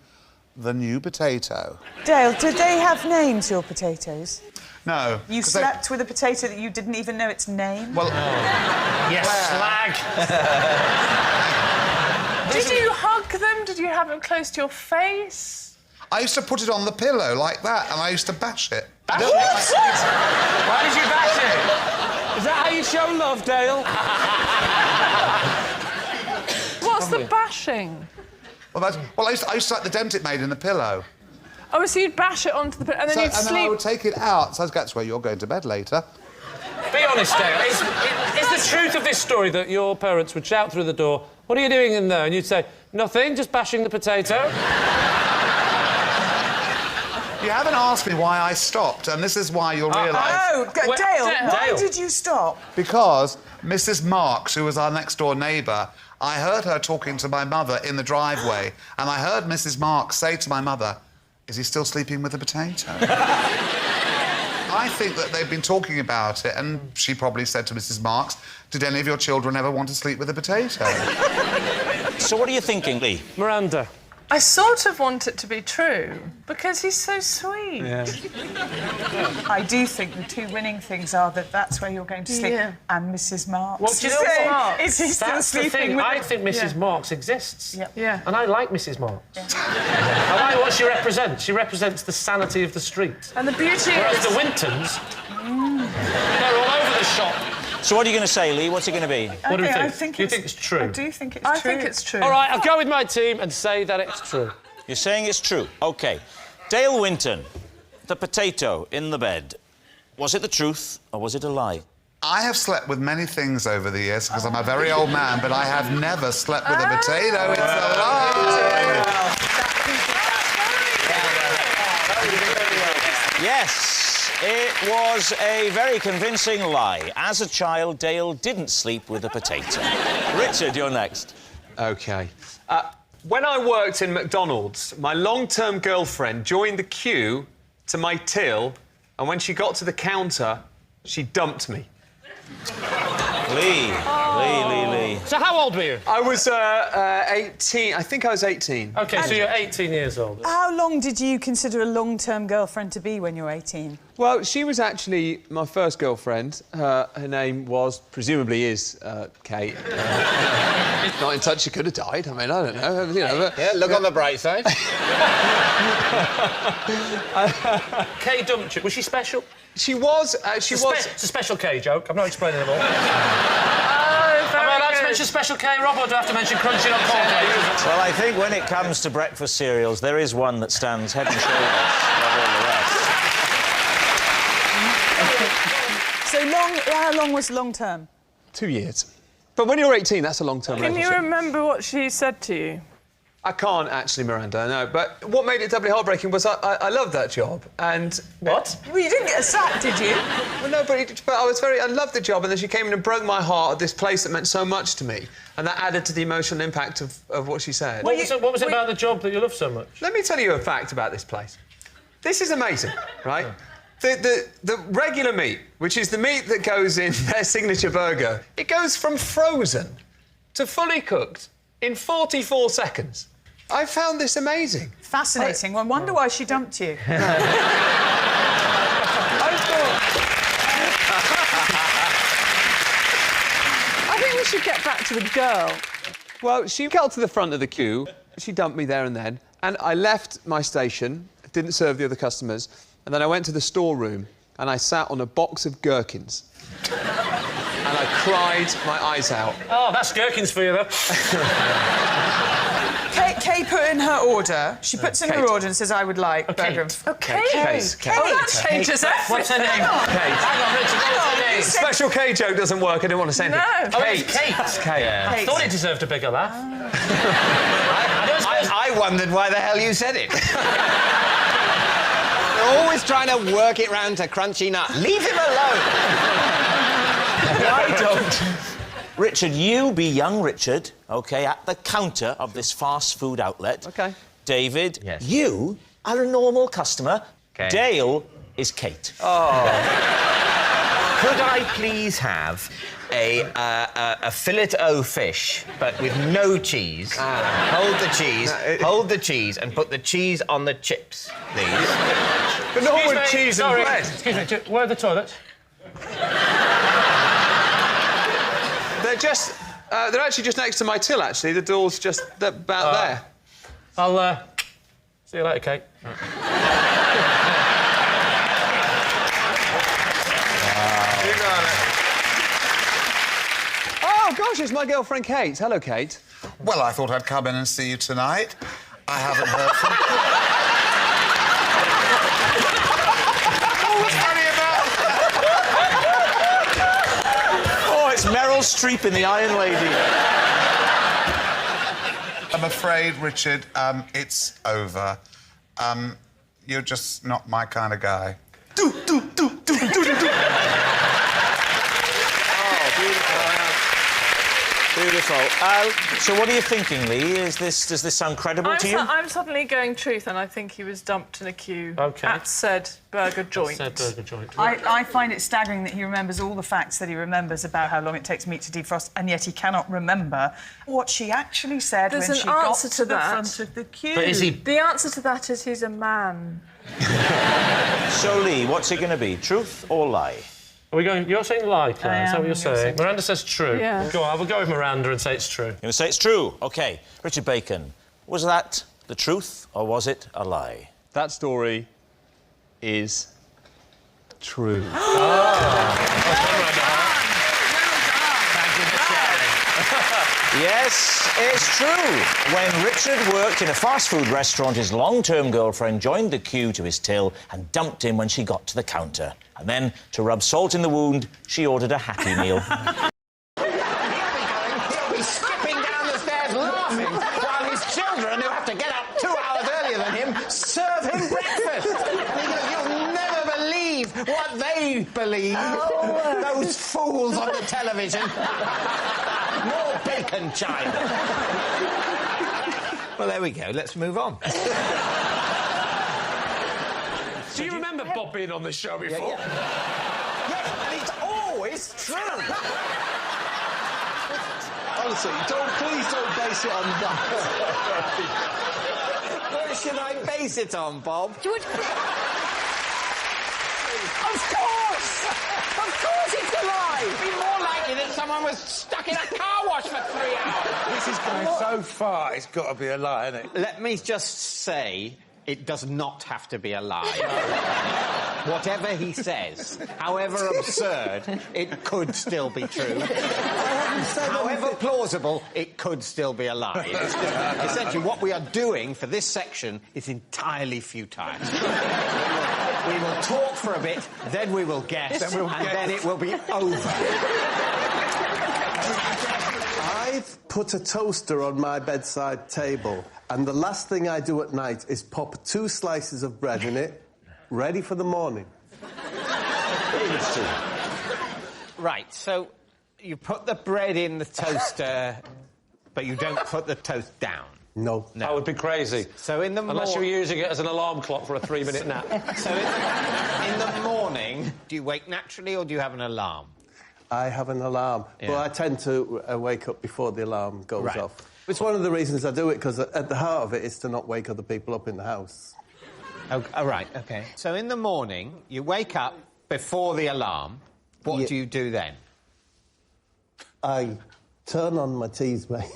the new potato. Dale, did they have names, your potatoes? No. You slept with a potato that you didn't even know its name? Well... Yes, slag! Did you hug them? Did you have them close to your face? I used to put it on the pillow like that, and I used to bash it. Bash it? Why did you bash it? Is that how you show love, Dale? What's the bashing? Well, I used to like the dent it made in the pillow. Oh, so you'd bash it onto the... and then you'd sleep... And then I would take it out, so that's where you're going to bed later. Be honest, Dale. Is the truth of this story that your parents would shout through the door, "What are you doing in there?" And you'd say, "Nothing, just bashing the potato"? You haven't asked me why I stopped, and this is why you'll realise... Dale, why did you stop? Because Mrs. Marks, who was our next-door neighbour, I heard her talking to my mother in the driveway, and I heard Mrs. Marks say to my mother, "Is he still sleeping with a potato?" I think that they've been talking about it, and she probably said to Mrs. Marks, did any of your children ever want to sleep with a potato? So what are you thinking, Lee? Miranda. I sort of want it to be true, because he's so sweet. Yeah. I do think the two winning things are that that's where you're going to sleep and Mrs. Marks. What do you know? Is he still That's the sleeping thing. with I think Mrs. Marks exists. Yeah. And I like Mrs. Marks. I like what she represents. She represents the sanity of the street. And the beauty Whereas is... the Wintons, they're all over the shop. So what are you going to say, Lee? What's it going to be? What do you think? Do you think it's true? I do think it's true. I think it's true. All right, I'll go with my team and say that it's true. You're saying it's true. OK. Dale Winton, the potato in the bed. Was it the truth or was it a lie? I have slept with many things over the years because I'm a very old man, but I have never slept with a potato. It's a lie. Yes, it was a very convincing lie. As a child, Dale didn't sleep with a potato. Richard, you're next. OK. When I worked in McDonald's, my long-term girlfriend joined the queue to my till, and when she got to the counter, she dumped me. Lee. Lee. So how old were you? I was 18. I think I was 18. OK, so you're 18 years old. How long did you consider a long-term girlfriend to be when you were 18? Well, she was actually my first girlfriend. Her name was, presumably is, Kate. Not in touch, she could have died. I mean, I don't know. You know, but, yeah, look on the bright side. Kay dumped you. Was she special? She was. It's a Special K joke. I'm not explaining it all. Am I allowed to mention Special K, Rob, or do I have to mention Crunchy Nut Corn Cakes? Well, I think when it comes to breakfast cereals, there is one that stands head and shoulders above all the rest. So how long was long-term? 2 years. But when you're 18, that's a long-term Can relationship. you remember what she said to you? I can't actually, Miranda, no. But what made it doubly heartbreaking was I loved that job, and... What? Well, you didn't get a sack, did you? Well, no, but I loved the job, and then she came in and broke my heart at this place that meant so much to me, and that added to the emotional impact of what she said. What was it about the job that you loved so much? Let me tell you a fact about this place. This is amazing, right? The regular meat, which is the meat that goes in their signature burger, it goes from frozen to fully cooked in 44 seconds. I found this amazing. Fascinating. Well, I wonder why she dumped you. I think we should get back to the girl. Well, she got to the front of the queue. She dumped me there and then. And I left my station, didn't serve the other customers, and then I went to the storeroom and I sat on a box of gherkins. And I cried my eyes out. Oh, that's gherkins for you, though. Kay put in her order. She puts in her order and says, I would like burger. Oh, Kate. Oh, that changes everything. What's her name? Kate. Hang on, Richard, what's her name? Special K joke doesn't work. I didn't want to say anything. No. Kate. Kate. Kate. I thought it deserved a bigger laugh. I wondered why the hell you said it. You're always trying to work it round to Crunchy Nut. Leave him alone. I don't. Richard, you be young Richard, OK, at the counter of this fast food outlet. OK. David, you are a normal customer. Okay. Dale is Kate. Oh. Could I please have a fillet o fish, but with no cheese? Hold the cheese, and put the cheese on the chips, please. But not with cheese and bread. Excuse me, where are the toilets? They're actually just next to my till, actually. The door's just about there. I'll, see you later, Kate. Oh, gosh, it's my girlfriend, Kate. Hello, Kate. Well, I thought I'd come in and see you tonight. I haven't heard from you. What's funny about Oh, it's Meryl Streep in The Iron Lady. I'm afraid, Richard, it's over. You're just not my kind of guy. Oh, beautiful. Wonderful. So what are you thinking, Lee? Does this sound credible to you? I'm suddenly going truth, and I think he was dumped in a queue at said burger joint. I find it staggering that he remembers all the facts that he remembers about how long it takes meat to defrost, and yet he cannot remember what she actually said when she got to the front of the queue. But the answer to that is he's a man. So, Lee, what's it going to be? Truth or lie? Are we going... You're saying lie, Claire? Is that what you're saying? Miranda says true. Yeah. Go on, I will go with Miranda and say it's true. You're going to say it's true? OK. Richard Bacon, was that the truth or was it a lie? That story is true. Yes, it's true. When Richard worked in a fast food restaurant, his long-term girlfriend joined the queue to his till and dumped him when she got to the counter. And then, to rub salt in the wound, she ordered a Happy Meal. He'll be skipping down the stairs laughing while his children, who have to get up 2 hours earlier than him, serve him breakfast. And you'll never believe what they believe. Those fools on the television. More bacon, child. Well, there we go. Let's move on. Do you remember Bob being on this show before? Yes, and it's always true. Honestly, please don't base it on that. What should I base it on, Bob? Of course! Of course it's a lie! It'd be more likely that someone was stuck in a car wash for 3 hours. This is going so far, it's got to be a lie, isn't it? Let me just say, it does not have to be a lie. Whatever he says, however absurd, it could still be true. However plausible, it could still be a lie. It's just, essentially, what we are doing for this section is entirely futile. We will talk for a bit, then we will guess, then it will be over. I've put a toaster on my bedside table, and the last thing I do at night is pop 2 slices of bread in it, ready for the morning. Right, so you put the bread in the toaster, but you don't put the toast down. No. That would be crazy. So in the Unless you're using it as an alarm clock for a 3-minute nap. So in the morning, do you wake naturally or do you have an alarm? I have an alarm, but I tend to wake up before the alarm goes off. It's one of the reasons I do it, because at the heart of it is to not wake other people up in the house. Oh, right, OK. So in the morning, you wake up before the alarm. What do you do then? I turn on my Teasmade.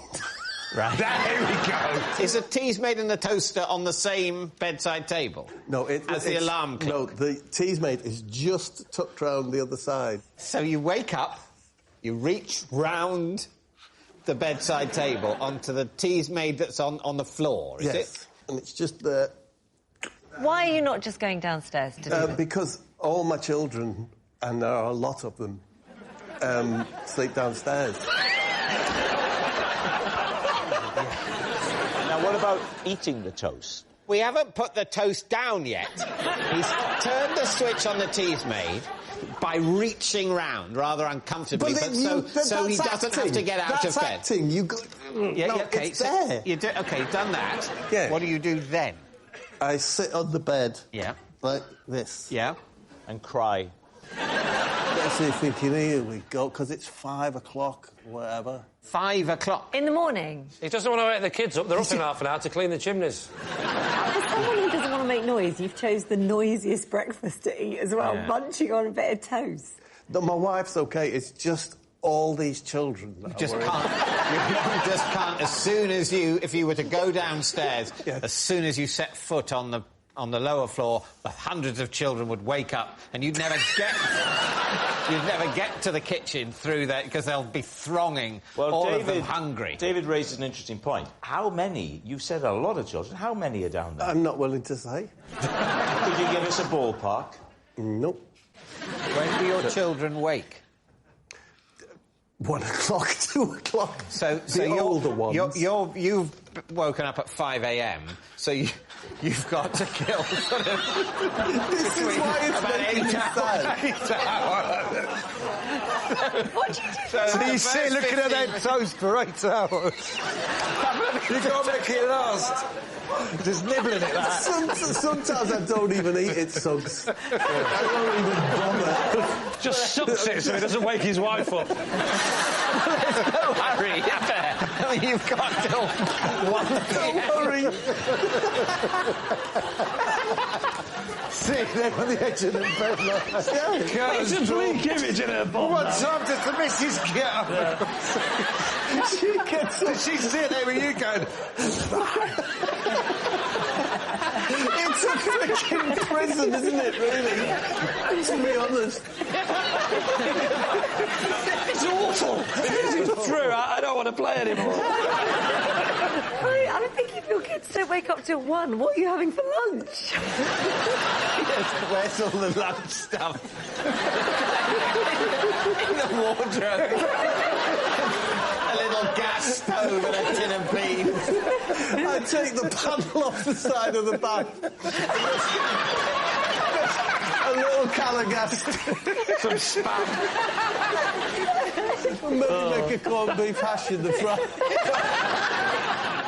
Right. There we go. Is a Teasmade and the toaster on the same bedside table? No, as the alarm clock? No, the Teasmade is just tucked round the other side. So you wake up, you reach round the bedside table onto the Teasmade that's on the floor, is it? And it's just there. Why are you not just going downstairs to do this? Because all my children, and there are a lot of them, sleep downstairs. Now, what about eating the toast? We haven't put the toast down yet. He's turned the switch on the Teasmade by reaching round rather uncomfortably, so he doesn't have to get out of bed. That's acting. You go... OK, it's there. OK, done that. Yeah. What do you do then? I sit on the bed. Yeah. Like this. Yeah. And cry. That's it, thinking, here we go, because it's 5 o'clock, whatever. 5 o'clock? In the morning? He doesn't want to wake the kids up. They're up in half an hour to clean the chimneys. As someone who doesn't want to make noise, you've chose the noisiest breakfast to eat as well, munching on a bit of toast. No, my wife's OK. It's just all these children that You just can't. As soon as if you were to go downstairs, as soon as you set foot on the lower floor, hundreds of children would wake up, and you'd never get to the kitchen through that because they'll be thronging. Well, all David, of them hungry. David raises an interesting point. How many? You said a lot of children. How many are down there? I'm not willing to say. Could you give us a ballpark? Nope. When do your children wake? 1 o'clock, 2 o'clock. So the older ones. You've woken up at 5 a.m. So you've got to kill sort of this is why it's about 8 hours. What did you do? So you sit looking at that toast for 8 hours. You can't make it last. Just nibbling at that. Sometimes I don't even eat it, Suggs. I don't even bother. Just sucks it so he doesn't wake his wife up. There's no hurry, is there? I mean, you've got till 1 p.m. Don't worry. Sitting there on the edge of the bed like that. It's a bleak image in her bum. What time does the missus get up? Does she sit there with you going... It's a freaking prison, isn't it, really? To be honest. It's awful. This is true. I don't want to play anymore. I'm thinking if your kids don't wake up till 1, what are you having for lunch? Yes, where's all the lunch stuff? In the wardrobe. A little gas stove and a tin of beans. I take the panel off the side of the bath. A little can of gas. Some spam. Maybe make a corned beef hash in the front.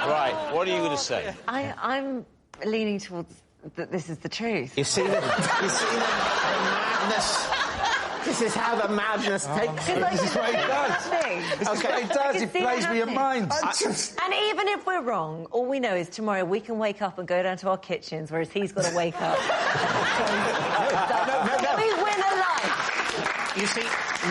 Right, what are you going to say? I'm leaning towards that this is the truth. You see the madness. This is how the madness takes you. This is what it does. This is what it does. It plays with your mind. And even if we're wrong, all we know is tomorrow we can wake up and go down to our kitchens, whereas he's got to wake up. We win a life. You see,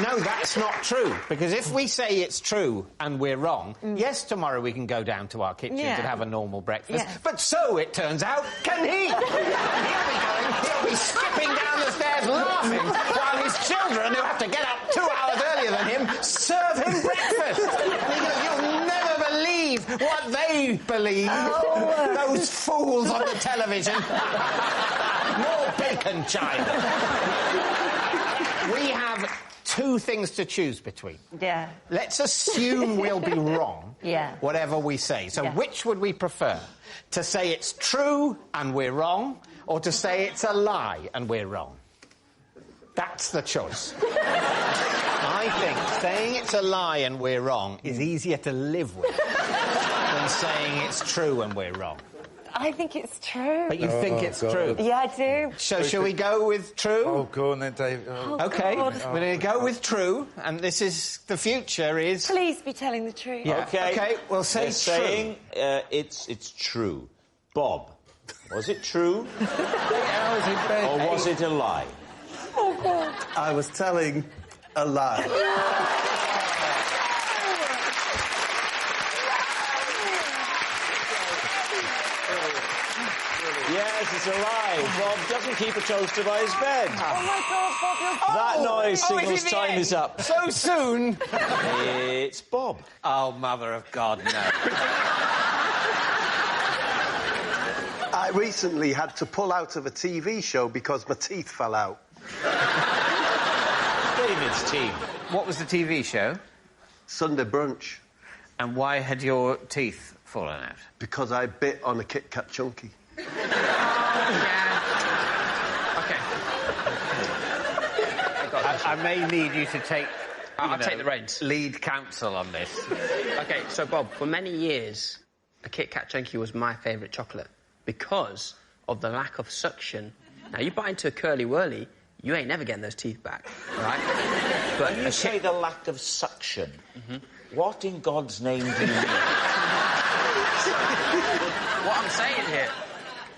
no, that's not true. Because if we say it's true and we're wrong, yes, tomorrow we can go down to our kitchens and have a normal breakfast. Yeah. But so, it turns out, can he? He'll be skipping down the stairs laughing while his children, who have to get up 2 hours earlier than him, serve him breakfast. You'll never believe what they believe. Oh. Those fools on the television. More bacon, child. We have 2 things to choose between. Yeah. Let's assume we'll be wrong, whatever we say. So which would we prefer? To say it's true and we're wrong, or to say it's a lie and we're wrong? That's the choice. I think saying it's a lie and we're wrong is easier to live with than saying it's true and we're wrong. I think it's true. But you think it's true? Yeah, I do. So shall we go with true? Oh, go on then, Dave. OK, we're going to go with true, and this is... the future is... Please be telling the truth. Yeah. OK, we'll say They're saying it's true. Bob, was it true? 8 hours in bed. Or was it a lie? Oh, God. I was telling a lie. Yes, it's a lie. Bob doesn't keep a toaster by his bed. Oh, my God, Bob, you're... That noise signals time is up. So soon? It's Bob. Oh, Mother of God, no. I recently had to pull out of a TV show because my teeth fell out. David's team. What was the TV show? Sunday Brunch. And why had your teeth fallen out? Because I bit on a Kit Kat chunky. OK. I may need you to take... I'll take the reins. Lead counsel on this. OK, so, Bob, for many years, a Kit Kat chunky was my favourite chocolate because of the lack of suction. Now, you bite into a curly whirly, you ain't never getting those teeth back, right? But when you say the lack of suction, what in God's name do you mean? What I'm saying here,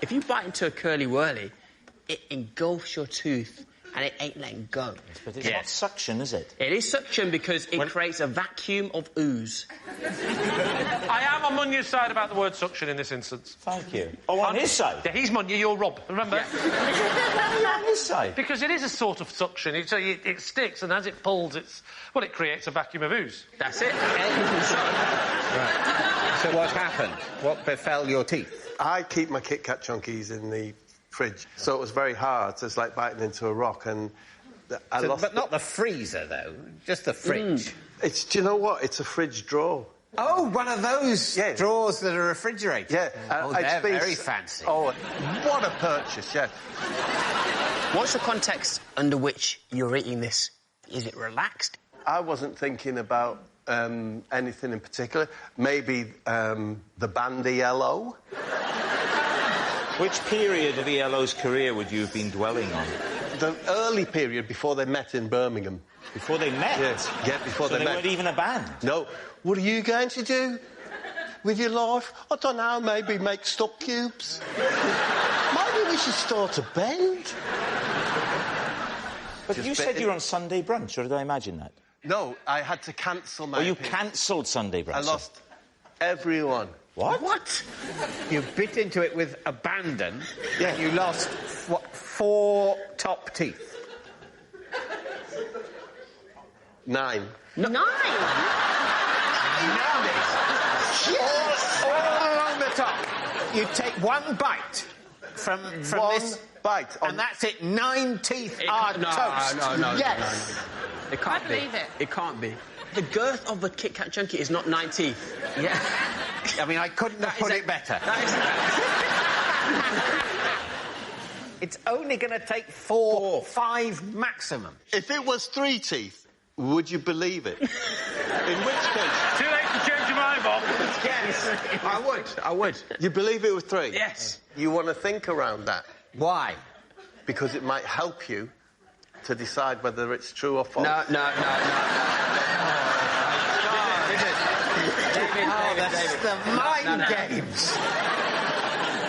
if you bite into a curly whirly, it engulfs your tooth and it ain't letting go. Yes, but it's not suction, is it? It is suction because it creates a vacuum of ooze. I am on Munya's side about the word suction in this instance. Thank you. Oh, on his side? Yeah, he's Munya, you're Rob, remember? Yeah. You're on his side. Because it is a sort of suction. It sticks, and as it pulls, it creates a vacuum of ooze. That's it. Right. So what happened? What befell your teeth? I keep my Kit Kat chunkies in the fridge, so it was very hard. So it's like biting into a rock, and I lost... But not the freezer, though. Just the fridge. Do you know what? It's a fridge drawer. Oh, one of those drawers that are refrigerated. Yeah. They're very fancy. Oh, what a purchase, yeah. What's the context under which you're eating this? Is it relaxed? I wasn't thinking about anything in particular. Maybe the band ELO. Which period of ELO's career would you have been dwelling on? The early period before they met in Birmingham. Before they met? Yes, before so they met. they weren't even a band? No. What are you going to do with your life? I don't know, maybe make stock cubes. Maybe we should start a band. But you said you were on Sunday Brunch, or did I imagine that? No, I had to cancel my... Oh, you cancelled Sunday Brunch? I lost everyone. What? What? You bit into it with abandon. Yeah. You lost, what, 4 top teeth? 9. No. 9? All along the top. You take 1 bite from this... bite. And that's it. 9 teeth are toast. No. Yes. It can't be. believe it. It can't be. The girth of the Kit Kat Chunky is not 9 teeth. Yeah. I mean, I couldn't have put it better. It's only going to take 4, 5 maximum. If it was 3 teeth, would you believe it? In which case... Too late to change your mind, Bob. Yes, I would. You believe it was 3? Yes. You want to think around that? Why? Because it might help you to decide whether it's true or false. No. David. The mind games.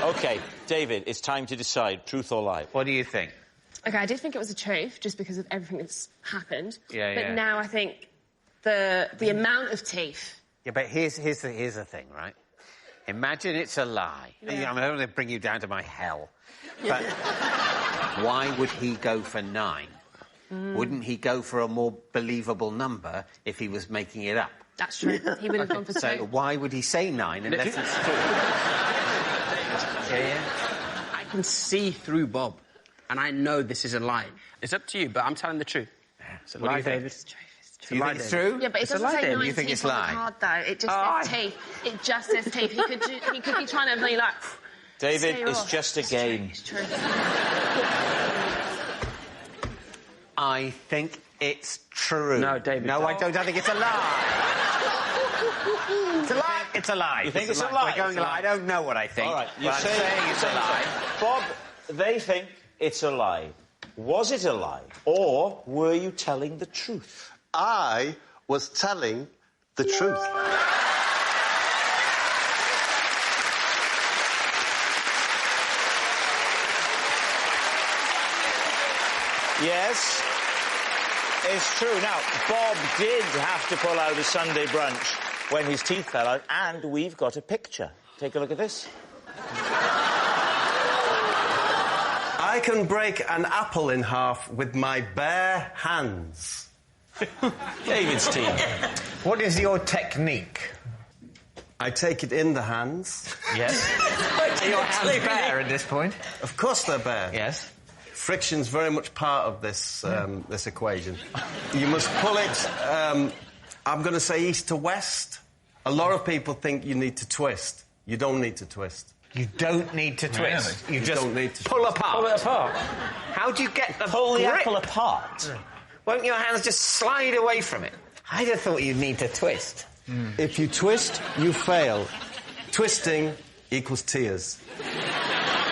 OK, David, it's time to decide, truth or lie. What do you think? OK, I did think it was a truth, just because of everything that's happened. Yeah, but now I think the amount of teeth... Yeah, but here's the thing, right? Imagine it's a lie. Yeah. I'm going to bring you down to my hell. But why would he go for 9? Wouldn't he go for a more believable number if he was making it up? That's true. He would have gone for 2. So why would he say 9 unless it's true? Yeah. I can see through Bob, and I know this is a lie. It's up to you, but I'm telling the truth. It's a lie, David. Do you think it's true? Yeah, but it doesn't say 9 You think teeth it's on the lie? card, though. It just says teeth. It just says teeth. He could be trying to be like... David, it's just a game. It's true. I think it's true. No, David. No, I don't. I think it's a lie. It's a lie. It's a lie. You think it's a lie? We're going lie. I don't know what I think. All right, I'm saying it's a lie. Bob, they think it's a lie. Was it a lie? Or were you telling the truth? I was telling the truth. Yes, it's true. Now, Bob did have to pull out a Sunday Brunch when his teeth fell out, and we've got a picture. Take a look at this. I can break an apple in half with my bare hands. David's team. What is your technique? I take it in the hands. Yes. Are your hands bare at this point? Of course they're bare. Yes. Friction's very much part of this this equation. You must pull it, I'm going to say east to west. A lot of people think you need to twist. You don't need to twist. You don't need to twist. Really? You just don't need to pull apart. Pull it apart. How do you get the Pull the grip? apple apart? Yeah. Won't your hands just slide away from it? I'd have thought you'd need to twist. If you twist, you fail. Twisting equals tears.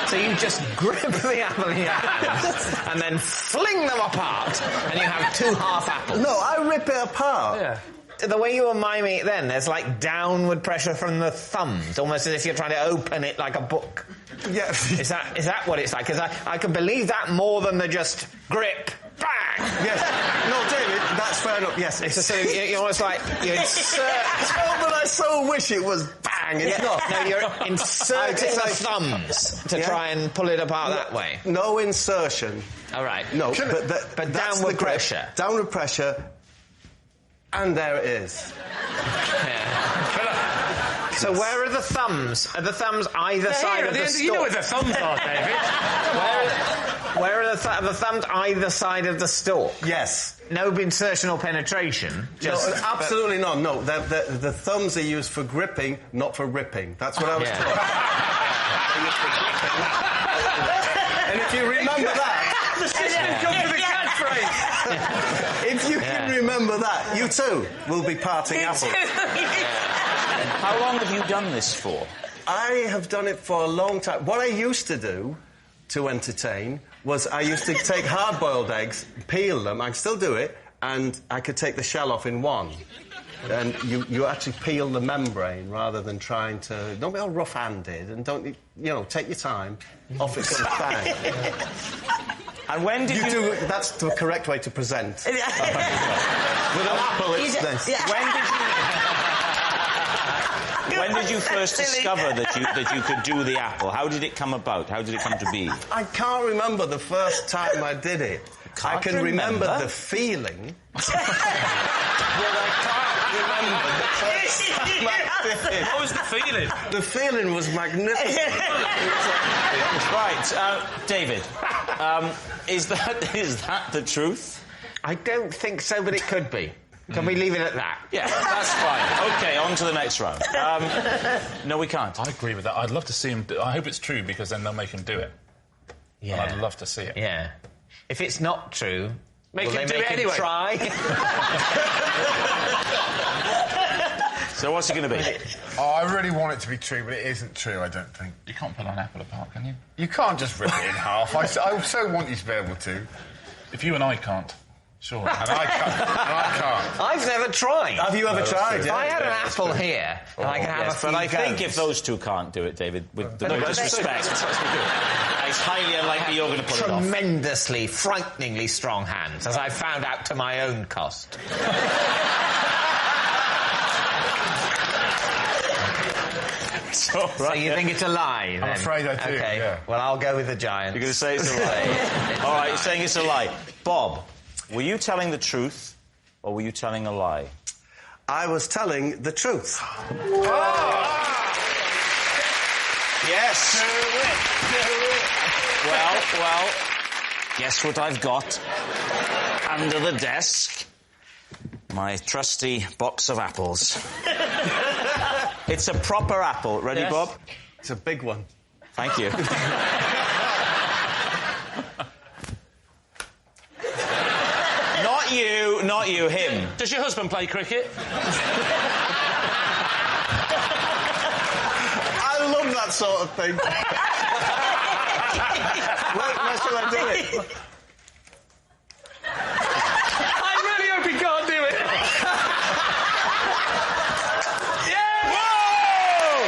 So you just grip the apple in your hands and then fling them apart, and you have 2 half apples. No, I rip it apart. Yeah. The way you were miming it then, there's like downward pressure from the thumbs, almost as if you're trying to open it like a book. Yeah. Is that what it's like? Because I can believe that more than the just grip, bang! Yes. No, David, that's fair enough, yes. It's so you're almost like you insert... Oh, but I so wish it was bang. It's not. No, you're inserting the thumbs to try and pull it apart that way. No insertion. All right. No, but that's downward the grip. pressure. Downward pressure. And there it is. So where are the thumbs? Are the thumbs either side of the stalk? You know where the thumbs are, David. Where are the thumbs either side of the stalk? Yes. No insertion or penetration? No, absolutely not. No, the thumbs are used for gripping, not for ripping. That's what I was taught. And if you remember that... The system come to the catch phrase. If you can remember that, you too will be parting apples. How long have you done this for? I have done it for a long time. What I used to do to entertain was I used to take hard-boiled eggs, peel them, I can still do it, and I could take the shell off in one. And you actually peel the membrane rather than trying to... Don't be all rough-handed and don't, take your time. Off it comes bang. And when did you... do... That's the correct way to present. With an apple, it's this. When did you first discover that you could do the apple? How did it come about? How did it come to be? I can't remember the first time I did it. I can remember the feeling. But I can't remember the first time I did it. What was the feeling? The feeling was magnificent. Right, David, is that the truth? I don't think so, but it could be. Can we leave it at that? Yeah, that's fine. OK, on to the next round. No, we can't. I agree with that. I'd love to see him... I hope it's true, because then they'll make him do it. Yeah. And I'd love to see it. Yeah. If it's not true... Make him do it anyway. Try? So what's it going to be? Oh, I really want it to be true, but it isn't true, I don't think. You can't pull an apple apart, can you? You can't just rip it in half. I so want you to be able to. If you and I can't. Sure. And I can't. I've never tried. Have you ever tried? If I had an apple here, and I can have a few But I think goes. if those two can't do it, David, with no disrespect, it's highly unlikely you're going to pull it off. Tremendously, frighteningly strong hands, as I found out to my own cost. So you think it's a lie, then? I'm afraid I do, OK, yeah. well, I'll go with the giant. You're going to say it's a lie? All right, you're saying it's a lie. Bob, were you telling the truth or were you telling a lie? I was telling the truth. Yes. Well, guess what I've got under the desk? My trusty box of apples. It's a proper apple. Ready, yes. Bob? It's a big one. Thank you. Not you, him. Does your husband play cricket? I love that sort of thing. Where shall I do it? I really hope he can't do it. Yeah! Whoa!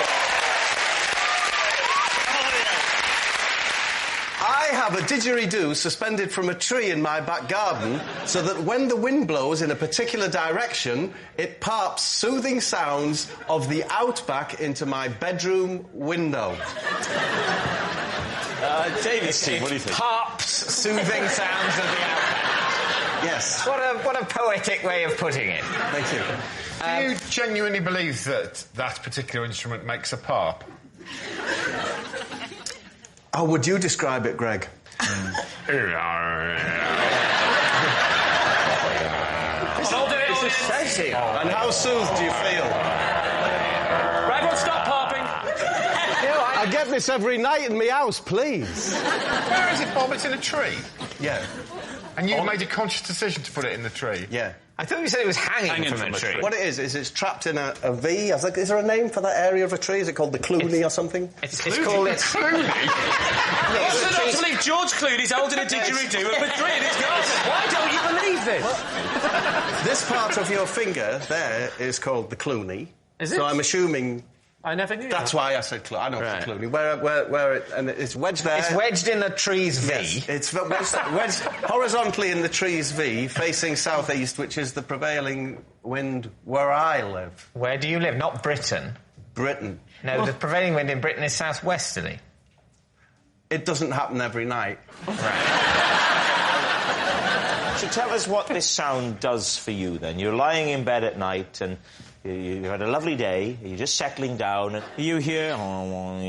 I have a didgeridoo suspended from a tree in my back garden so that when the wind blows in a particular direction, it parps soothing sounds of the outback into my bedroom window. David's team, what do you think? Parps soothing sounds of the outback. Yes. What a poetic way of putting it. Thank you. Do you genuinely believe that that particular instrument makes a parp? How would you describe it, Greg? Hold it. This is sexy. And how soothed do you feel? Right, everyone stop parping. I get this every night in my house, please. Where is it, Bob? It's in a tree? Yeah. And you made a conscious decision to put it in the tree? Yeah. I thought you said it was hanging from a tree. What it is it's trapped in a V. I was like, is there a name for that area of a tree? Is it called the Clooney or something? It's called... Clooney? What's the not to believe George Clooney's holding a didgeridoo at Madrid in his garden? Why don't you believe this? This part of your finger there is called the Clooney. Is it? So I'm assuming... I never knew That's that. why I said Clooney. I know it's Clooney. Where it... And it's wedged there. It's wedged in the tree's V. Yes, it's wedged horizontally in the tree's V, facing southeast, which is the prevailing wind where I live. Where do you live? Not Britain. Britain. No, the prevailing wind in Britain is southwesterly. It doesn't happen every night. So tell us what this sound does for you, then. You're lying in bed at night and you had a lovely day, you're just settling down, and you hear... And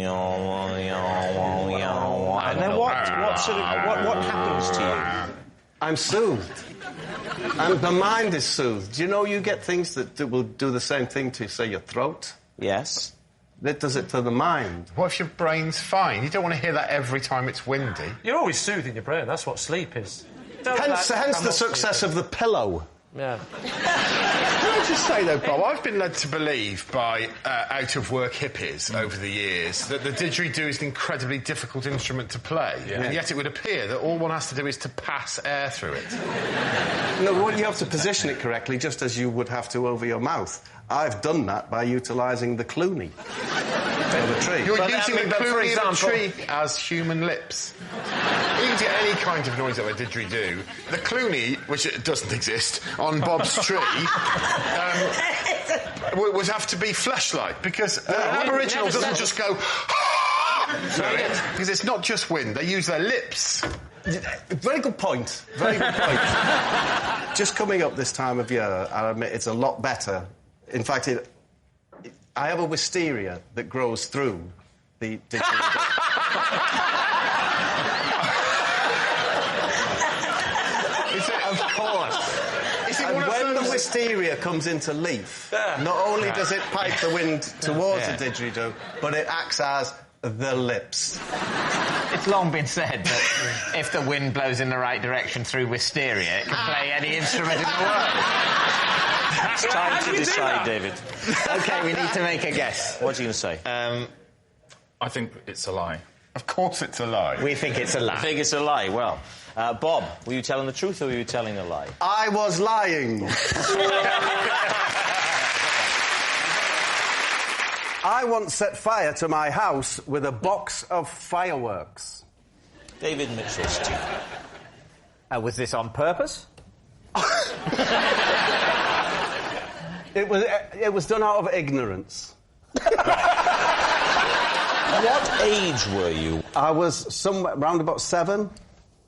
then what happens to you? I'm soothed. And the mind is soothed. You know, you get things that will do the same thing to, say, your throat. Yes. It does it to the mind. What if your brain's fine? You don't want to hear that every time it's windy. You're always soothing your brain. That's what sleep is. Hence the success of the pillow. Yeah. Can I just say, though, Bob, I've been led to believe by out-of-work hippies over the years that the didgeridoo is an incredibly difficult instrument to play, and yet it would appear that all one has to do is to pass air through it. No, well, you have to position it correctly, just as you would have to over your mouth. I've done that by utilising the Clooney of a tree. You're using the Clooney of a tree as human lips. You can get any kind of noise out of a didgeridoo. The Clooney, which it doesn't exist, on Bob's tree, would have to be fleshlight, because an Aboriginal doesn't just go through it, because it's not just wind. They use their lips. Very good point. Very good point. Just coming up this time of year, I'll admit it's a lot better. In fact, I have a wisteria that grows through the didgeridoo. Of course. And when the wisteria comes into leaf, not only does it pipe the wind towards the didgeridoo, but it acts as the lips. It's long been said that if the wind blows in the right direction through wisteria, it can play any instrument in the world. It's time to decide, David. OK, we need to make a guess. What are you going to say? I think it's a lie. Of course it's a lie. We think it's a lie. I think it's a lie. Well, Bob, were you telling the truth or were you telling a lie? I was lying. I once set fire to my house with a box of fireworks. David Mitchell, Steve. Was this on purpose? It was done out of ignorance. What age were you? I was somewhere around about 7.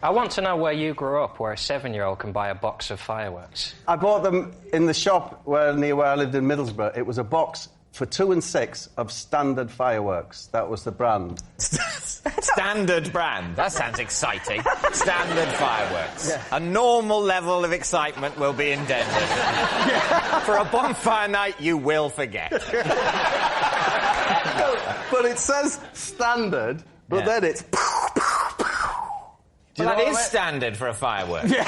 I want to know where you grew up, where a 7-year-old can buy a box of fireworks. I bought them in the shop near where I lived in Middlesbrough. It was a box for 2 and 6 of standard fireworks. That was the brand. Standard brand. That sounds exciting. Standard fireworks. Yeah. A normal level of excitement will be endangered. For a bonfire night, you will forget. But it says standard, but then it's... Well, that is standard for a firework. Yeah.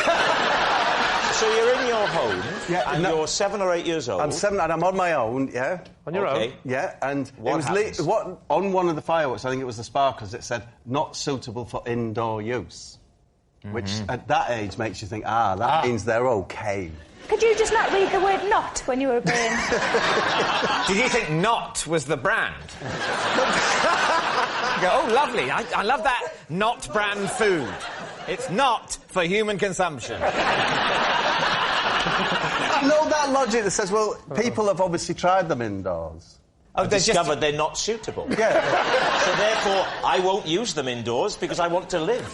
So you're in your home, and you're 7 or 8 years old. I'm 7 and I'm on my own, yeah. On your own? Yeah, and what it was on one of the fireworks, I think it was the sparklers, it said, not suitable for indoor use. Which, at that age, makes you think, that means they're OK. Could you just not read the word not when you were being... Did you think not was the brand? You go, oh, lovely, I love that not brand food. It's not for human consumption. I know that logic that says, well, people have obviously tried them indoors. I've discovered they're not suitable. Yeah. So therefore, I won't use them indoors because I want to live.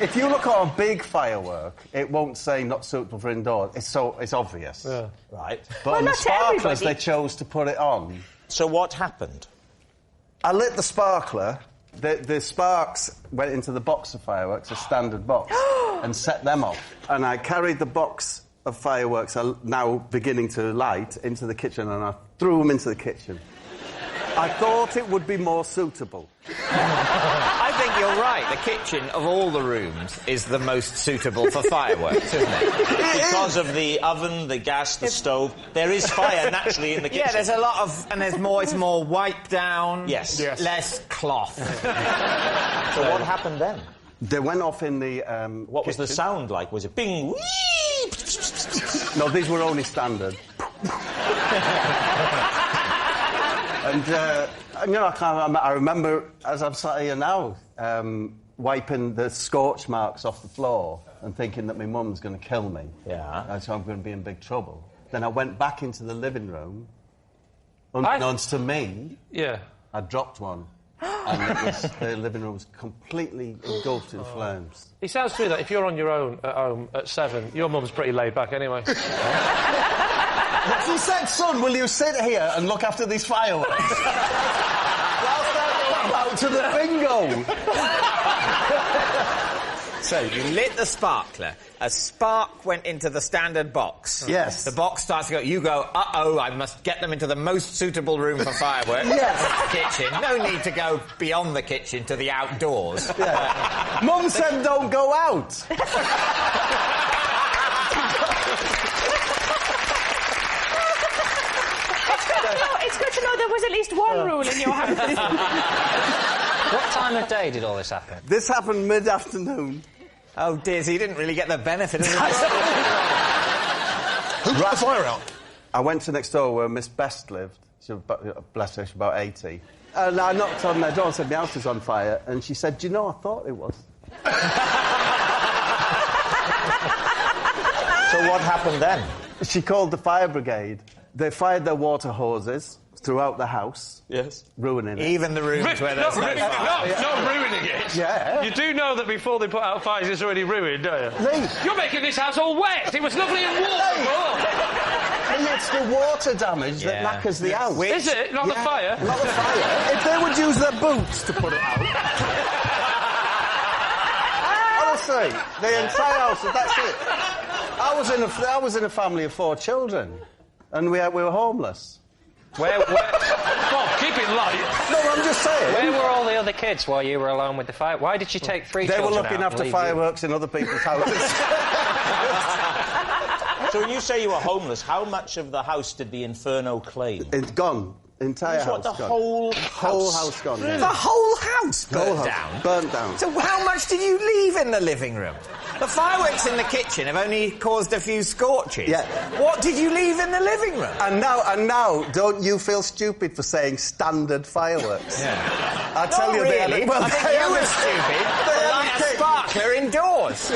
If you look at a big firework, it won't say not suitable for indoors. It's obvious. Yeah. Right. But on the sparklers, they chose to put it on. So what happened? I lit the sparkler. The sparks went into the box of fireworks, a standard box, and set them off. And I carried the box of fireworks, now beginning to light, into the kitchen, and I threw them into the kitchen. I thought it would be more suitable. I think you're right. The kitchen, of all the rooms, is the most suitable for fireworks, isn't it? Because of the oven, the gas, the stove. There is fire naturally in the kitchen. Yeah, there's a lot of... And it's more wipe down. Yes. Less cloth. So what happened then? They went off in the What was the sound like? Was it bing, wee? No, these were only standard. And, I remember, as I'm sat here now, wiping the scorch marks off the floor and thinking that my mum's going to kill me. Yeah. And so I'm going to be in big trouble. Then I went back into the living room. Unbeknownst to me, I dropped one. And the living room was completely engulfed in flames. It sounds to me that if you're on your own at home at 7, your mum's pretty laid back anyway. She said, son, will you sit here and look after these fireworks? Whilst I go out to the bingo. So, you lit the sparkler. A spark went into the standard box. Yes. The box starts to go... You go, uh-oh, I must get them into the most suitable room for fireworks. Yes. The kitchen. No need to go beyond the kitchen to the outdoors. Yeah. Mum said don't go out. It's good to know there was at least one rule in your house. What time of day did all this happen? This happened mid-afternoon. Oh, dear, so you didn't really get the benefit of the... Who put the fire out? I went to next door where Miss Best lived. She was bless her, she's about 80. And I knocked on their door and said, my house is on fire. And she said, do you know, I thought it was. So what happened then? She called the fire brigade. They fired their water hoses throughout the house. Yes. Ruining it. Even the rooms where there's no fire. Not ruining it. Yeah. You do know that before they put out fires, it's already ruined, don't you? Lee. You're making this house all wet. It was lovely and warm. And it's the water damage that knackers the house. Is it? Not the fire? Not the fire. If they would use their boots to put it out... Honestly, the entire house, that's it. I was in a family of 4 children, and we were homeless. Where... Bob, keep it light. No, I'm just saying. Where were all the other kids while you were alone with the fire? Why did you take 3 children out? They were looking after fireworks in other people's houses. So when you say you were homeless, how much of the house did the inferno claim? It's gone. Entire house the gone. whole house gone. Yeah. The whole house burnt down? Burnt down. So how much did you leave in the living room? The fireworks in the kitchen have only caused a few scorches. Yeah. What did you leave in the living room? And now, don't you feel stupid for saying standard fireworks? Yeah. I tell you, really. Well, I think you were stupid. They light a sparkler indoors.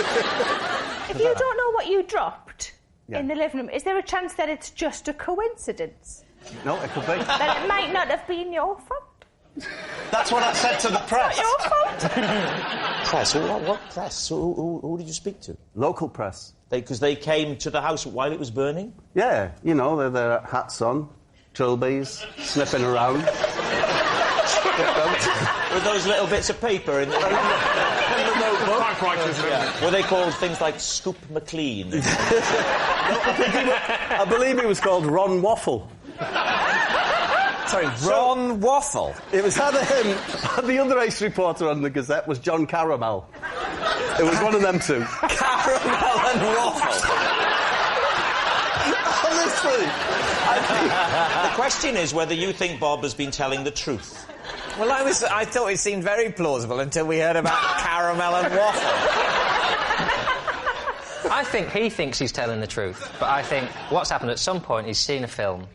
If you don't know what you dropped in the living room, is there a chance that it's just a coincidence? No, it could be. That it might not have been your fault? That's what I said to the press. Not your fault? Press? What press? Who did you speak to? Local press. Because they came to the house while it was burning? Yeah, you know, they're their hats on, trilbies, sniffing around. With those little bits of paper in the notebook? Were they called things like Scoop McLean? I believe it was called Ron Waffle. Sorry, Ron Waffle? It was either him, the other ace reporter on the Gazette was John Caramel. It was one of them two. Caramel and Waffle. Honestly. The question is whether you think Bob has been telling the truth. Well, I thought it seemed very plausible until we heard about caramel and waffle. I think he thinks he's telling the truth, but I think what's happened at some point, he's seen a film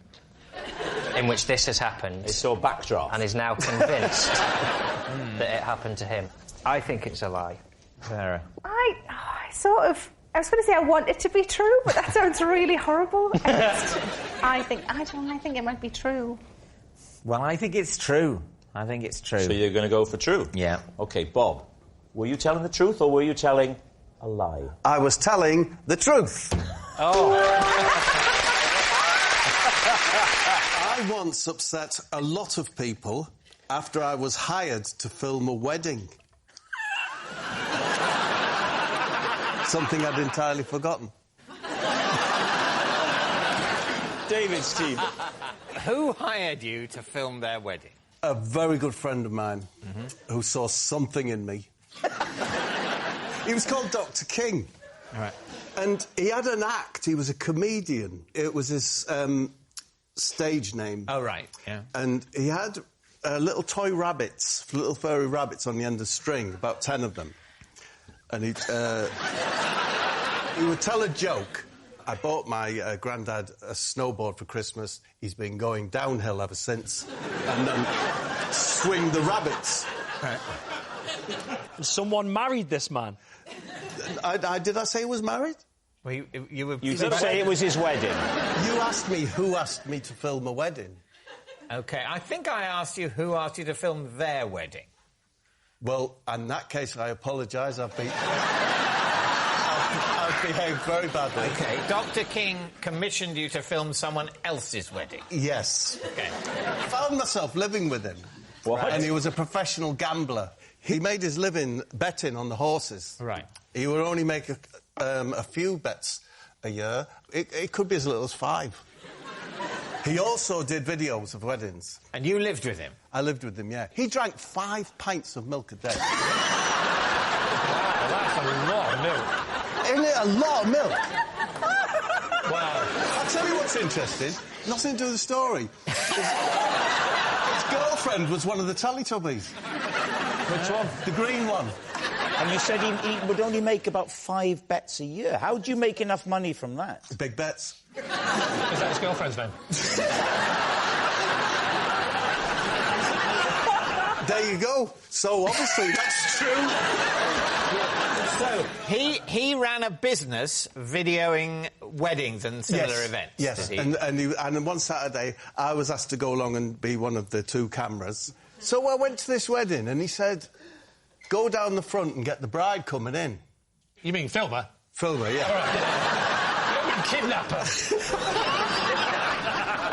in which this has happened. He saw a backdrop. And is now convinced that it happened to him. I think it's a lie. Sarah. I was going to say I want it to be true, but that sounds really horrible. I think it might be true. Well, I think it's true. I think it's true. So you're going to go for true? Yeah. OK, Bob, were you telling the truth or were you telling a lie? I was telling the truth. Oh. I once upset a lot of people after I was hired to film a wedding. Something I'd entirely forgotten. David, Steve. Who hired you to film their wedding? A very good friend of mine who saw something in me. He was called Dr. King. All right. And he had an act. He was a comedian. It was his stage name. Oh, right, yeah. And he had little toy rabbits, little furry rabbits on the end of string, about 10 of them. And he would tell a joke. I bought my granddad a snowboard for Christmas. He's been going downhill ever since. And then swing the rabbits. Right. Someone married this man. Did I say he was married? Well, you did say it was his wedding. You asked me who asked me to film a wedding. OK, I think I asked you who asked you to film their wedding. Well, in that case, I apologise. I've behaved very badly. OK, Dr. King commissioned you to film someone else's wedding? Yes. OK. I found myself living with him. What? And he was a professional gambler. He made his living betting on the horses. Right. He would only make a few bets a year. It could be as little as 5. He also did videos of weddings. And you lived with him? I lived with him, yeah. He drank 5 pints of milk a day. Wow, that's a lot of milk. Isn't it a lot of milk? Wow. I'll tell you what's that's interesting. Nothing to do with the story. His girlfriend was one of the Teletubbies. Which one? The green one. And you said he would only make about 5 bets a year. How do you make enough money from that? Big bets. Is that his girlfriend's name? There you go. So, obviously, that's true. So, he ran a business videoing weddings and similar events. Yes, and one Saturday, I was asked to go along and be one of the 2 cameras. So I went to this wedding, and he said, go down the front and get the bride coming in. You mean filmer? Filmer, yeah. All right. Kidnapper.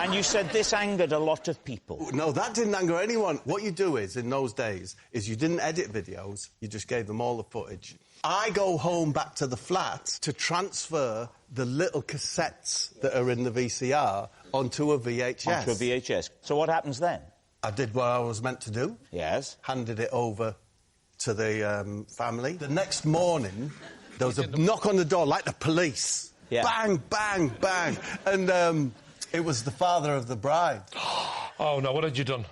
And you said this angered a lot of people. No, that didn't anger anyone. What you do is, in those days, is you didn't edit videos, you just gave them all the footage. I go home back to the flat to transfer the little cassettes that are in the VCR onto a VHS. Onto a VHS. So what happens then? I did what I was meant to do. Yes. Handed it over to the family. The next morning, there was a knock on the door, like the police. Yeah. Bang, bang, bang. And it was the father of the bride. Oh, no, what had you done?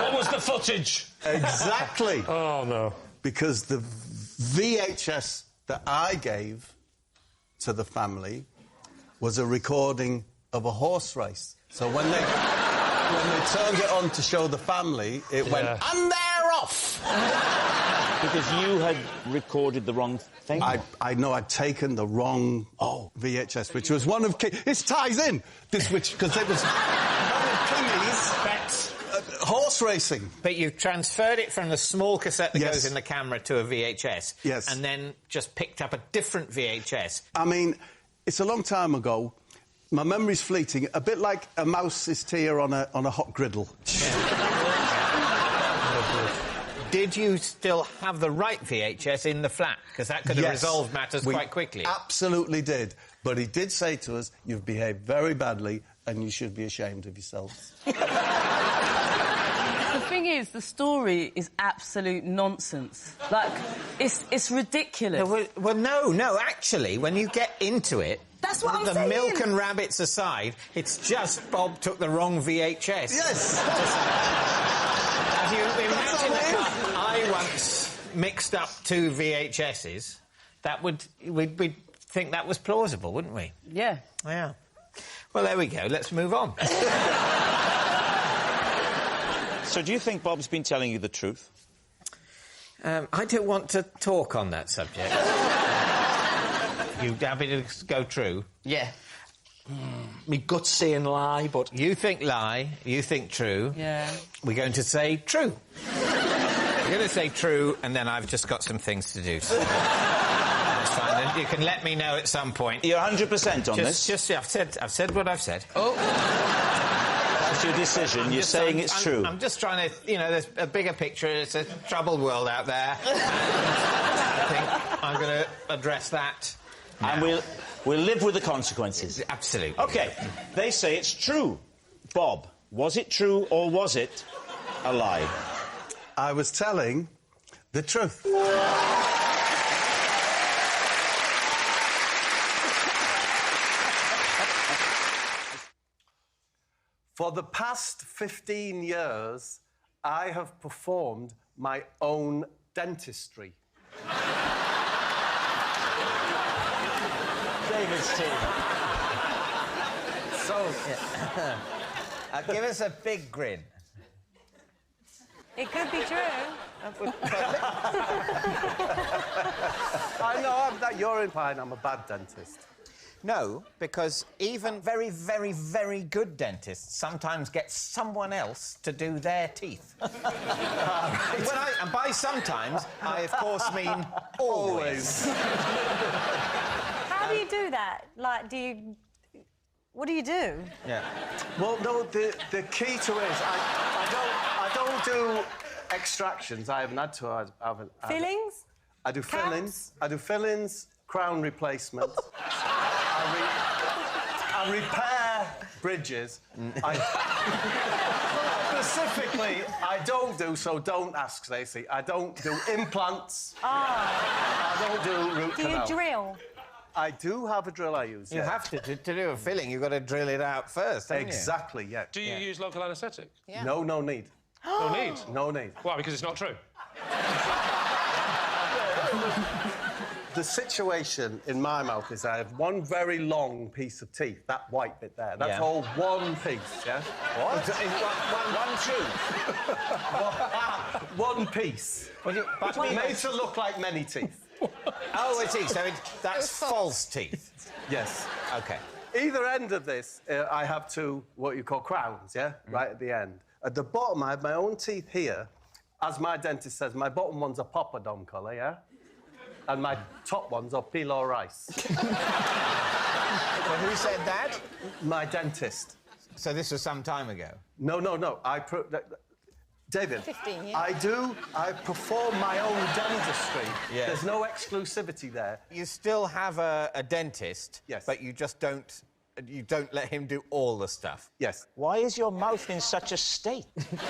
What was the footage? Exactly. Oh, no. Because the VHS that I gave to the family was a recording of a horse race. So when they turned it on to show the family, it went, and they're off! Because you had recorded the wrong thing? I know I'd taken the wrong VHS, which was one of... This ties in! Because it was one of Kingy's horse racing. But you've transferred it from the small cassette that goes in the camera to a VHS. Yes. And then just picked up a different VHS. I mean, it's a long time ago. My memory's fleeting, a bit like a mouse's tear on a hot griddle. Did you still have the right VHS in the flat? Because that could have resolved matters quite quickly. Absolutely did. But he did say to us, you've behaved very badly and you should be ashamed of yourselves. The thing is, the story is absolute nonsense. Like, it's ridiculous. No, actually, when you get into it... That's what I'm saying. The milk and rabbits aside, it's just Bob took the wrong VHS. Yes! As you imagine I once mixed up 2 VHSs, we'd think that was plausible, wouldn't we? Yeah. Yeah. Well, there we go. Let's move on. So do you think Bob's been telling you the truth? I don't want to talk on that subject. You happy to go true? Yeah. Me gut's saying lie, but... You think lie, you think true. Yeah. We're going to say true. We're going to say true, and then I've just got some things to do. So. That's fine. You can let me know at some point. You're 100% on this? I've said what I've said. Oh. That's your decision. You're saying it's true. I'm just trying to... You know, there's a bigger picture. It's a troubled world out there. I think I'm going to address that. And we'll live with the consequences. Absolutely. OK, they say it's true. Bob, was it true or was it a lie? I was telling the truth. For the past 15 years, I have performed my own dentistry. David's team. So, give us a big grin. It could be true. I know, you're implying I'm a bad dentist. No, because even very, very, very good dentists sometimes get someone else to do their teeth. Right. And by sometimes, I, of course, mean always. How do you do that? Like, what do you do? Yeah. Well, no, the key to it is I don't do extractions. I haven't had to. Fillings? I do fillings. I do fillings, crown replacement. I repair bridges. Specifically, I don't do, so don't ask, Stacey, I don't do implants. I don't do root canal. Do you drill? I do have a drill I use. You have to do a filling, you've got to drill it out first, haven't Exactly, yeah. Do you use local anaesthetic? Yeah. No, no need. No need? No need. Why, because it's not true? The situation in my mouth is I have one very long piece of teeth, that white bit there. That's all one piece, yeah? What? One piece. Made to look like many teeth. Oh, it is. So that's false teeth. Yes. OK. Either end of this, I have two what you call crowns, yeah? Right at the end. At the bottom, I have my own teeth here. As my dentist says, my bottom one's a poppadom colour, yeah? And my top one's a pilo rice. So who said that? My dentist. So this was some time ago? No. David, 15 years. I perform my own dentistry. Yes. There's no exclusivity there. You still have a dentist, yes, but you just don't let him do all the stuff. Yes. Why is your mouth in such a state? Because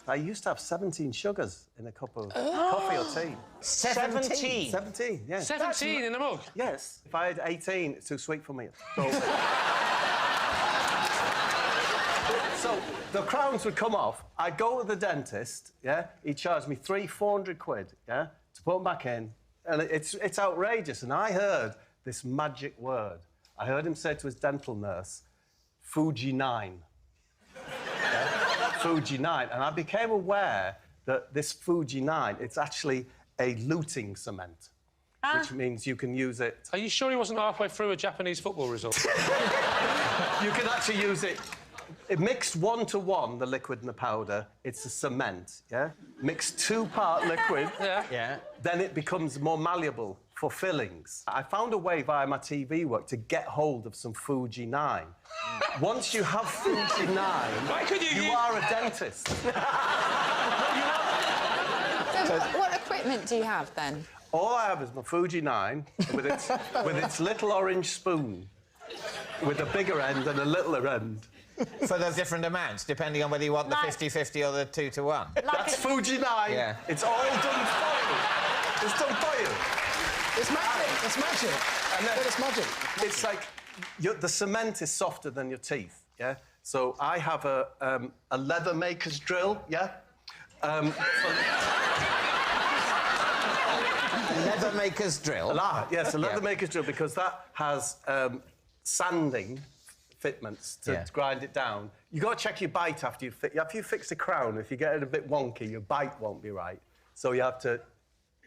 I used to have 17 sugars in a cup of coffee or tea. 17? 17, yes. 17 in a mug? Yes. If I had 18, it's too sweet for me. So the crowns would come off. I'd go to the dentist, yeah? He'd charge me £400, yeah, to put them back in. And it's outrageous. And I heard this magic word. I heard him say to his dental nurse, Fuji-9. Fuji-9, and I became aware that this Fuji-9, it's actually a luting cement, which means you can use it... Are you sure he wasn't halfway through a Japanese football result? You can actually use it... It mixed 1-to-1, the liquid and the powder, it's a cement, yeah? Mixed 2-part liquid, then it becomes more malleable for fillings. I found a way via my TV work to get hold of some Fuji-9. Once you have Fuji-9, you are a dentist. So what equipment do you have, then? All I have is my Fuji-9 with its little orange spoon, with a bigger end and a littler end. For the different amounts, depending on whether you want the 50-50 or the 2-to-1. That's Fuji-9. Yeah. It's all done for you. It's done for you. It's magic. It's magic. And then it's magic. It's like the cement is softer than your teeth, yeah? So I have a leather maker's drill, yeah? Leather maker's drill? Yes, a leather maker's drill, because that has sanding fitments to grind it down. You've got to check your bite after you fix the crown. If you get it a bit wonky, your bite won't be right. So you have to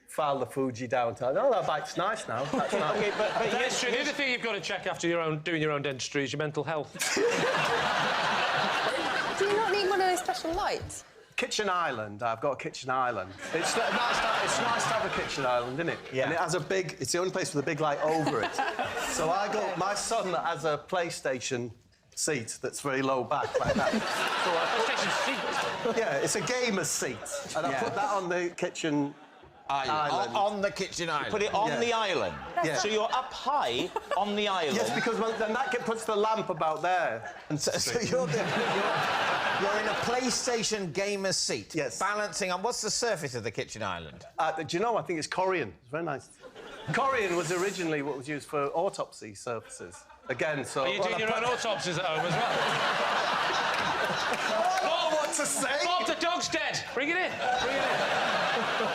file the Fuji down. Oh, that bite's nice now. That's nice. Okay, but yes, the other thing you've got to check after doing your own dentistry is your mental health. Do you not need one of those special lights? Kitchen island. I've got a kitchen island. It's nice to have a kitchen island, isn't it? Yeah. And it has a big... It's the only place with a big light over it. So I got... My son has a PlayStation seat that's very low back, like that. PlayStation seat? Yeah, it's a gamer's seat. And I put that on the kitchen... Island. On the kitchen island. You put it on the island? Yeah. So you're up high on the island? Yes, because then that puts the lamp about there. And so you're in a PlayStation gamer's seat. Yes. Balancing on... What's the surface of the kitchen island? Do you know, I think it's Corian. It's very nice. Corian was originally what was used for autopsy surfaces. Again, so... Are you doing your own autopsies at home as well? Oh, what to say? Bob, the dog's dead. Bring it in. Bring it in.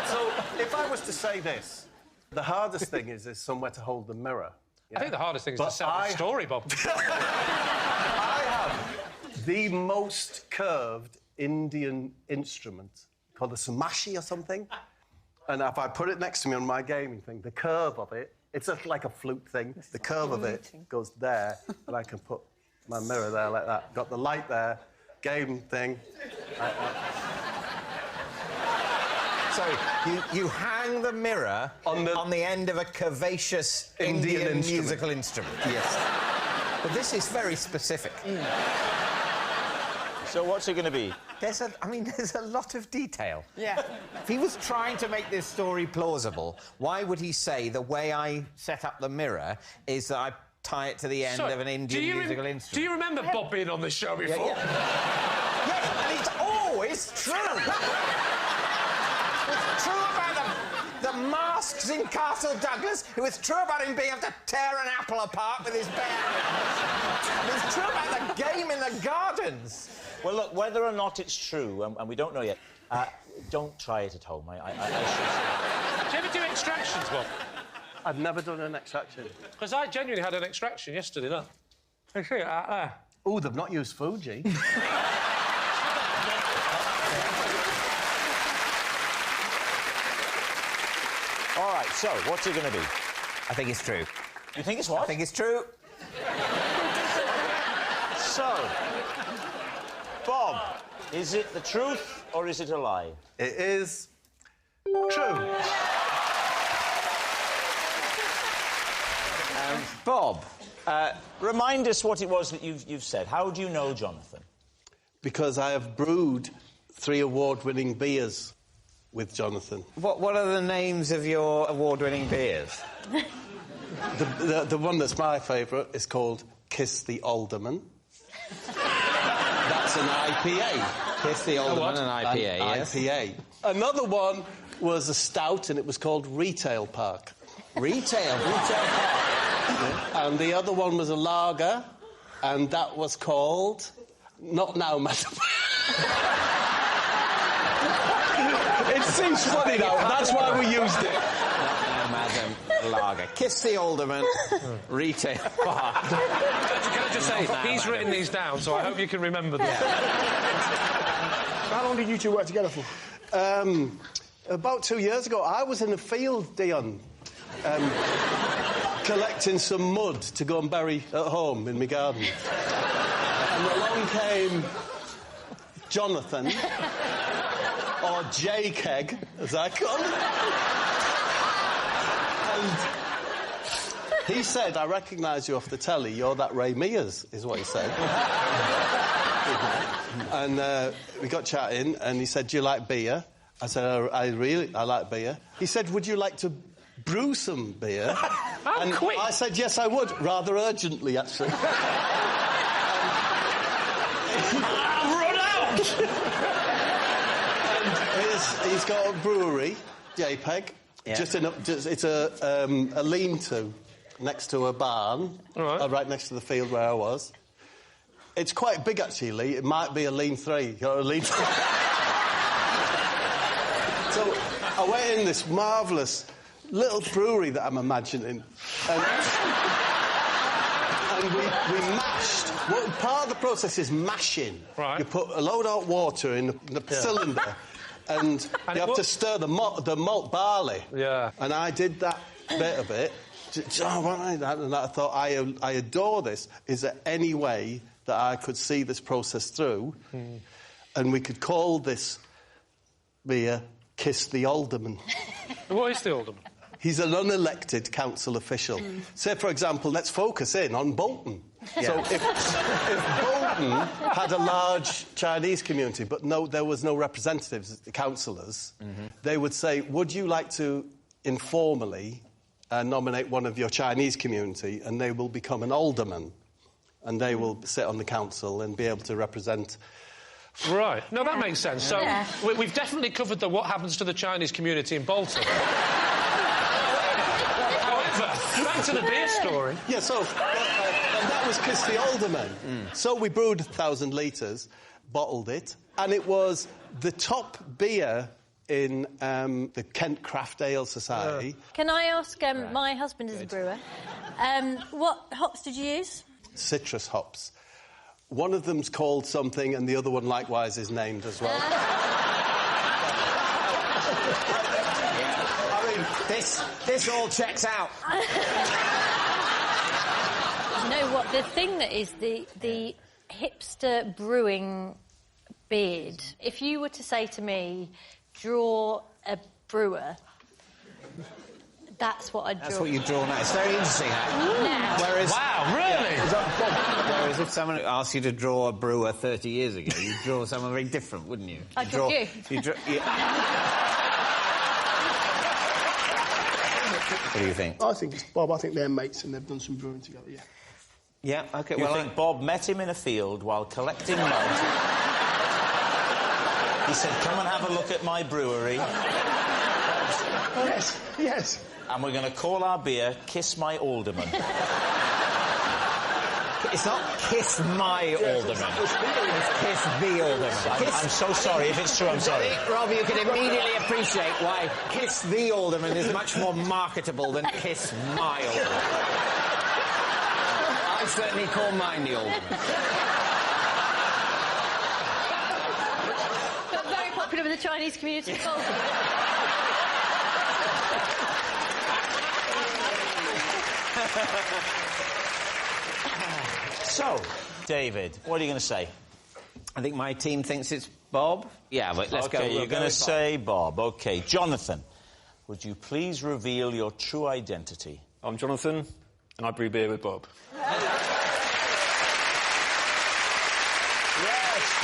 So, if I was to say this, the hardest thing is somewhere to hold the mirror. Yeah? I think the hardest thing is to sell the story, Bob. I have the most curved Indian instrument called a samashi or something. And if I put it next to me on my gaming thing, the curve of it, it's like a flute thing. The curve of it goes there, and I can put my mirror there like that. Got the light there, game thing. So you hang the mirror on the end of a curvaceous Indian musical instrument. Yes. But this is very specific. So what's it going to be? There's a lot of detail. Yeah. If he was trying to make this story plausible, why would he say the way I set up the mirror is that I tie it to the end of an Indian musical instrument? Do you remember Bob being on this show before? Yes, and it's always true. It's true about The masks in Castle Douglas. It was true about him being able to tear an apple apart with his bare hands. It was true about the game in the gardens. Well, look, whether or not it's true, and we don't know yet, don't try it at home. I should say. Do you ever do extractions, Bob? I've never done an extraction. Because I genuinely had an extraction yesterday, look. I see it out there. Oh, they've not used Fuji. All right, so what's it going to be? I think it's true. You think it's what? I think it's true. So, Bob, is it the truth or is it a lie? It is true. Bob, remind us what it was that you've said. How do you know Jonathan? Because I have brewed 3 award-winning beers with Jonathan. What are the names of your award-winning beers? The one that's my favourite is called Kiss the Alderman. That's an IPA. Kiss the Alderman, an IPA, yes. IPA. Another one was a stout, and it was called Retail Park. Retail Park. And the other one was a lager, and that was called... Not Now, Madam. It seems funny now, that's why we used it. Not Now, Madam, lager. Kiss the Alderman, Retail Park. Can I just say, he's written these down, so I hope you can remember them. How long did you two work together for? About 2 years ago. I was in the field, Dion, collecting some mud to go and bury at home in my garden. And along came Jonathan, or J-Keg, as I call him. And he said, I recognise you off the telly, you're that Ray Mears, is what he said. And we got chatting, and he said, do you like beer? I said, I like beer. He said, would you like to brew some beer? And quick! I said, yes, I would, rather urgently, actually. I've run out! And he's got a brewery, JPEG. Yeah. It's a lean-to next to a barn, right next to the field where I was. It's quite big, actually. It might be a lean 3 or a lean 3. So I went in this marvellous little brewery that I'm imagining, and we mashed. Well, part of the process is mashing. Right. You put a load of hot water in the cylinder, and you have to stir the malt barley. Yeah. And I did that bit of it. And I thought, I adore this. Is there any way that I could see this process through, and we could call this beer Kiss the Alderman? What is the Alderman? He's an unelected council official. Say, for example, let's focus in on Bolton. Yeah. So if Bolton had a large Chinese community, but there was no representatives, councillors, they would say, would you like to informally nominate one of your Chinese community, and they will become an alderman, and they will sit on the council and be able to represent... Right. No, that makes sense. So we've definitely covered what happens to the Chinese community in Bolton. However, back to the beer story. Yeah, so... and that was Kiss the Alderman. So we brewed 1,000 litres, bottled it, and it was the top beer in the Kent Craft Ale Society. Can I ask, my husband is a brewer, what hops did you use? Citrus hops. One of them's called something, and the other one likewise is named as well. I mean, this all checks out. You know what? The thing that is the hipster brewing beard. If you were to say to me, draw a brewer, that's what I'd draw. That's what you draw now. It's very interesting, Now. Whereas, wow, really? Whereas if someone asked you to draw a brewer 30 years ago, you'd draw someone very different, wouldn't you? I'd draw you. What do you think? I think it's Bob. I think they're mates and they've done some brewing together, yeah. Yeah, OK, You think Bob met him in a field while collecting mud? He said, come and have a look at my brewery. Yes, yes. And we're going to call our beer Kiss My Alderman. It's not Kiss My Alderman. It's Kiss the Alderman. I'm so sorry. If it's true, I'm sorry. Rob, you can immediately appreciate why Kiss the Alderman is much more marketable than Kiss My Alderman. I certainly call mine the Alderman. But very popular with the Chinese community. So, David, what are you going to say? I think my team thinks it's Bob. Yeah, but let's go. Okay, you're going to say Bob. OK. Jonathan, would you please reveal your true identity? I'm Jonathan, and I brew beer with Bob. Yes,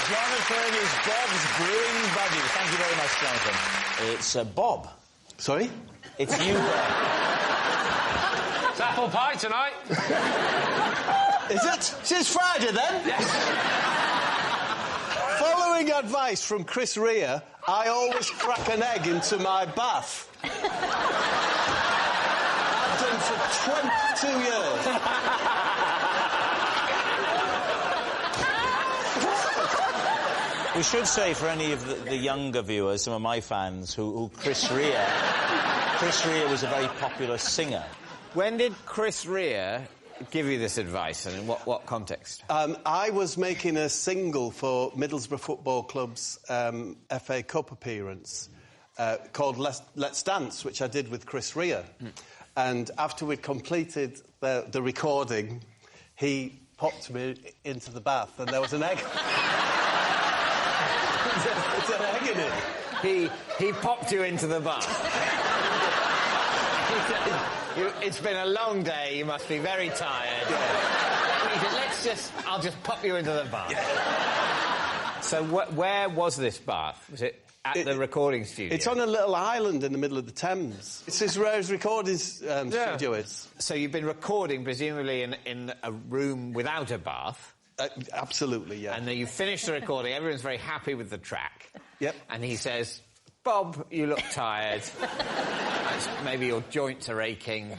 Jonathan is Bob's brewing buddy. Thank you very much, Jonathan. It's Bob. Sorry? It's you, Bob. It's apple pie tonight. Is it? Since Friday, then? Yes. Following advice from Chris Rea, I always crack an egg into my bath. I've done for 22 years. We should say, for any of the younger viewers, some of my fans, who Chris Rea was a very popular singer. When did Chris Rea give you this advice, and in what context? I was making a single for Middlesbrough Football Club's FA Cup appearance called Let's Dance, which I did with Chris Rea. And after we'd completed the recording, he popped me into the bath, and there was an egg. It's an egg in it. He popped you into the bath. It's been a long day, you must be very tired. I'll just pop you into the bath. Yeah. So where was this bath? Was it at the recording studio? It's on a little island in the middle of the Thames. It's as rare as recording studio is. So you've been recording, presumably, in a room without a bath? Absolutely, yeah. And then you finish the recording, everyone's very happy with the track. Yep. And he says, Bob, you look tired. Maybe your joints are aching.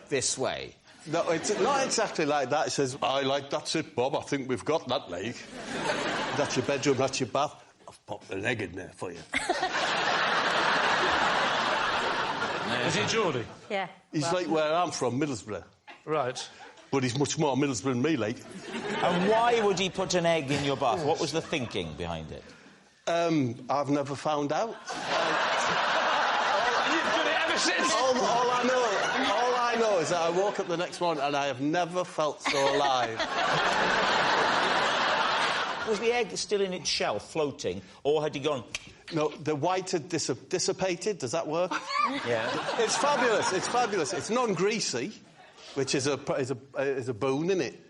This way. No, it's not exactly like that. It says, that's it, Bob. I think we've got that leg. That's your bedroom, that's your bath. I've popped an egg in there for you. Is he Geordie? Yeah. He's like where I'm from, Middlesbrough. Right. But he's much more Middlesbrough than me, like. And why would he put an egg in your bath? What was the thinking behind it? I've never found out. You've done it ever since. All I know is that I woke up the next morning and I have never felt so alive. Was the egg still in its shell, floating, or had he gone? No, the white had dissipated. Does that work? Yeah. It's fabulous. It's fabulous. It's non-greasy, which is a boon, isn't it?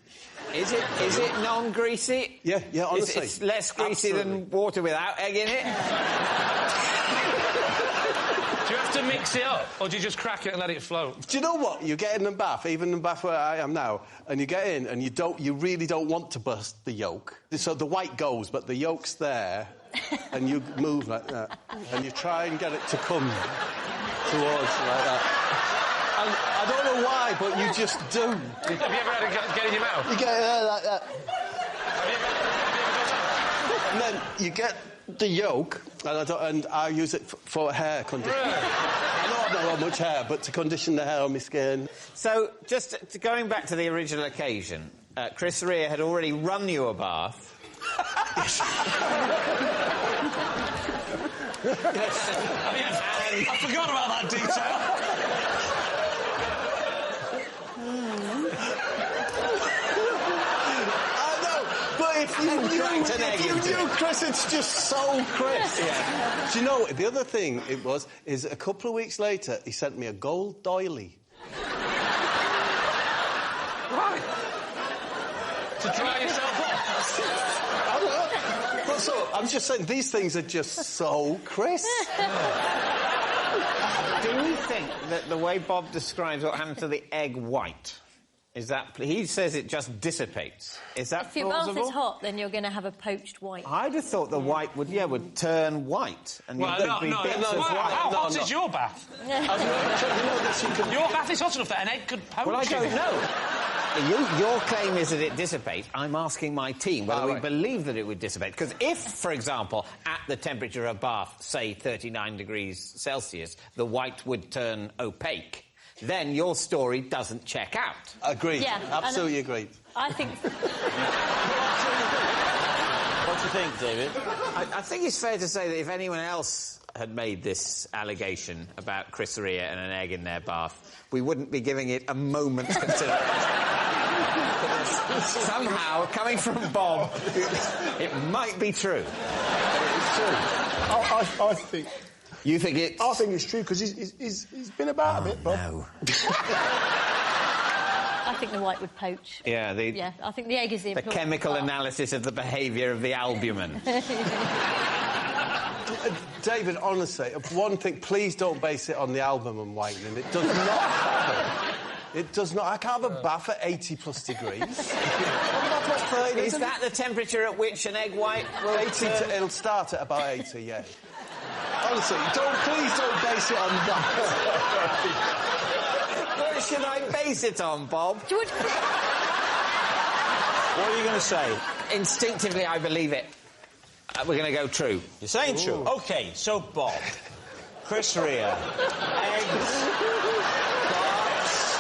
Is it non-greasy? Yeah, honestly. It's less greasy than water without egg in it? Do you have to mix it up, or do you just crack it and let it float? Do you know what? You get in the bath, even in the bath where I am now, and you get in and you really don't want to burst the yolk. So the white goes, but the yolk's there, and you move like that, and you try and get it to come towards like that. And I don't know why, but you just do. Have you ever had it get in your mouth? You get it there like that. And then you get the yolk, and I use it for hair conditioner. Really? I don't have much hair, but to condition the hair on my skin. So, going back to the original occasion, Chris Rea had already run you a bath. Yes. I forgot about that detail. If you knew Chris, it's just so Chris. Yeah. Do you know, the other thing is a couple of weeks later, he sent me a gold doily. Right. To dry yourself off? I don't know. But so, I'm just saying, these things are just so Chris. Do you think that the way Bob describes what happened to the egg white Is that... He says it just dissipates. Is that If your plausible? bath is hot, then you're going to have a poached white. I'd have thought the white would turn white. And Well, there'd be bits of white. How hot is your bath? Your bath is hot enough that an egg could poach. Well, I don't know. Your claim is that it dissipates. I'm asking my team whether we believe that it would dissipate. Because if, for example, at the temperature of bath, say 39 degrees Celsius, the white would turn opaque, then your story doesn't check out. Agreed. Yeah, absolutely agreed. I think... What do you think, David? I think it's fair to say that if anyone else had made this allegation about Chris Rea and an egg in their bath, we wouldn't be giving it a moment's consideration. Somehow, coming from Bob, it might be true. It's true. I think... You think it's... I think it's true, because he's been about a bit, Bob. No. I think the white would poach. Yeah, I think the egg is the important chemical part. analysis of the behaviour of the albumin. David, honestly, one thing, please don't base it on the albumin whitening. It does not happen. It does not. I can't have a bath at 80+ degrees. Is that the temperature at which an egg white will 80 it'll start at about 80, yeah. Honestly, please don't base it on that. What should I base it on, Bob? What are you going to say? Instinctively, I believe it. We're going to go true. You're saying true? OK, so, Bob, Chris Rea, eggs, baths,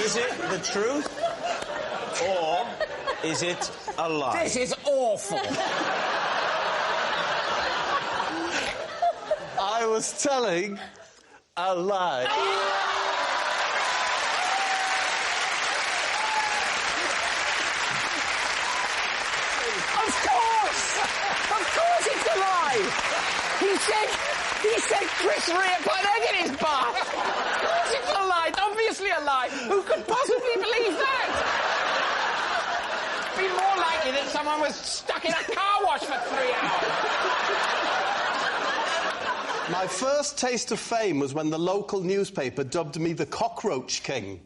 is it the truth or is it a lie? This is awful. I was telling a lie. Of course it's a lie! He said Chris Rea put an egg in his bath! Of course it's a lie! It's obviously a lie! Who could possibly believe that? It'd be more likely that someone was stuck in a car wash for 3 hours! My first taste of fame was when the local newspaper dubbed me the Cockroach King.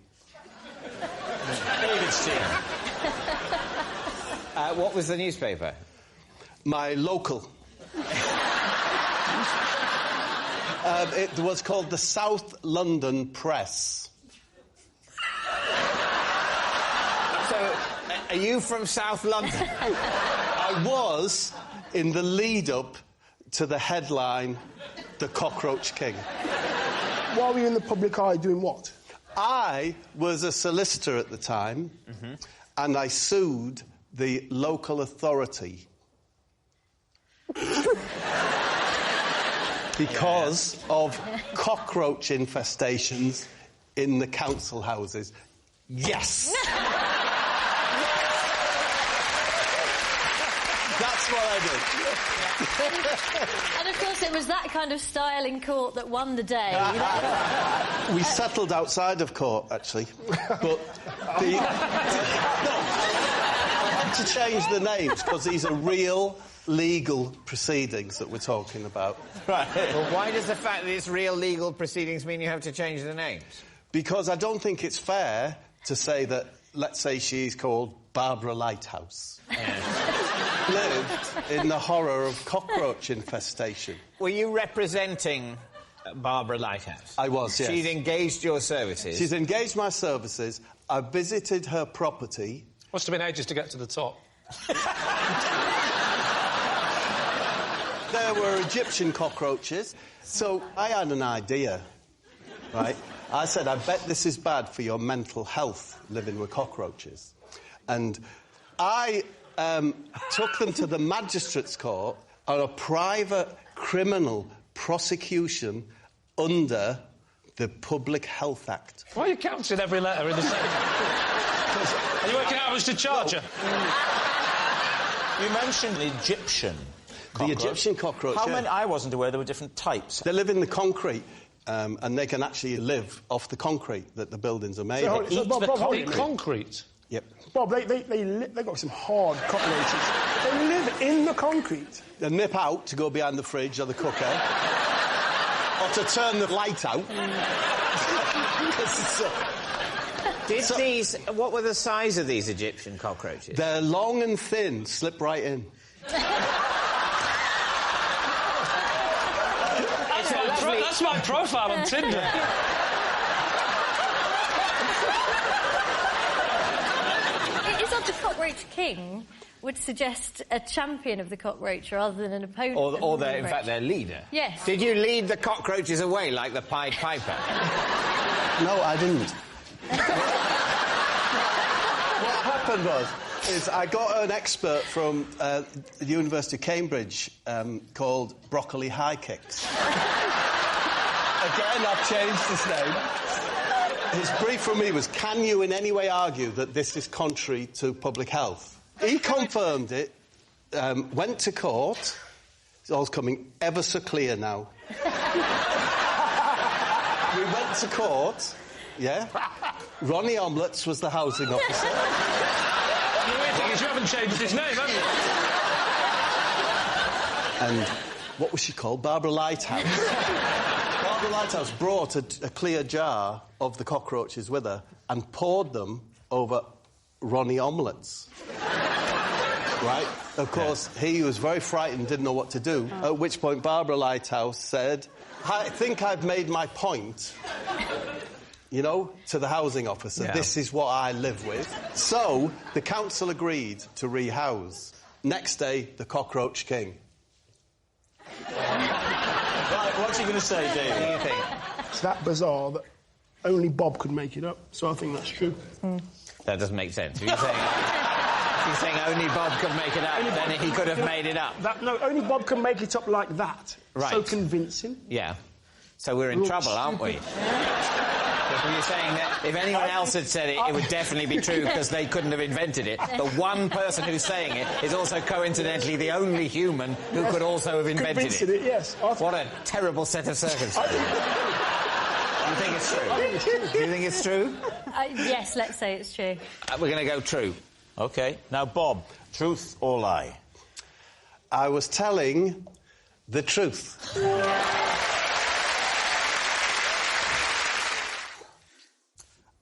David's team. What was the newspaper? My local. It was called the South London Press. So, are you from South London? I was in the lead-up to the headline, The Cockroach King. Why were you in the public eye doing what? I was a solicitor at the time, and I sued the local authority. Because of cockroach infestations in the council houses. Yes! That's what I did. And of course it was that kind of style in court that won the day. We settled outside of court, actually. But I had to change the names because these are real legal proceedings that we're talking about. Right. Well, why does the fact that it's real legal proceedings mean you have to change the names? Because I don't think it's fair to say that, let's say she's called Barbara Lighthouse. Lived in the horror of cockroach infestation. Were you representing Barbara Lighthouse? I was, yes. She'd engaged your services? She's engaged my services. I visited her property. Must have been ages to get to the top. There were Egyptian cockroaches. So I had an idea, right? I said, I bet this is bad for your mental health, living with cockroaches. And I took them to the magistrate's court on a private criminal prosecution under the Public Health Act. Why are you counting every letter in the same? Are you working out how much to charge her? You mentioned the Egyptian cockroach. The Egyptian cockroach, How many? I wasn't aware there were different types. They live in the concrete, and they can actually live off the concrete that the buildings are made of. Eat the concrete? Yep. Bob, they got some hard cockroaches. They live in the concrete. They nip out to go behind the fridge or the cooker, or to turn the light out. What were the size of these Egyptian cockroaches? They're long and thin, slip right in. That's my profile on Tinder. It is odd the Cockroach King would suggest a champion of the cockroach rather than an opponent. Or in fact, their leader. Yes. Did you lead the cockroaches away like the Pied Piper? No, I didn't. What happened was I got an expert from the University of Cambridge called Broccoli High Kicks. Again, I've changed his name. His brief from me was, can you in any way argue that this is contrary to public health? He confirmed it, went to court. It's all coming ever so clear now. We went to court, yeah. Ronnie Omelets was the housing officer. The weird thing is you haven't changed his name, have you? And what was she called? Barbara Lighthouse. Barbara Lighthouse brought a clear jar of the cockroaches with her and poured them over Ronnie Omelets. Right? Of course, he was very frightened, didn't know what to do, at which point Barbara Lighthouse said, I think I've made my point, you know, to the housing officer. Yeah. This is what I live with. So, the council agreed to rehouse. Next day, the Cockroach King. Right, what's he going to say, David? What do you think? It's that bizarre that only Bob could make it up, so I think that's true. That doesn't make sense. You're saying only Bob could make it up, then he could have made it up. No, only Bob can make it up like that. Right. So convincing. Yeah. So we're in trouble, aren't we? You're saying that if anyone else had said it, it would definitely be true because they couldn't have invented it. The one person who's saying it is also coincidentally the only human who could also have invented it. Yes. What a terrible set of circumstances. Do you think it's true? Do you think it's true? Yes, let's say it's true. We're going to go true. OK. Now, Bob, truth or lie? I was telling the truth.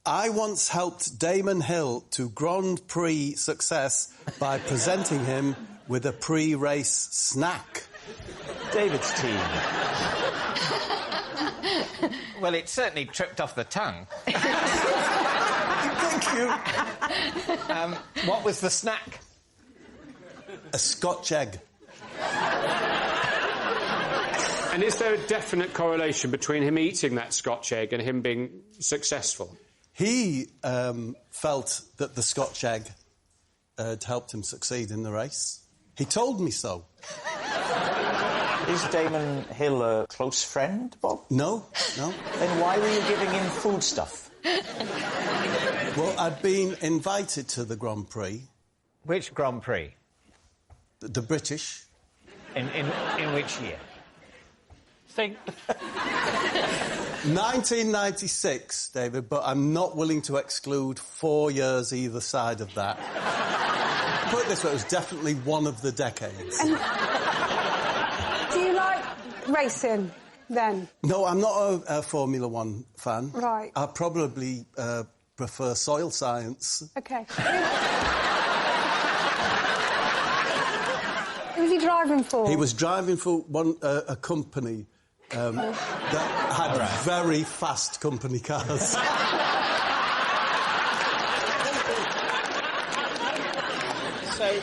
I once helped Damon Hill to Grand Prix success by presenting him with a pre-race snack. David's team. Well, it certainly tripped off the tongue. Thank you. What was the snack? A Scotch egg. And is there a definite correlation between him eating that Scotch egg and him being successful? He felt that the Scotch egg had helped him succeed in the race. He told me so. Is Damon Hill a close friend, Bob? No. Then why were you giving him foodstuff? Well, I'd been invited to the Grand Prix. Which Grand Prix? The British. In which year? Think. 1996, David, but I'm not willing to exclude 4 years either side of that. Put it this way, it was definitely one of the decades. Do you like racing, then? No, I'm not a Formula One fan. Right. I probably prefer soil science. OK. Who was he driving for? He was driving for a company that had very fast company cars. So,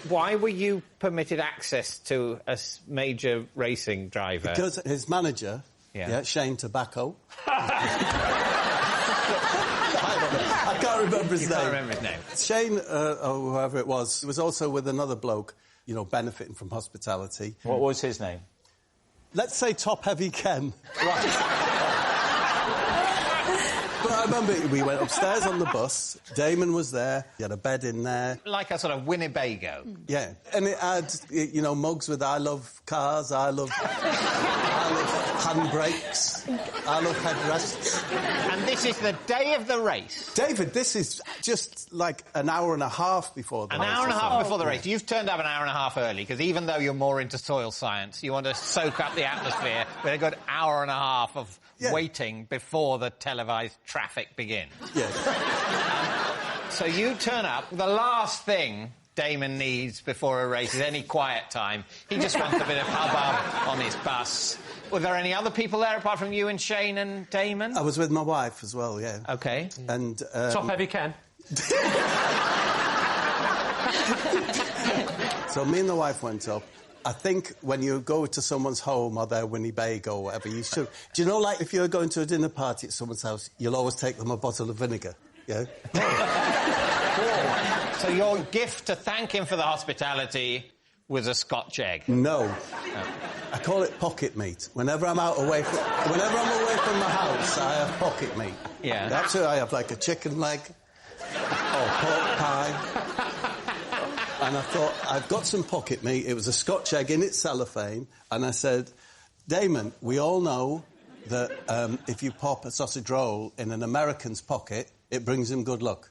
why were you permitted access to a major racing driver? Because his manager, Shane Tobacco... I can't remember his name. You can't remember his name. Shane, or whoever it was also with another bloke, you know, benefiting from hospitality. What was his name? Let's say Top Heavy Ken. Right. But I remember we went upstairs on the bus. Damon was there. He had a bed in there. Like a sort of Winnebago. Yeah. And it had, you know, mugs with I love cars, I love handbrakes, I love headrests. And this is the day of the race? David, this is just like an hour and a half before the race. An hour and a half before the race. You've turned up an hour and a half early, because even though you're more into soil science, you want to soak up the atmosphere with a good hour and a half of waiting before the televised traffic. traffic begins. Yes. So you turn up. The last thing Damon needs before a race is any quiet time. He just wants a bit of hubbub on his bus. Were there any other people there apart from you and Shane and Damon? I was with my wife as well, yeah. OK. And... Top-heavy Ken. So me and the wife went up. I think when you go to someone's home or their Winnebago or whatever, you should... Do you know, like, if you're going to a dinner party at someone's house, you'll always take them a bottle of vinegar, yeah? So your gift to thank him for the hospitality was a Scotch egg? No. I call it pocket meat. Whenever I'm away from the house, I have pocket meat. Yeah. That's it. I have, like, a chicken leg or pork pie. And I thought, I've got some pocket meat. It was a Scotch egg in its cellophane. And I said, Damon, we all know that if you pop a sausage roll in an American's pocket, it brings him good luck.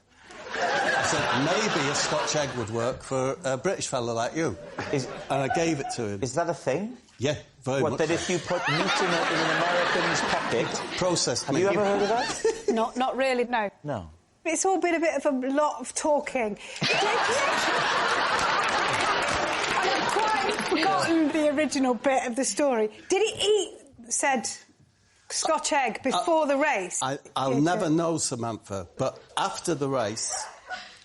I said, maybe a Scotch egg would work for a British fella like you. And I gave it to him. Is that a thing? Yeah, very much. What, that if you put meat in an American's pocket... Processed meat. Have you ever heard of that? Not really, no. No. It's all been a bit of a lot of talking. I've quite forgotten the original bit of the story. Did he eat said Scotch egg before the race? I'll never know, Samantha, but after the race,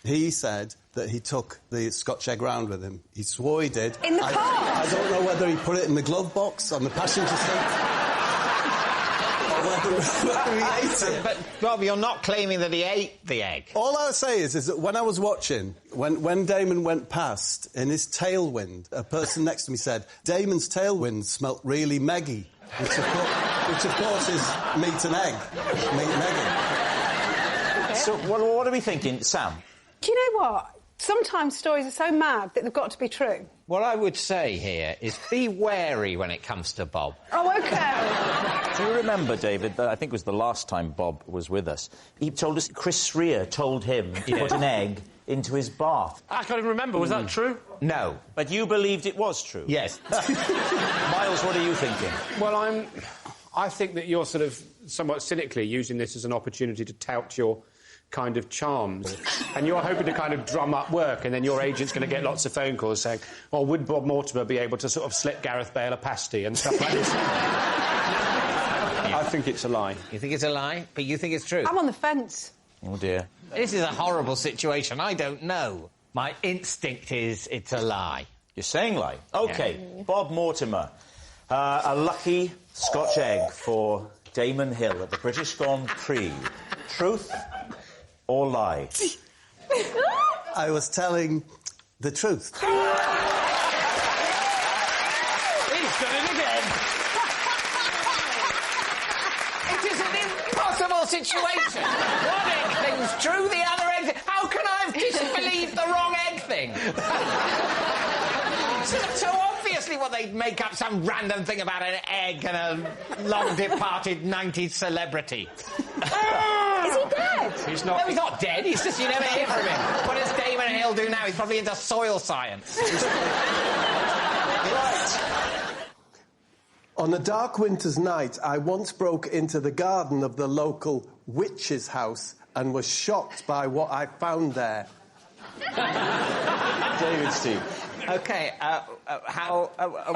he said that he took the Scotch egg round with him. He swore he did. In the car? I don't know whether he put it in the glove box on the passenger seat. Whether he ate it. But, Bob, you're not claiming that he ate the egg. All I'll say is that when I was watching, when Damon went past, in his tailwind, a person next to me said, Damon's tailwind smelt really meggy, which of course is meat and egg. Meat and egg. So what are we thinking, Sam? Do you know what? Sometimes stories are so mad that they've got to be true. What I would say here is be wary when it comes to Bob. Oh, OK. Do you remember, David, that I think it was the last time Bob was with us, he told us Chris Rea told him to put an egg into his bath. I can't even remember. Was that true? No. But you believed it was true? Yes. Miles, what are you thinking? Well, I think that you're sort of somewhat cynically using this as an opportunity to tout your kind of charms, and you're hoping to kind of drum up work, and then your agent's going to get lots of phone calls saying, well, would Bob Mortimer be able to sort of slip Gareth Bale a pasty and stuff like this? I think it's a lie. You think it's a lie? But you think it's true? I'm on the fence. Oh, dear. This is a horrible situation. I don't know. My instinct is it's a lie. You're saying lie? OK, yeah. Bob Mortimer. A lucky Scotch egg for Damon Hill at the British Grand Prix. Truth or lie? I was telling the truth. He's done it again. It is an impossible situation. One egg thing's true, the other egg... How can I have disbelieved the wrong egg thing? So obviously what they'd make up some random thing about an egg and a long-departed 90s celebrity. Is he dead? He's not... No, he's not dead. He's just... You never hear from him. What does Damon Hill do now? He's probably into soil science. Right. On a dark winter's night, I once broke into the garden of the local witch's house and was shocked by what I found there. David, Steve. OK, at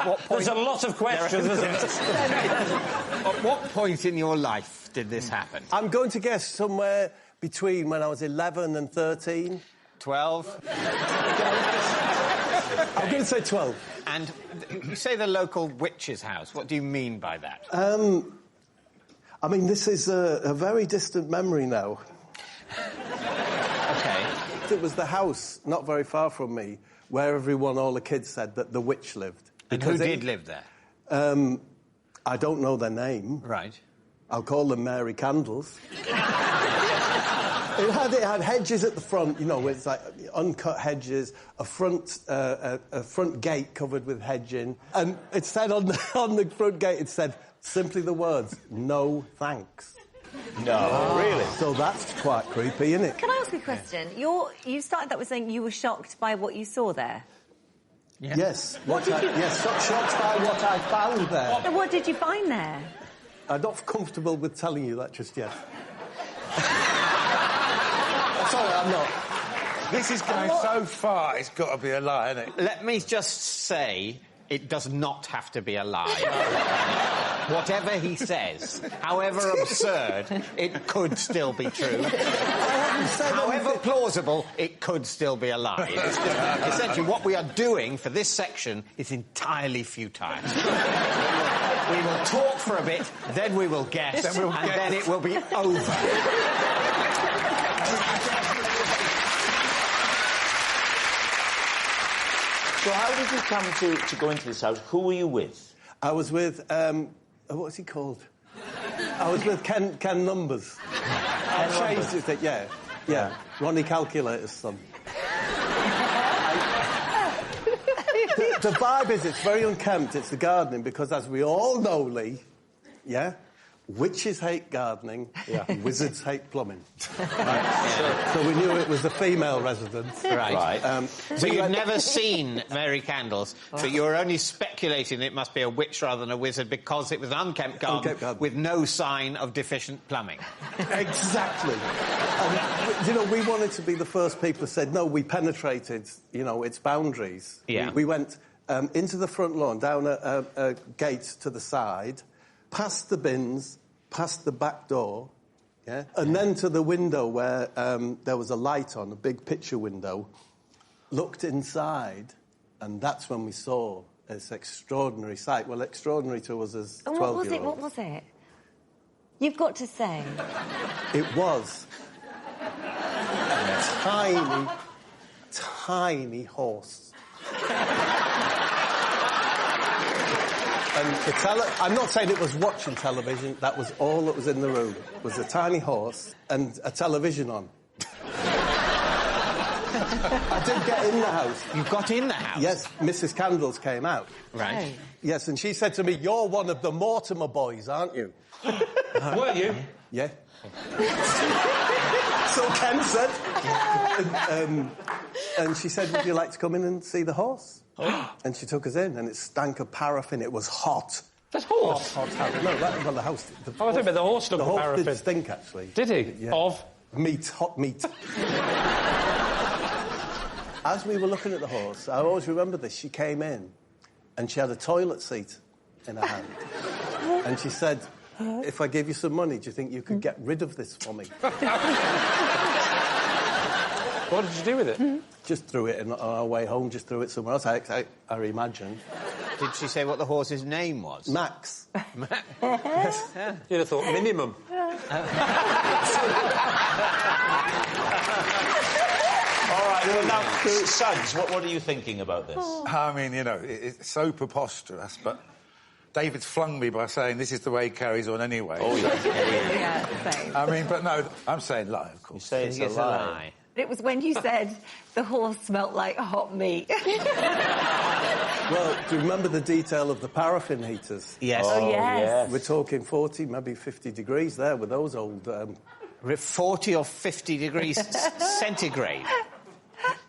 what point... There's a lot of questions, isn't it? At what point in your life did this happen? I'm going to guess somewhere between when I was 11 and 13. 12? I'm going to say 12. And you say the local witch's house. What do you mean by that? I mean, this is a very distant memory now. OK. It was the house, not very far from me, where all the kids said that the witch lived. And who did live there? I don't know their name. Right. I'll call them Mary Candles. It had hedges at the front, you know, it's like uncut hedges, a front gate covered with hedging, and it said on the front gate, it said simply the words, "No thanks." No, really? So that's quite creepy, isn't it? Can I ask you a question? You started that with saying you were shocked by what you saw there. Yeah. Yes. Shocked by what I found there. What did you find there? I'm not comfortable with telling you that just yet. Sorry, I'm not. This is going so far, it's got to be a lie, isn't it? Let me just say, it does not have to be a lie. Whatever he says, however absurd, it could still be true. However plausible, it could still be a lie. It's just, essentially, what we are doing for this section is entirely futile. We will talk for a bit, then we will guess, then it will be over. So how did you come to go into this house? Who were you with? I was with, what's he called? I was with Ken Numbers. I changed it, yeah. Ronnie Calculator's son. The vibe is, it's very unkempt, it's the gardening, because as we all know, Lee, yeah, witches hate gardening, wizards hate plumbing. Right? So we knew it was a female residence. Right. So you've never seen Mary Candles, but you're only speculating it must be a witch rather than a wizard because it was an unkempt garden with no sign of deficient plumbing. Exactly. And, you know, we wanted to be the first people who said, no, we penetrated, you know, its boundaries. Yeah. We went into the front lawn, down a gate to the side, past the bins, past the back door, yeah, and then to the window where there was a light on, a big picture window, looked inside, and that's when we saw this extraordinary sight. Well, extraordinary to us as 12-year-olds. What was it? You've got to say. It was a tiny, tiny horse. And I'm not saying it was watching television, that was all that was in the room. It was a tiny horse and a television on. I did get in the house. You got in the house? Yes, Mrs. Candles came out. Right. Yes, and she said to me, you're one of the Mortimer boys, aren't you? Were you? Yeah. So Ken said. And she said, would you like to come in and see the horse? And she took us in, and it stank of paraffin. It was hot. That's horse? Hot. No, that was the house. I think about the horse stunk of paraffin. The horse did stink, actually. Did he? Yeah. Of? Meat, hot meat. As we were looking at the horse, I always remember this, she came in, and she had a toilet seat in her hand. And she said, if I give you some money, do you think you could get rid of this for me? What did you do with it? Just threw it on our way home, just threw it somewhere else, I imagine. Did she say what the horse's name was? Max. Yes. You'd have thought minimum. All right, well, now, Suggs, what are you thinking about this? I mean, you know, it's so preposterous, but David's flung me by saying this is the way he carries on anyway. Oh, yeah. Same. I mean, but no, I'm saying lie, of course. You say it's a lie. It was when you said the horse smelt like hot meat. Well, do you remember the detail of the paraffin heaters? Yes. Oh, yes. We're talking 40, maybe 50 degrees there with those old... 40 or 50 degrees centigrade.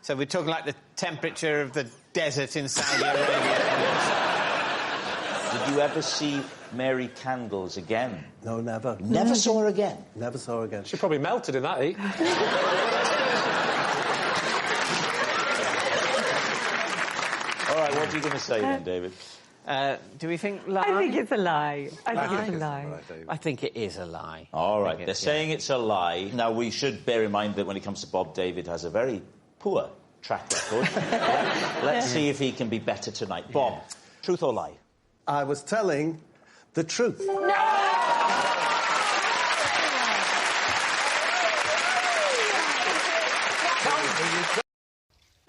So we're talking like the temperature of the desert in Saudi Arabia. Did you ever see Mary Candles again? No, never. Never saw her again? Never saw her again. She probably melted in that heat. All right, what are you going to say then, David? Do we think lie? I think it's a lie. I think it's a lie. I think it is a lie. All right, they're saying it's a lie. Now, we should bear in mind that when it comes to Bob, David has a very poor track record. Let's see if he can be better tonight. Bob, truth or lie? I was telling the truth. No!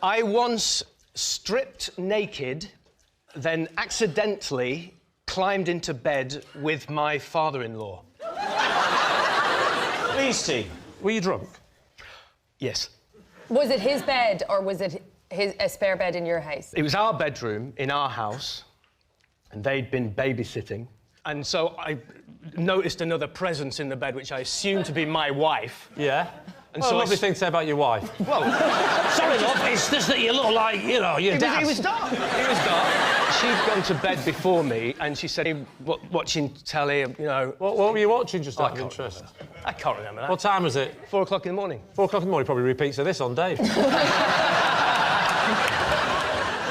I once stripped naked, then accidentally climbed into bed with my father-in-law. Lucy, were you drunk? Yes. Was it his bed or was it a spare bed in your house? It was our bedroom in our house, and they'd been babysitting. And so I noticed another presence in the bed, which I assumed to be my wife. Yeah. And well, so lovely thing to say about your wife. Well, sorry, love, it's just that you look like, you know, your dad. It was dark. It was dark. She'd gone to bed before me, and she said, watching telly, you know... What were you watching, just out of interest? I can't remember that. What time was it? 4 o'clock in the morning. 4 o'clock in the morning, probably repeats of this on Dave.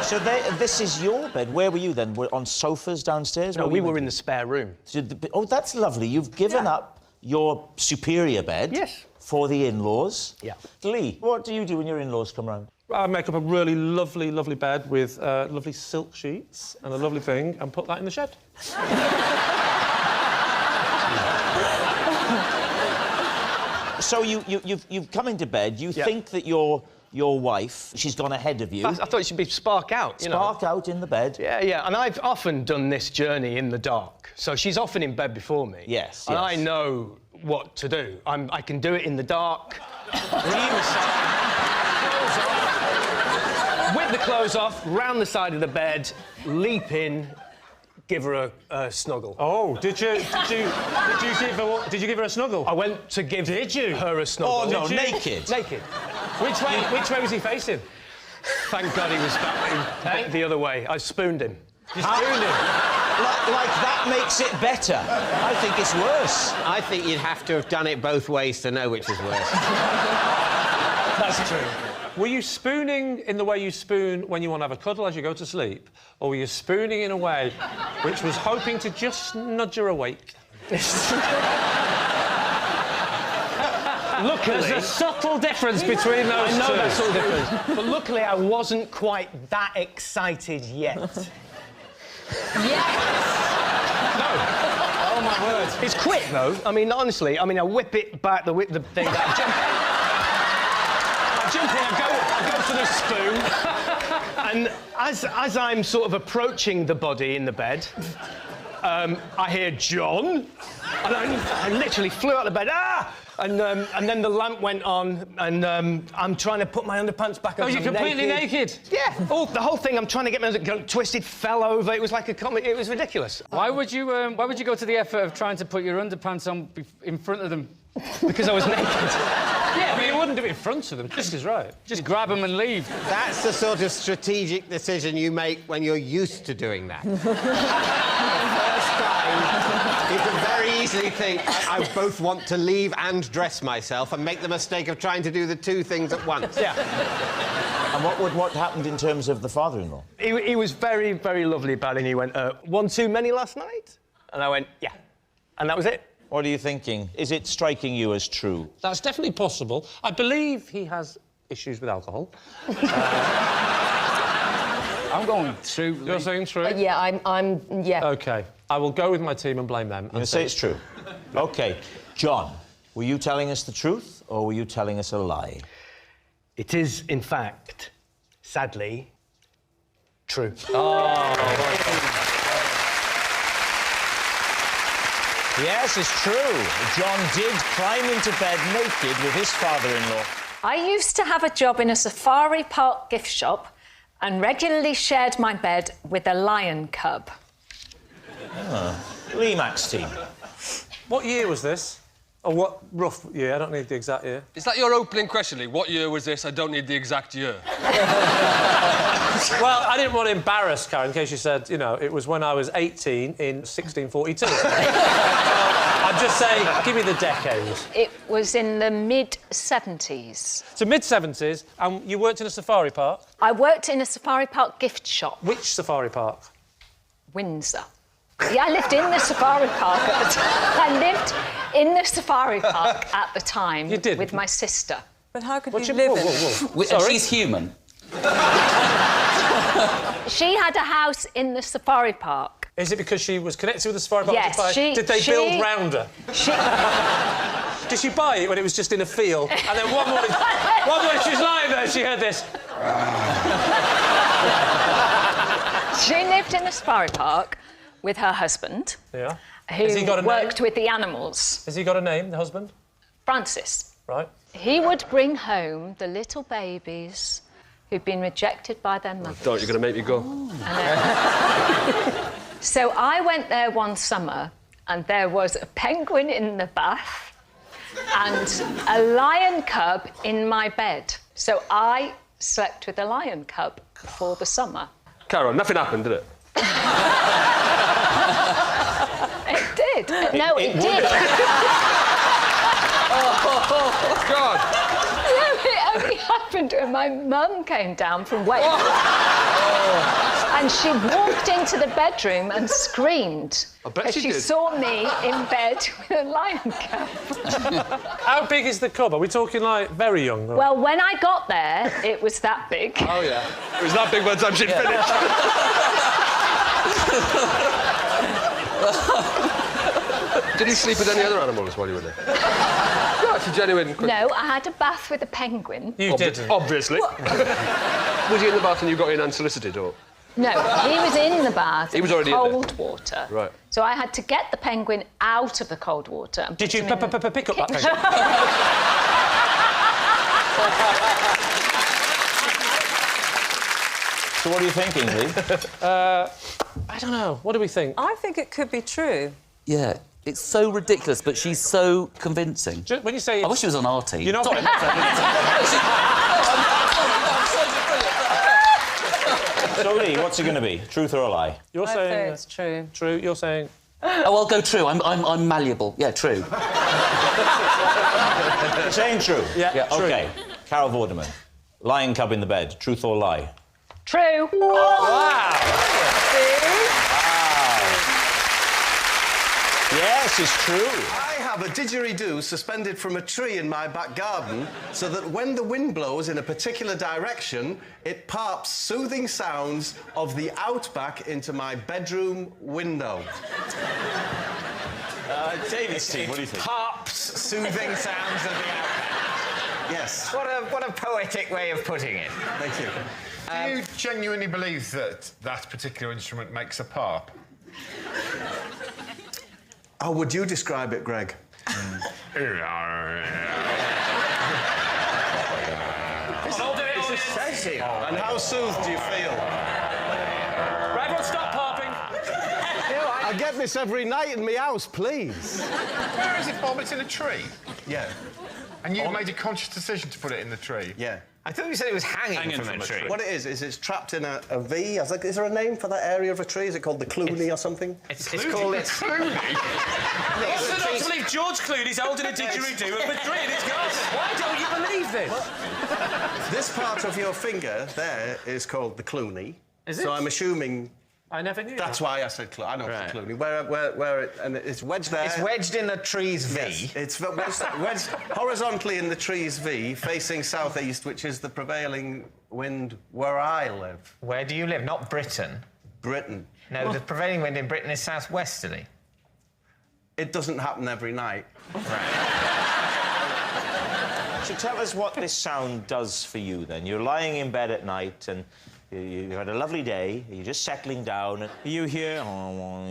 So this is your bed. Where were you then? Were on sofas downstairs? No, we were in the spare room. So oh, that's lovely. You've given up your superior bed. Yes. For the in-laws. Yeah. Lee, what do you do when your in-laws come round? I make up a really lovely, lovely bed with lovely silk sheets and a lovely thing and put that in the shed. So you've come into bed. You think that your wife, she's gone ahead of you. I thought it should be spark out. Spark out in the bed. Yeah, yeah. And I've often done this journey in the dark. So she's often in bed before me. Yes. And I know what to do. I can do it in the dark. Whip the clothes off, round the side of the bed, leap in, give her a snuggle. Oh, did you give her a snuggle? I went to give her a snuggle. Oh no, naked. Naked. Which way was he facing? Thank God he was back the other way. I spooned him. You spooned him? Like that makes it better. I think it's worse. I think you'd have to have done it both ways to know which was worse. That's true. Were you spooning in the way you spoon when you want to have a cuddle as you go to sleep? Or were you spooning in a way which was hoping to just nudge her awake? Luckily... There's a subtle difference between those two. I know that subtle difference. But luckily I wasn't quite that excited yet. Yes! No. Oh, my word. It's quick, though. I mean, honestly, I whip it back, the thing, I jump in, I go for the spoon, and as I'm sort of approaching the body in the bed, I hear John, and I literally flew out of bed, and then the lamp went on, and I'm trying to put my underpants back on. Oh, you're completely naked? Yeah. The whole thing, I'm trying to get my twisted, fell over. It was like a comic. It was ridiculous. Why would you go to the effort of trying to put your underpants on in front of them? Because I was naked. Yeah, I mean, you wouldn't do it in front of them. This is right. Just grab them and leave. That's the sort of strategic decision you make when you're used to doing that. First time, you can very easily think, I both want to leave and dress myself and make the mistake of trying to do the two things at once. Yeah. And what happened in terms of the father-in-law? He was very, very lovely about it, and he went, one too many last night? And I went, yeah. And that was it. What are you thinking? Is it striking you as true? That's definitely possible. I believe he has issues with alcohol. I'm going true. You're saying true? Yeah, yeah. OK. I will go with my team and blame them. You say it's true? OK. John, were you telling us the truth, or were you telling us a lie? It is, in fact, sadly, true. Oh, yes, it's true. John did climb into bed naked with his father-in-law. I used to have a job in a safari park gift shop and regularly shared my bed with a lion cub. Lee Mack's team. What year was this? Or what rough year? I don't need the exact year. Is that your opening question, Lee? What year was this? I don't need the exact year. Well, I didn't want to embarrass Karen in case you said, you know, it was when I was 18 in 1642. I'm just saying, give me the decade. It was in the mid-70s. So mid-70s, and you worked in a safari park? I worked in a safari park gift shop. Which safari park? Windsor. Yeah, I lived in the safari park at the time. I lived in the safari park at the time. You did? With my sister. But how could you live in... And she's human. She had a house in the safari park. Is it because she was connected with the safari park? Yes, Did they build round her? Did she buy it when it was just in a field? And then one morning she was lying there and she heard this. She lived in the safari park with her husband, Yeah. who worked with the animals. Has he got a name, the husband? Francis. Right. He would bring home the little babies who'd been rejected by their mothers. Don't, you're going to make me go. So I went there one summer and there was a penguin in the bath and a lion cub in my bed. So I slept with a lion cub for the summer. Carol, nothing happened, did it? It did. No, it did. Oh, God! No, it only happened when my mum came down from Wales. And she walked into the bedroom and screamed. I bet as she she did. saw me in bed with a lion cub. How big is the cub? Are we talking, like, very young? Or... Well, when I got there, it was that big. Oh, yeah. It was that big by the time she'd finished. Did you sleep with any other animals while you were there? No, it's a genuine question. No, I had a bath with a penguin. You didn't? Obviously. Was he in the bath and you got in unsolicited, or...? No, he was in the bath. He was already in in cold water. Right. So I had to get the penguin out of the cold water. And Did you pick up that penguin? So what are you thinking, Lee? I don't know. What do we think? I think it could be true. Yeah, it's so ridiculous, but she's so convincing. When you say... I wish she was on our team. You're not... Sorry, So, Lee, what's it going to be? Truth or a lie? You're I saying... say it's true. True, you're saying... Oh, I'll go true. I'm malleable. Yeah, true. You're saying true? Yeah, true. OK. Carol Vorderman. Lion cub in the bed. Truth or lie? True. Oh, wow! Yes, it's true. I have a didgeridoo suspended from a tree in my back garden so that when the wind blows in a particular direction, it pops soothing sounds of the outback into my bedroom window. David's team, what do you think? Pops soothing sounds of the outback. Yes. What a poetic way of putting it. Thank you. Do you genuinely believe that that particular instrument makes a pop? How would you describe it, Greg? And how soothed do you feel? Right, everyone stop popping. I get this every night in my house, please. Where is it, Bob? It's in a tree? Yeah. And you made a conscious decision to put it in the tree? Yeah. I thought you said it was hanging from a tree. What it is it's trapped in a V. I was like, is there a name for that area of a tree? Is it called the Clooney or something? It's called... Clooney? What's enough to believe George Clooney's holding a didgeridoo at Madrid in his garden? Why don't you believe this? This part of your finger there is called the Clooney. Is it? So I'm assuming... I never knew That's that. why I said Clooney. I know Right. it's Clooney. Where it... And it's wedged there. It's wedged in the tree's V. Yes, it's wedged horizontally in the tree's V, facing southeast, which is the prevailing wind where I live. Where do you live? Not Britain. Britain. No, the prevailing wind in Britain is southwesterly. It doesn't happen every night. So tell us what this sound does for you, then. You're lying in bed at night and you had a lovely day, you're just settling down, and you hear... And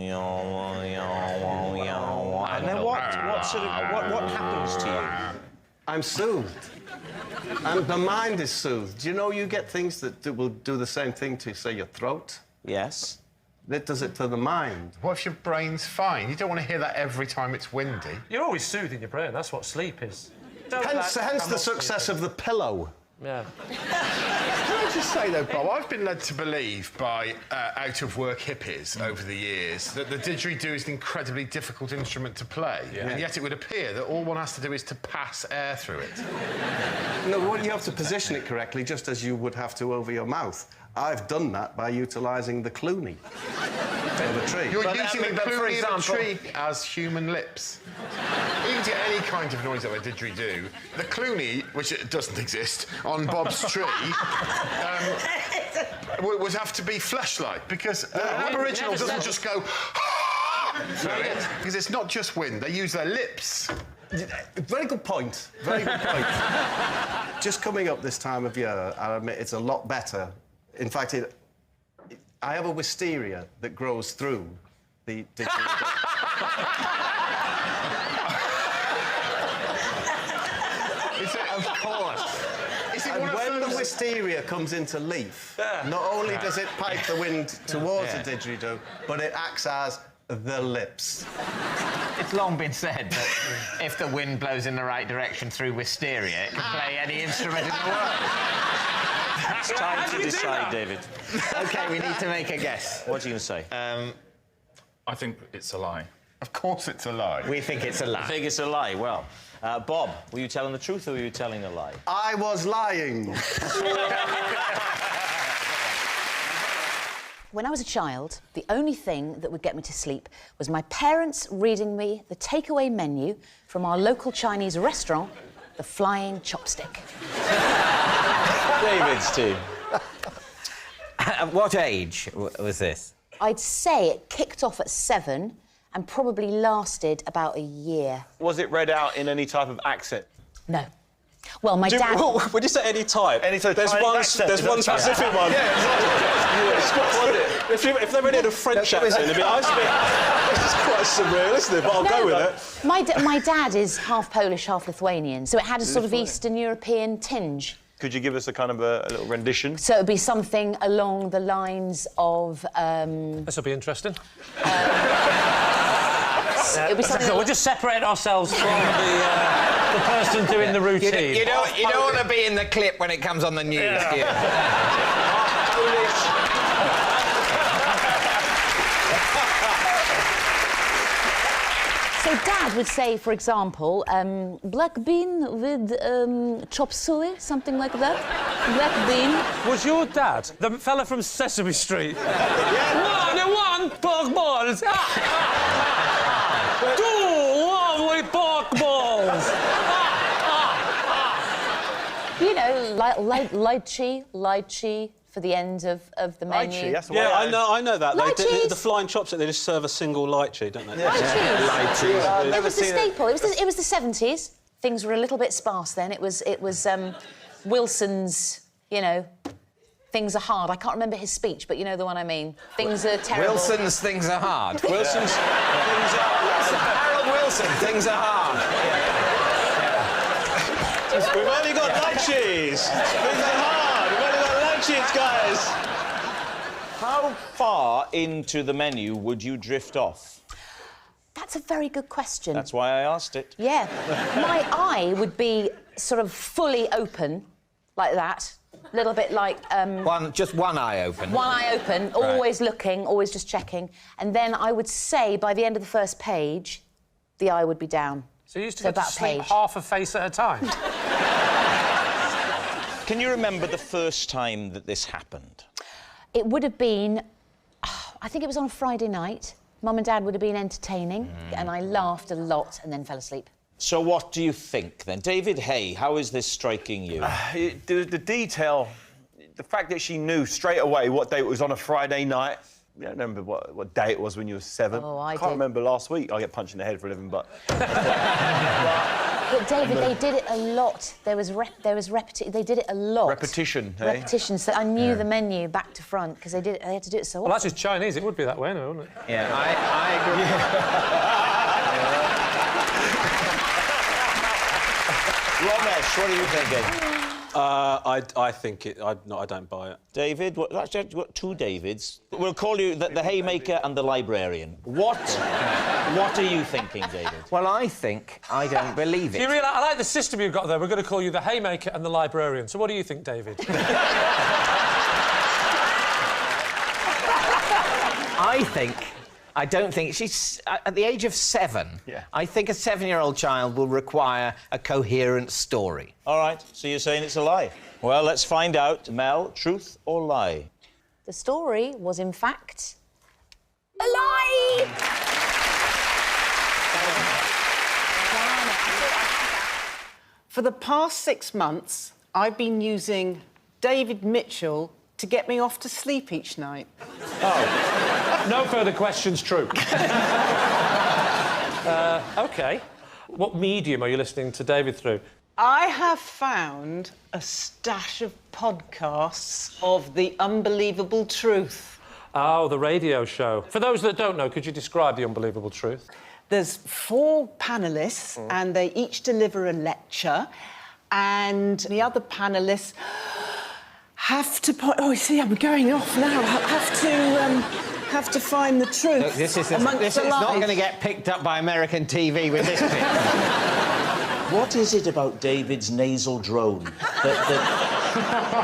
then what happens to you? I'm soothed. And the mind is soothed. Do you know you get things that will do the same thing to, say, your throat? Yes. It does it to the mind. What if your brain's fine? You don't want to hear that every time it's windy. You're always soothing your brain. That's what sleep is. Hence the success of the pillow. Yeah. Can I just say, though, Bob, I've been led to believe by out-of-work hippies over the years that the didgeridoo is an incredibly difficult instrument to play, and yet it would appear that all one has to do is to pass air through it. No, you have to position it correctly, just as you would have to over your mouth. I've done that by utilising the Clooney of a tree. You're using the Clooney of a tree as human lips. Even to get any kind of noise out of a didgeridoo, the Clooney, which it doesn't exist, on Bob's tree, would have to be flesh-like, because an Aboriginal doesn't just go through it, because it's not just wind, they use their lips. Very good point. Very good point. Just coming up this time of year, I admit it's a lot better. In fact, I have a wisteria that grows through the didgeridoo. Is it? Of course. Is it And one of when those... the wisteria comes into leaf, not only does it pipe the wind towards the didgeridoo, but it acts as the lips. It's long been said that if the wind blows in the right direction through wisteria, it can play any instrument in the world. It's time to decide, David. OK, we need to make a guess. What are you going to say? I think it's a lie. Of course it's a lie. We think it's a lie. I think it's a lie. Well, Bob, were you telling the truth or were you telling a lie? I was lying. When I was a child, the only thing that would get me to sleep was my parents reading me the takeaway menu from our local Chinese restaurant, the Flying Chopstick. David's team. At what age was this? I'd say it kicked off at 7 and probably lasted about a year. Was it read out in any type of accent? No. Well, my dad... Would you say any type? There's one specific one. If they read it in a French accent, it'd be nice. This is quite surreal, isn't it? But I'll go with it. My dad is half Polish, half Lithuanian, so it had a sort of Eastern European tinge. Could you give us a kind of a little rendition? So it'd be something along the lines of... This will be interesting. It'd be something We'll just separate ourselves from the person doing the routine. You don't want to be in the clip when it comes on the news, do you? So Dad would say, for example, black bean with chop suey, something like that. Black bean. Was your dad the fella from Sesame Street? One pork balls. Two lovely pork balls. You know, lychee for the end of the menu. Lychee, that's I know that. The Flying Chopstick, they just serve a single lychee, don't they? Lychee. It was the staple. It was the 70s. Things were a little bit sparse then. It was Wilson's, you know, things are hard. I can't remember his speech, but you know the one I mean. Things are terrible. Wilson's things are hard. Wilson's things are hard. Harold Wilson, things are hard. We've only got lychees. Things are hard. We've only got lychees, guys. How far into the menu would you drift off? That's a very good question. That's why I asked it. Yeah. My eye would be sort of fully open, like that. A little bit like... Just one eye open. One eye open, always looking, always just checking. And then I would say, by the end of the first page, the eye would be down. So you used to go to sleep half a face at a time? Can you remember the first time that this happened? It would have been... I think it was on a Friday night. Mum and Dad would have been entertaining, and I laughed a lot and then fell asleep. So what do you think, then? David Hay, how is this striking you? The detail, the fact that she knew straight away what day it was on a Friday night. I don't remember what day it was when you were 7. Oh, I can't did. remember last week. I get punched in the head for a living, but... But David, they did it a lot. They did it a lot. Repetition, eh? Repetition. So I knew the menu back to front because they had to do it so often. Well, that's just Chinese. It would be that way, no, wouldn't it? Yeah, I agree. Romesh, what are you thinking? I think it... I don't buy it. David, actually, I've got two Davids. We'll call you the haymaker and the librarian. What are you thinking, David? Well, I think I don't believe it. You realise, I like the system you've got there. We're going to call you the haymaker and the librarian. So what do you think, David? I don't think she's at the age of 7. Yeah. I think a 7-year-old child will require a coherent story. All right, so you're saying it's a lie. Well, let's find out. Mel, truth or lie? The story was, in fact, a lie! For the past 6 months, I've been using David Mitchell to get me off to sleep each night. Oh. No further questions, true. OK. What medium are you listening to David through? I have found a stash of podcasts of The Unbelievable Truth. Oh, the radio show. For those that don't know, could you describe The Unbelievable Truth? There's 4 panellists, and they each deliver a lecture, and the other panellists have to... Oh, you see, I'm going off now. Have to find the truth. Look, this is not going to get picked up by American TV with this bit. What is it about David's nasal drone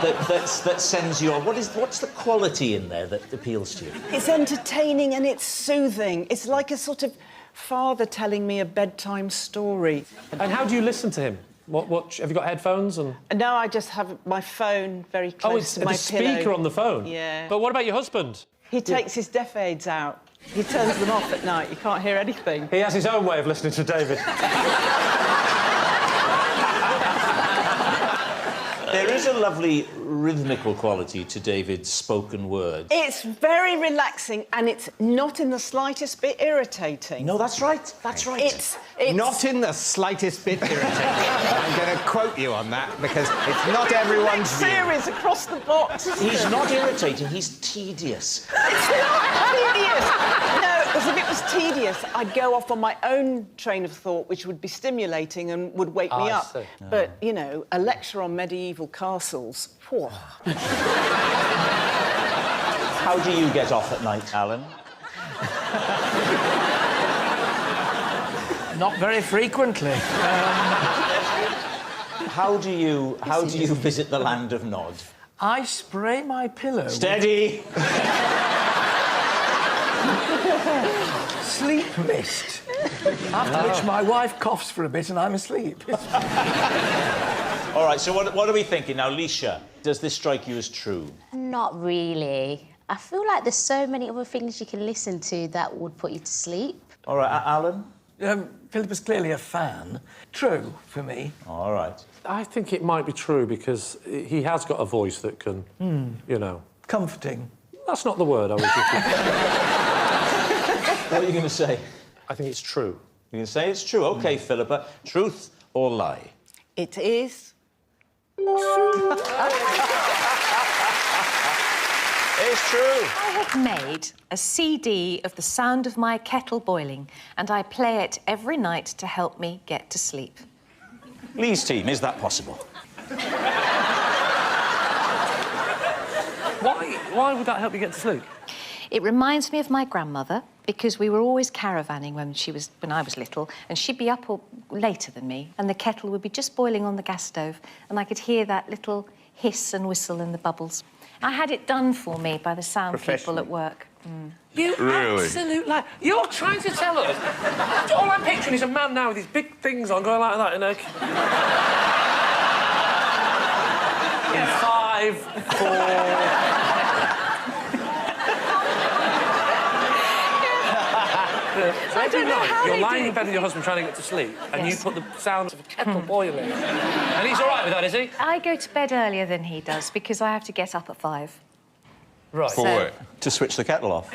that sends you on? What's the quality in there that appeals to you? It's entertaining and it's soothing. It's like a sort of father telling me a bedtime story. And how do you listen to him? What have you got headphones and? No, I just have my phone very close to my pillow. Oh, it's the speaker on the phone? Yeah. But what about your husband? He takes his deaf aids out. He turns them off at night. You can't hear anything. He has his own way of listening to David. There is a lovely rhythmical quality to David's spoken word. It's very relaxing and it's not in the slightest bit irritating. No, that's right. That's right. It's not in the slightest bit irritating. I'm going to quote you on that because it's not everyone's view. series across the box. He's not irritating, he's tedious. It's not tedious! No, because if it was tedious, I'd go off on my own train of thought, which would be stimulating and would wake me up. See. But, you know, a lecture on medieval castles... Poor. How do you get off at night, Alan? Not very frequently. How do you visit the land of Nod? I spray my pillow. Steady! Sleep mist. After which my wife coughs for a bit and I'm asleep. All right, so what are we thinking now, Leisha? Does this strike you as true? Not really. I feel like there's so many other things you can listen to that would put you to sleep. All right, Alan? Philip is clearly a fan. True, for me. All right. I think it might be true because he has got a voice that can, you know... Comforting. That's not the word I was looking for. What are you going to say? I think it's true. You're going to say it's true? OK, Philippa. Truth or lie? It is... It's true. I have made a CD of the sound of my kettle boiling, and I play it every night to help me get to sleep. Lee's team, is that possible? Why would that help you get to sleep? It reminds me of my grandmother, because we were always caravanning when I was little, and she'd be up later than me, and the kettle would be just boiling on the gas stove, and I could hear that little hiss and whistle and the bubbles. I had it done for me by the sound people at work. You Really? absolute lie. You're trying to tell us... All I'm picturing is a man now with these big things on, going like that, in a... In 5, 4... So every night, you're lying in bed with your husband trying to get to sleep, and you put the sound of a kettle boiling. And he's all right with that, is he? I go to bed earlier than he does, because I have to get up at 5. Right. For what? To switch the kettle off.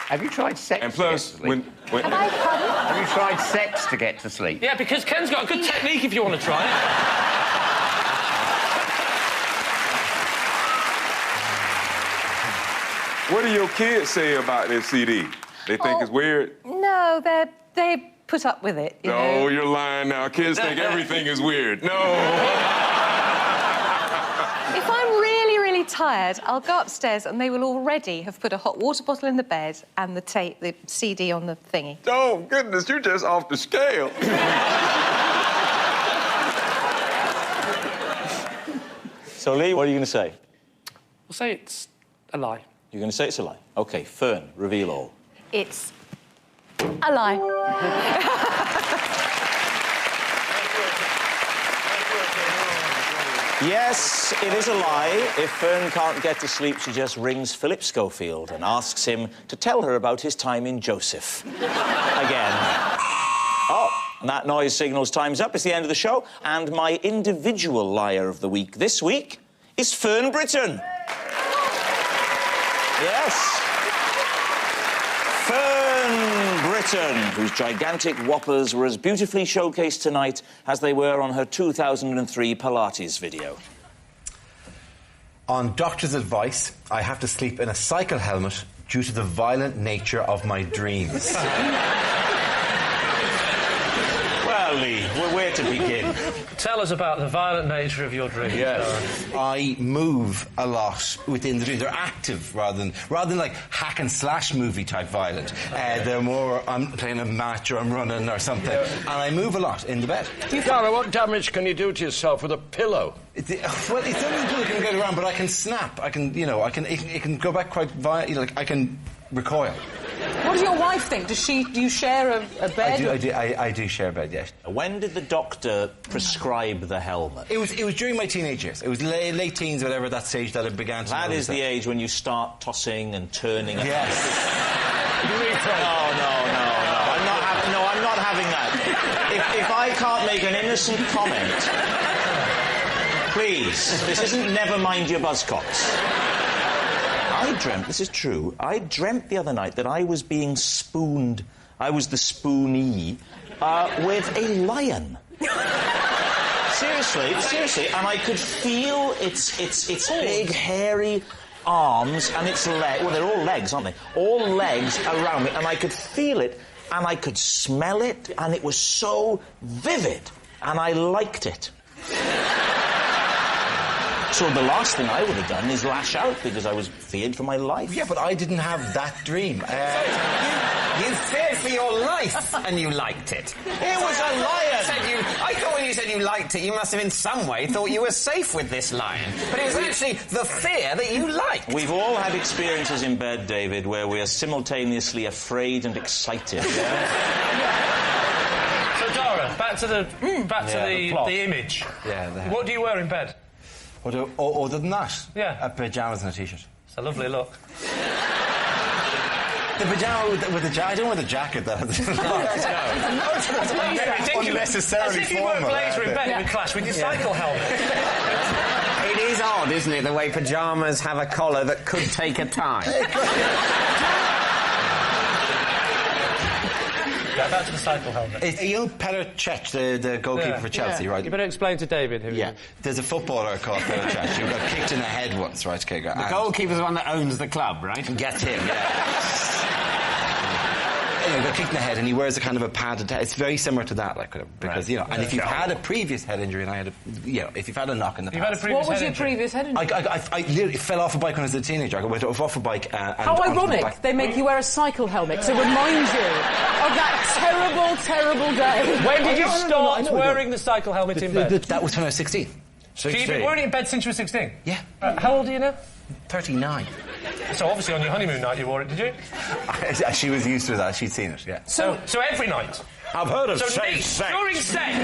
Have you tried sex? And plus, when have you tried sex to get to sleep? Yeah, because Ken's got a good technique if you want to try it. What do your kids say about this CD? They think it's weird? No, they put up with it, you know. No, you're lying now. Kids think everything is weird. No. If I'm really, really tired, I'll go upstairs and they will already have put a hot water bottle in the bed and the CD on the thingy. Oh, goodness, you're just off the scale. So, Lee, what are you going to say? We'll say it's a lie. You're going to say it's a lie? OK, Fern, reveal all. It's a lie. Yes, it is a lie. If Fern can't get to sleep, she just rings Philip Schofield and asks him to tell her about his time in Joseph. Again. Oh, and that noise signals time's up. It's the end of the show. And my individual liar of the week this week is Fern Britton. Yes. Fern Britton, whose gigantic whoppers were as beautifully showcased tonight as they were on her 2003 Pilates video. On doctor's advice, I have to sleep in a cycle helmet due to the violent nature of my dreams. Well, Lee. Where to begin? Tell us about the violent nature of your dreams. Yes. I move a lot within the dream. They're active rather than like hack and slash movie type violent. They're more, I'm playing a match or I'm running or something. And I move a lot in the bed. Dara, what damage can you do to yourself with a pillow? Well, it's only a pillow can get around, but I can snap. I can, it can go back quite violent. I can recoil. What does your wife think? Do you share a bed? I do share a bed, yes. When did the doctor prescribe the helmet? It was during my teenage years. It was late teens, whatever, that stage that it began to... That is the age when you start tossing and turning. Yes. I'm not having that. If I can't make an innocent comment, please, this isn't Never Mind Your Buzzcocks. I dreamt, this is true, I dreamt the other night that I was being spooned, I was the spoonee, with a lion. Seriously, and I could feel its big, hairy arms and its legs, well, they're all legs, aren't they? All legs around me, and I could feel it, and I could smell it, and it was so vivid, and I liked it. So the last thing I would have done is lash out because I was feared for my life. Yeah, but I didn't have that dream. You feared for your life and you liked it. It was a lion! I thought when you said you liked it, you must have in some way thought you were safe with this lion. But it was actually the fear that you liked. We've all had experiences in bed, David, where we are simultaneously afraid and excited. So, Dara, back to the image. Yeah. What do you wear in bed? Other than that? Yeah. Pajamas and a t-shirt. It's a lovely look. The pyjama with the jacket. I don't wear the jacket, though. Unnecessarily as if you wear a blazer in bed, it would clash with your cycle helmet. It is odd, isn't it, the way pyjamas have a collar that could take a tie. Yeah, back to the cycle helmet. It's Petr Cech, the goalkeeper for Chelsea, right? You better explain to David who he is. There's a footballer called Petr Cech who got kicked in the head once, right? Okay, the goalkeeper's the one that owns the club, right? Get him, He got kicked in the head and he wears a kind of a padded head. It's very similar to that, like, because, and if you've had a previous head injury and I had if you've had a knock in the past... What was your previous head injury? I literally fell off a bike when I was a teenager. I went off a bike and... How ironic. They make you wear a cycle helmet to remind you of that terrible, terrible day. When did you start wearing the cycle helmet in bed? That was when I was 16. So you've been wearing it in bed since you were 16? Yeah. How old are you now? 39. So obviously on your honeymoon night you wore it, did you? She was used to that. She'd seen it, yeah. So every night? I've heard of safe sex. During sex?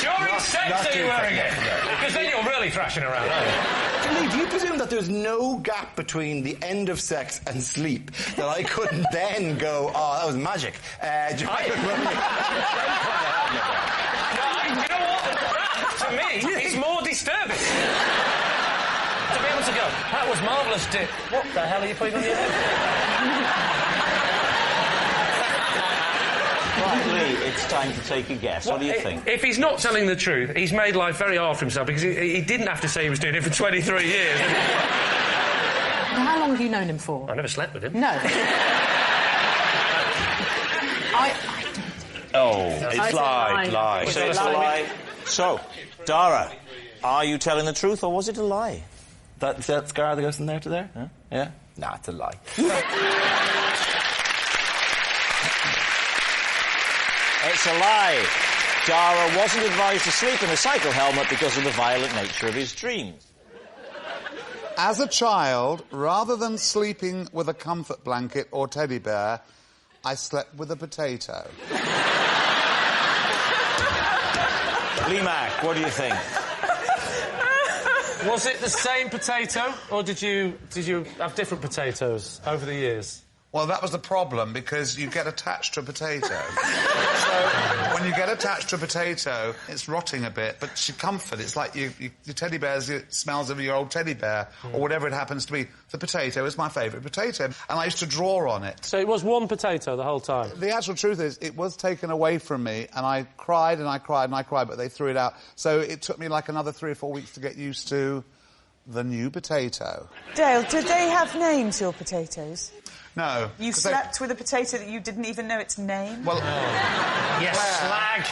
During sex are you wearing it? Because then you're really thrashing around, aren't you? Lee, do you presume that there's no gap between the end of sex and sleep that I couldn't then go, oh, that was magic? You know what? To me, it's more disturbing. To be able to go, that was marvellous, Dick. What the hell are you putting on your head? Right, Lee, it's time to take a guess. What do you think? If he's not telling the truth, he's made life very hard for himself because he didn't have to say he was doing it for 23 years. How long have you known him for? I never slept with him. No. It's lie. So it's a lie. So, Dara, are you telling the truth or was it a lie? That scar that goes from there to there? Huh? Yeah? Nah, it's a lie. It's a lie. Dara wasn't advised to sleep in a cycle helmet because of the violent nature of his dreams. As a child, rather than sleeping with a comfort blanket or teddy bear, I slept with a potato. Lee Mack, what do you think? Was it the same potato, or did you have different potatoes over the years? Well, that was the problem, because you get attached to a potato. So, when you get attached to a potato, it's rotting a bit, but it's your comfort. It's like your teddy bear's, it smells of your old teddy bear, or whatever it happens to be. The potato is my favourite potato, and I used to draw on it. So it was one potato the whole time? The actual truth is, it was taken away from me, and I cried and I cried and I cried, but they threw it out. So it took me like another 3 or 4 weeks to get used to the new potato. Dale, did they have names, your potatoes? No. You 'Cause slept with a potato that you didn't even know its name? Well... Yes, slag!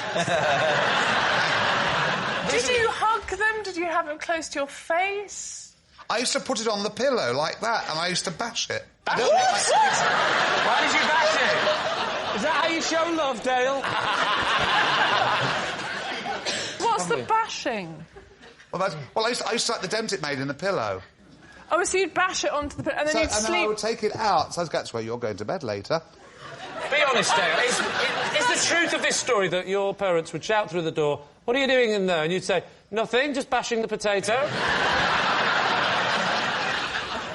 Did you hug them? Did you have them close to your face? I used to put it on the pillow like that, and I used to bash it. Why did you bash it? Is that how you show love, Dale? What's the bashing? Well, I used to like the dent it made in the pillow. Oh, so you'd bash it onto the... And then you'd And then I sleep... would take it out, so that's where you're going to bed later. Be honest, Dale. Is the truth of this story that your parents would shout through the door, "What are you doing in there?" And you'd say, "Nothing, just bashing the potato"?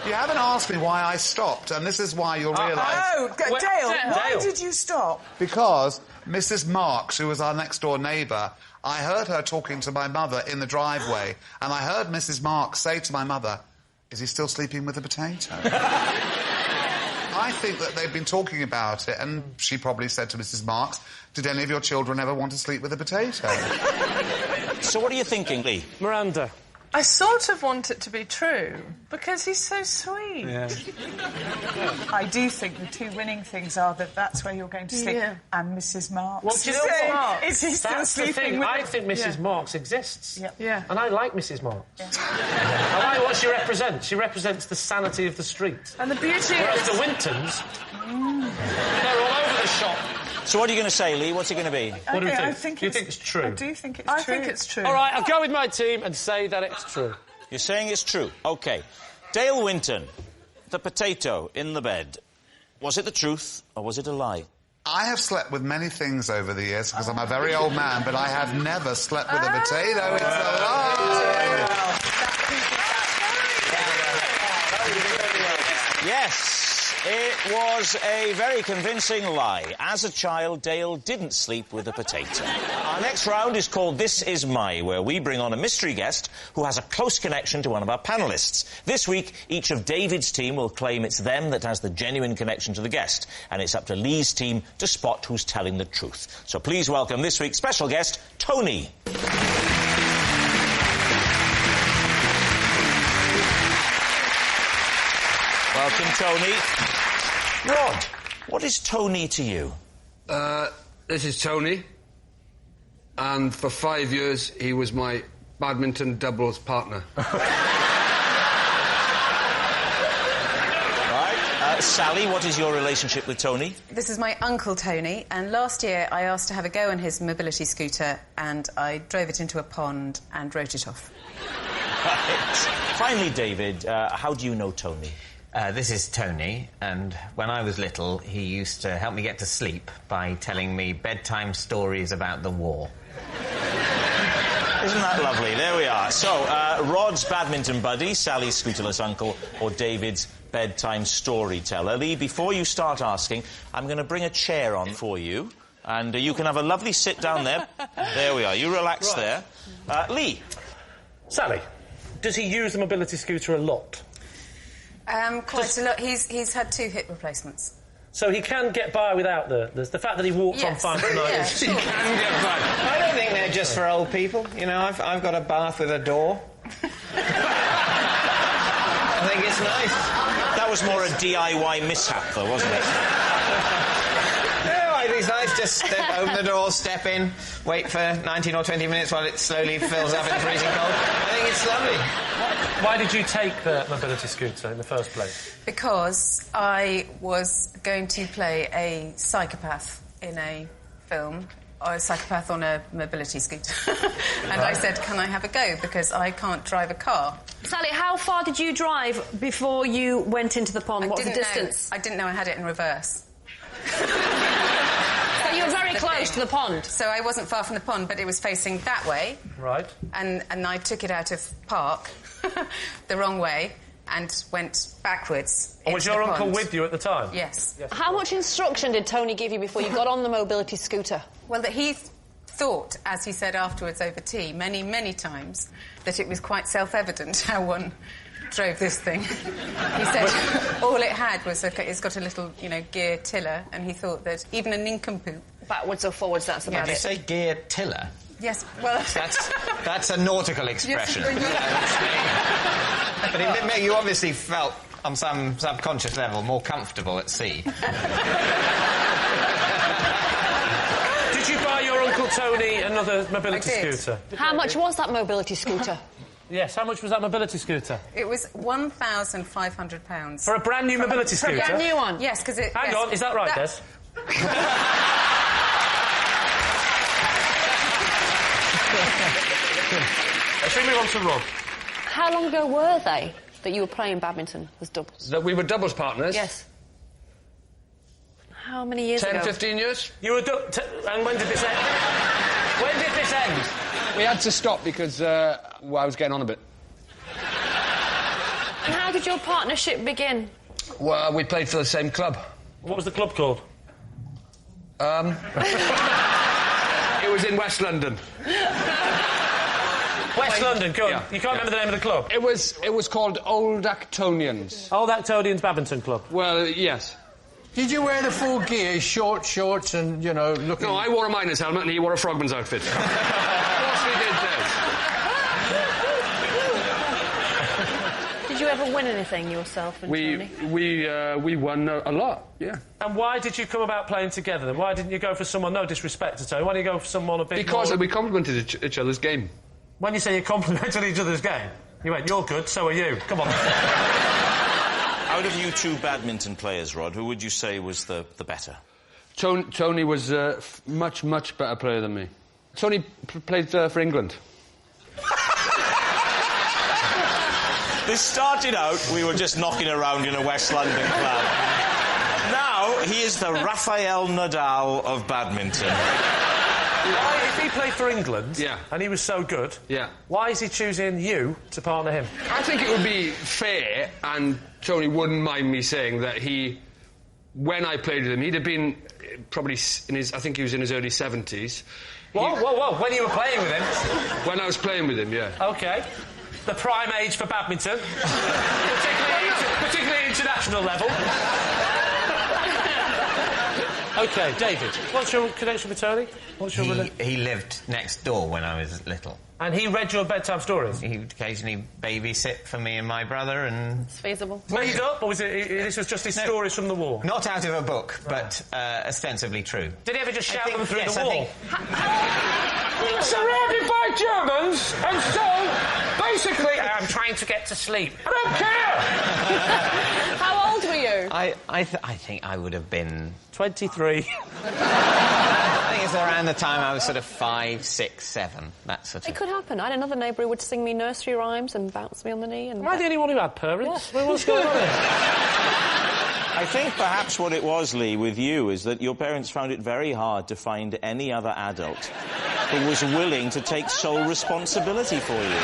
You haven't asked me why I stopped, and this is why you'll realise... Oh, Dale, why did you stop? Because Mrs. Marks, who was our next-door neighbour, I heard her talking to my mother in the driveway, and I heard Mrs. Marks say to my mother, "Is he still sleeping with a potato?" I think that they've been talking about it, and she probably said to Mrs. Marks, "Did any of your children ever want to sleep with a potato?" So what are you thinking, Lee? Miranda. I sort of want it to be true, because he's so sweet. Yeah. I do think the two winning things are that that's where you're going to sleep, and Mrs. Marks. Well, do you know what? Is he still That's the sleeping thing. with... I think Mrs. Marks exists. Yeah. And I like Mrs. Marks. I like what she represents. She represents the sanity of the street. And the beauty Whereas is... the Wintons, they're all over the shop. So what are you going to say, Lee? What's it going to be? What do you think? Do you think it's true? I do think it's I true. think it's true. All right, I'll go with my team and say that it's true. You're saying it's true. OK. Dale Winton, the potato in the bed. Was it the truth or was it a lie? I have slept with many things over the years, because I'm a very old man, but I have never slept with a potato. It's a lie! Yes, it was a very convincing lie. As a child, Dale didn't sleep with a potato. Our next round is called This Is My, where we bring on a mystery guest who has a close connection to one of our panellists. This week, each of David's team will claim it's them that has the genuine connection to the guest, and it's up to Lee's team to spot who's telling the truth. So please welcome this week's special guest, Tony. Welcome, Tony. Rod, what is Tony to you? This is Tony, and for 5 years he was my badminton doubles partner. Right. Sally, what is your relationship with Tony? This is my uncle Tony, and last year I asked to have a go on his mobility scooter, and I drove it into a pond and wrote it off. Right. Finally, David, how do you know Tony? This is Tony, and when I was little, he used to help me get to sleep by telling me bedtime stories about the war. Isn't that lovely? There we are. So, Rod's badminton buddy, Sally's scooterless uncle, or David's bedtime storyteller. Lee, before you start asking, I'm going to bring a chair on for you, and you can have a lovely sit down there. There we are. You relax there. Lee. Sally, does he use the mobility scooter a lot? Quite a lot. He's had 2 hip replacements. So he can get by without the fact that he walks on fine tonight. Yeah, He sure. can get by. I don't think they're just for old people. You know, I've got a bath with a door. I think it's nice. That was more a DIY mishap, though, wasn't it? No, I think it's nice. Just open the door, step in, wait for 19 or 20 minutes while it slowly fills up in freezing cold. I think it's lovely. Why did you take the mobility scooter in the first place? Because I was going to play a psychopath in a film, or a psychopath on a mobility scooter. And I said, can I have a go? Because I can't drive a car. Sally, how far did you drive before you went into the pond? What was the distance? I didn't know I had it in reverse. So you were very close to the pond? So I wasn't far from the pond, but it was facing that way. Right. And I took it out of park the wrong way and went backwards. And was into your the uncle pond. with you at the time? Yes. How much instruction did Tony give you before you got on the mobility scooter? Well, that he thought, as he said afterwards over tea, many, many times, that it was quite self-evident how one drove this thing. He said all it had was it's got a little, gear tiller, and he thought that even a nincompoop... Backwards or forwards, that's about Did you say gear tiller? Yes, well... That's a nautical expression. But you obviously felt on some subconscious level, more comfortable at sea. Did you buy your Uncle Tony another mobility scooter? How much was that mobility scooter? Yes, how much was that mobility scooter? It was £1,500. For a brand new mobility scooter? A brand new one? Yes, because it... Hang on, is that right, Des? Should we move on to Rob? How long ago were they that you were playing badminton as doubles? That we were doubles partners? Yes. How many years 10, ago? 15 years. You were... and when did this end? When did this end? We had to stop because I was getting on a bit. And how did your partnership begin? Well, we played for the same club. What was the club called? It was in West London. West London, go on. Yeah, you can't remember the name of the club? It was called Old Actonians. Old Actonians Badminton Club? Well, yes. Did you wear the full gear, shorts, and, you know, looking... No, I wore a miner's helmet and he wore a frogman's outfit. Of course we did, Did you ever win anything yourself and Tony? We won a lot, yeah. And why did you come about playing together then? Why didn't you go for someone... No disrespect to Tony. Why didn't you go for someone a bit Because more... we complimented each other's game. When you say you complimented each other's game, you went, you're good, so are you. Come on. Out of you two badminton players, Rod, who would you say was the better? Tony was a much, much better player than me. Tony played for England. This started out, we were just knocking around in a West London club. Now, he is the Rafael Nadal of badminton. Why, if he played for England, and he was so good, why is he choosing you to partner him? I think it would be fair, and Tony wouldn't mind me saying that when I played with him, he'd have been probably I think he was in his early 70s. Whoa, when you were playing with him? When I was playing with him, yeah. OK. The prime age for badminton. particularly international level. OK, David, what's your connection with Tony? He lived next door when I was little. And he read your bedtime stories? He would occasionally babysit for me and my brother, and... It's feasible. Made up, or was this was just his stories from the war? Not out of a book, but ostensibly true. Did he ever just shout them through the wall? We're surrounded by Germans, and so, basically... I'm trying to get to sleep. I don't care! How old were you? I think I would have been... 23. I think it's around the time I was sort of 5, 6, 7, that sort of... It could happen. I had another neighbour who would sing me nursery rhymes and bounce me on the knee. And Am I the only one who had parents? Yeah. What's going on here? I think perhaps what it was, Lee, with you, is that your parents found it very hard to find any other adult who was willing to take sole responsibility for you.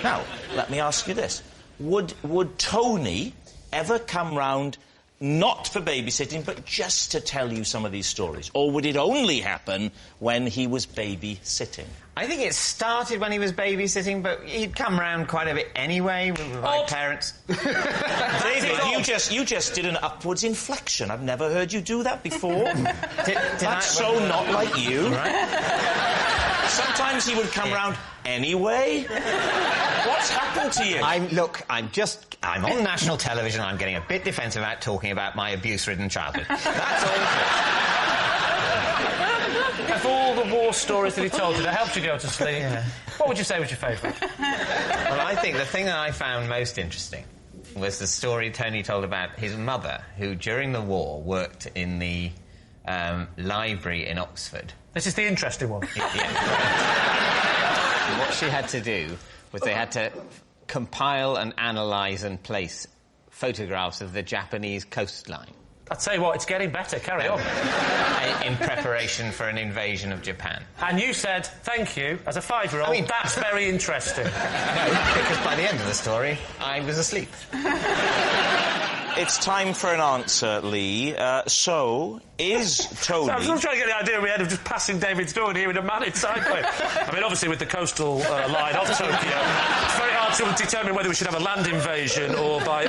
Now, let me ask you this. Would Tony ever come round not for babysitting, but just to tell you some of these stories? Or would it only happen when he was babysitting? I think it started when he was babysitting, but he'd come round quite a bit anyway with my parents. David, you just did an upwards inflection. I've never heard you do that before. That's so not like you. Right. Sometimes he would come round anyway. What's happened to you? I'm on national television. I'm getting a bit defensive about talking about my abuse-ridden childhood. That's all. Of all the war stories that he told you that helped you go to sleep, what would you say was your favourite? Well, I think the thing that I found most interesting was the story Tony told about his mother, who during the war worked in the library in Oxford. This is the interesting one. What she had to do was they had to compile and analyse and place photographs of the Japanese coastline. I'll tell you what, it's getting better. Carry on. In preparation for an invasion of Japan. And you said, thank you, as a 5-year-old, that's very interesting. No, because by the end of the story, I was asleep. It's time for an answer, Lee. So, is Tony... I'm still trying to get the idea in my head of just passing David's door and hearing a man inside play. I mean, obviously, with the coastal line of Tokyo, it's very hard to determine whether we should have a land invasion or by...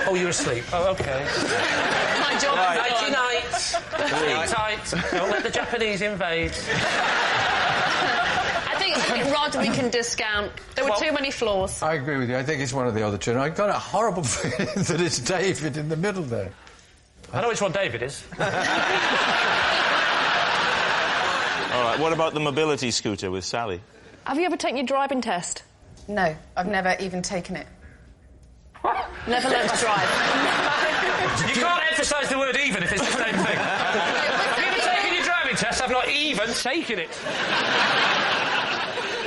Oh, you're asleep. Oh, OK. My job is Nighty-night. Sleep tight. Don't let the Japanese invade. I think think Rod we can discount. There were too many flaws. I agree with you. I think it's one of the other children. I got a horrible feeling that it's David in the middle there. I know which one David is. All right, what about the mobility scooter with Sally? Have you ever taken your driving test? No, I've never even taken it. Never learned to drive. You can't emphasise the word even if it's the same thing. Have you ever taken your driving test? I've not even taken it.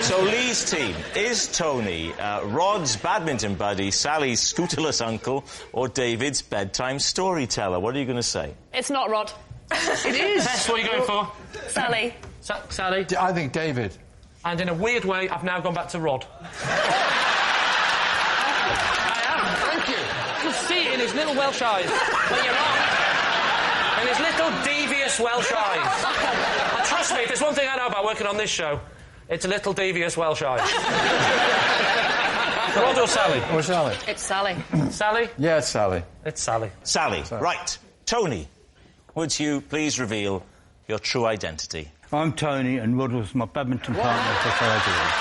So Lee's team, is Tony Rod's badminton buddy, Sally's scooterless uncle, or David's bedtime storyteller? What are you going to say? It's not Rod. It is. That's what you're going for? Sally. Sally? I think David. And in a weird way, I've now gone back to Rod. Thank you. You can see it in his little Welsh eyes. Well, you're wrong. In his little devious Welsh eyes. And trust me, if there's one thing I know about working on this show, it's a little devious Welsh eyes. Rod or Sally? Or Sally? It's Sally. Sally? Yeah, it's Sally. It's Sally. Sally. Right. Tony, would you please reveal your true identity? I'm Tony, and Rod was my badminton partner for 5 years.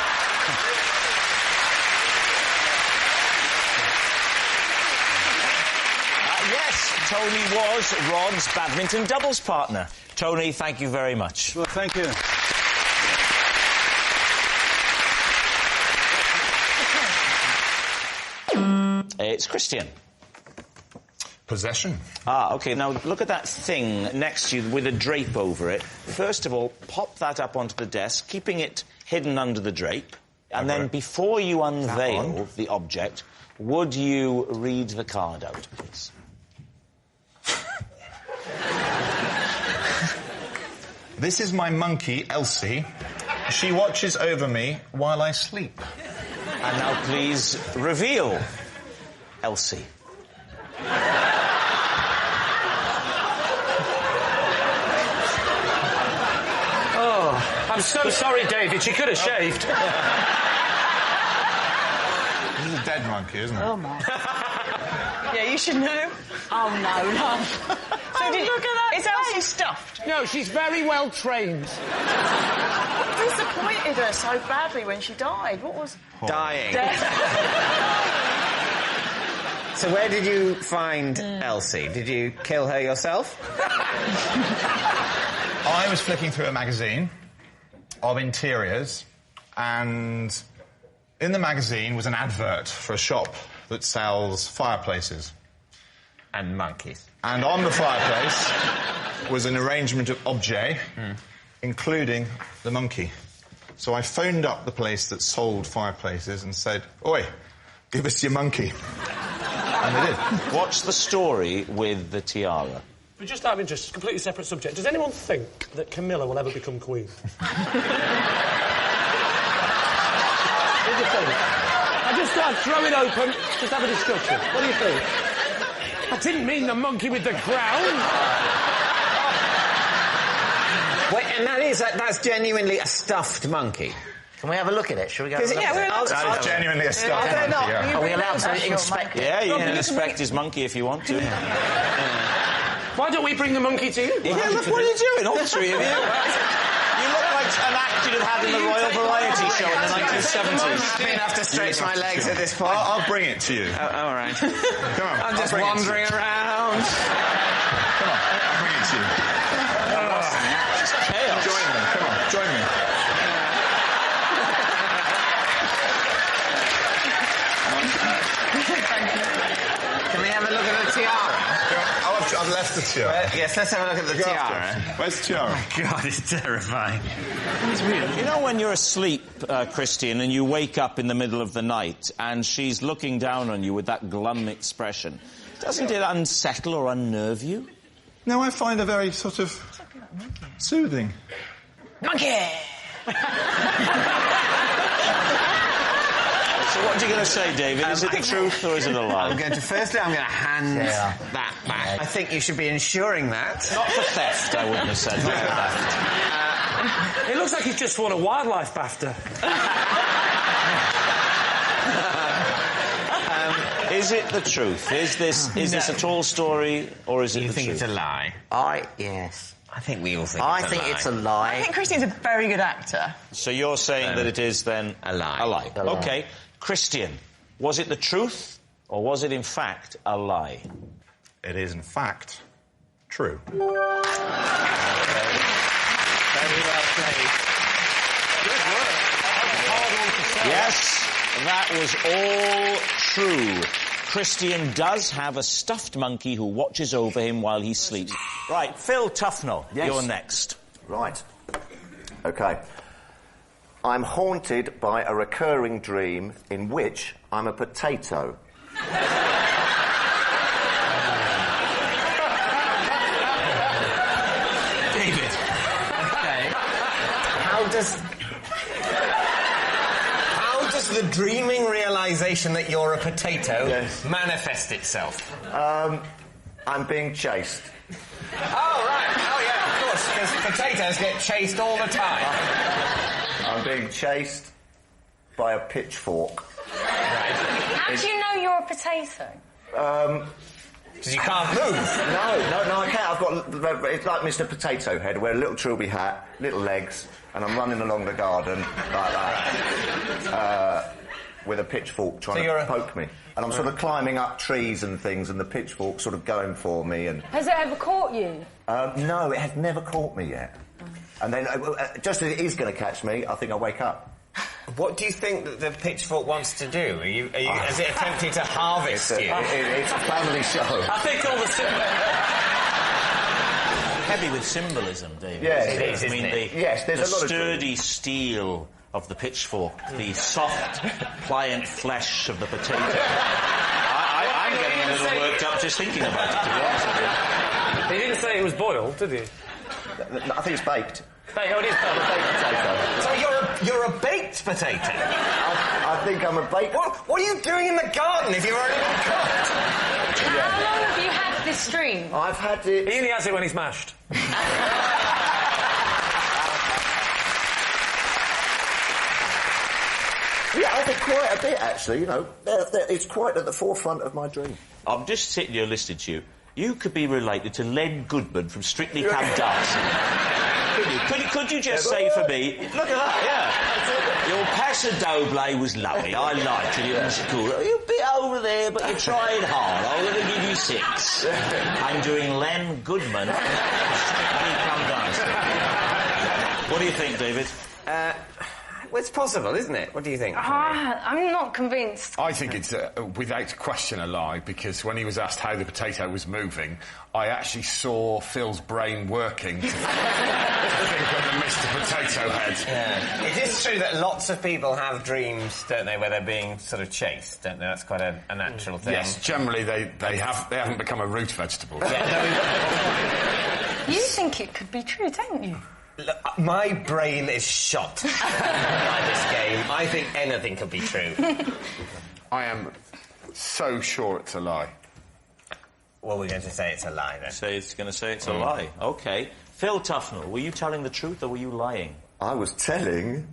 Yes, Tony was Rod's badminton doubles partner. Tony, thank you very much. Well, thank you. It's Christian. Possession. Ah, OK, now look at that thing next to you with a drape over it. First of all, pop that up onto the desk, keeping it hidden under the drape. And then before you unveil the object, would you read the card out, please? This is my monkey, Elsie. She watches over me while I sleep. And now please reveal Elsie. Oh, I'm so sorry, David. She could have shaved. This is a dead monkey, isn't it? Oh, my. Yeah, you should know. Oh, no, no. So look at that. Is Elsie stuffed? No, she's very well trained. What disappointed her so badly when she died? What was... Dying. So where did you find Elsie? Did you kill her yourself? I was flicking through a magazine of interiors, and in the magazine was an advert for a shop that sells fireplaces. And monkeys. And on the fireplace was an arrangement of objets, including the monkey. So I phoned up the place that sold fireplaces and said, "Oi, give us your monkey." And they did. What's the story with the tiara? But just out of interest, completely separate subject. Does anyone think that Camilla will ever become queen? What do you think? I just thought I'd throw it open, just have a discussion. What do you think? I didn't mean the monkey with the crown. Wait, and that's genuinely a stuffed monkey. Can we have a look at it? Shall we go? Yeah, we're allowed to. That is genuinely a stuffed monkey. Yeah. Are we allowed to inspect it? Yeah, you can inspect his monkey if you want to. Why don't we bring the monkey to you? Yeah, look, what are you doing, all three of you? You look like an act you'd have had in the Royal Variety Show in the 1970s. I'm enough to stretch my legs at this point. I'll bring it to you. All right. Come on. I'm just wandering around. Come on, I'll bring it to you. It's chaos. Join me. Come on, join me. Can we have a look at the tiara? I've left the tiara. Yes, let's have a look at the tiara. Where's the tiara? Oh, God, it's terrifying. You know when you're asleep, Christian, and you wake up in the middle of the night and she's looking down on you with that glum expression, doesn't it unsettle or unnerve you? No, I find her very sort of soothing. Monkey! So what are you going to say, David? Is it the truth or is it a lie? Firstly, I'm going to hand that back. I think you should be insuring that. Not for theft, I wouldn't have said. Not for theft. It looks like he's just won a wildlife BAFTA. Is it the truth? Is this a tall story or is it the truth? You think it's a lie? Yes. I think we all think I think it's a lie. I think Christian's a very good actor. So you're saying that it is then a lie. A lie. A lie. OK. Christian, was it the truth or was it in fact a lie? It is in fact true. Very well played. Good work. Hard one to say. Yes, that was all true. Christian does have a stuffed monkey who watches over him while he sleeps. Right, Phil Tufnell, you're next. Right. OK. I'm haunted by a recurring dream in which I'm a potato. David. Okay. How does the dreaming realisation that you're a potato manifest itself? I'm being chased. Oh, right. Oh, yeah, of course, because potatoes get chased all the time. I'm being chased by a pitchfork. Right. How do you know you're a potato? Because you can't move. No, I can't. I've got... It's like Mr. Potato Head. I wear a little trilby hat, little legs, and I'm running along the garden like that, with a pitchfork trying to poke me. And I'm sort of climbing up trees and things, and the pitchfork sort of going for me. And Has it ever caught you? no, it has never caught me yet. And then, just as it is going to catch me, I think I'll wake up. What do you think that the pitchfork wants to do? Is it attempting to harvest you? It's a family show. I think all the Heavy with symbolism, David. Yes, it is, isn't it? Yes, there's the a lot of sturdy steel of the pitchfork, the soft, pliant flesh of the potato. I'm getting a little worked up just thinking about it, to be honest with you. He didn't say it was boiled, did he? I think it's baked. Oh, it is baked potato. So you're a baked potato? I think I'm a baked... What are you doing in the garden if you've already been cooked? How long have you had this dream? I've had it... He only has it when he's mashed. Yeah, I think quite a bit, actually, you know. It's quite at the forefront of my dream. I'm just sitting here listening to you. You could be related to Len Goodman from Strictly Come Dancing. Could you just say for me, look at that, your paso doble was lovely, I liked it, it was cool. You're a bit over there, but you're trying hard, I'm going to give you 6. I'm doing Len Goodman from Strictly Come Dancing. What do you think, David? Well, it's possible, isn't it? What do you think? I'm not convinced. I think it's, without question, a lie, because when he was asked how the potato was moving, I actually saw Phil's brain working to think of the Mr. Potato Head. Yeah. It is true that lots of people have dreams, don't they, where they're being sort of chased, don't they? That's quite a natural thing. Yes, generally they haven't become a root vegetable. You think it could be true, don't you? Look, my brain is shot by this game. I think anything could be true. I am so sure it's a lie. Well, we're going to say it's a lie, then. It's going to say it's a lie. OK. Phil Tufnell, were you telling the truth or were you lying? I was telling...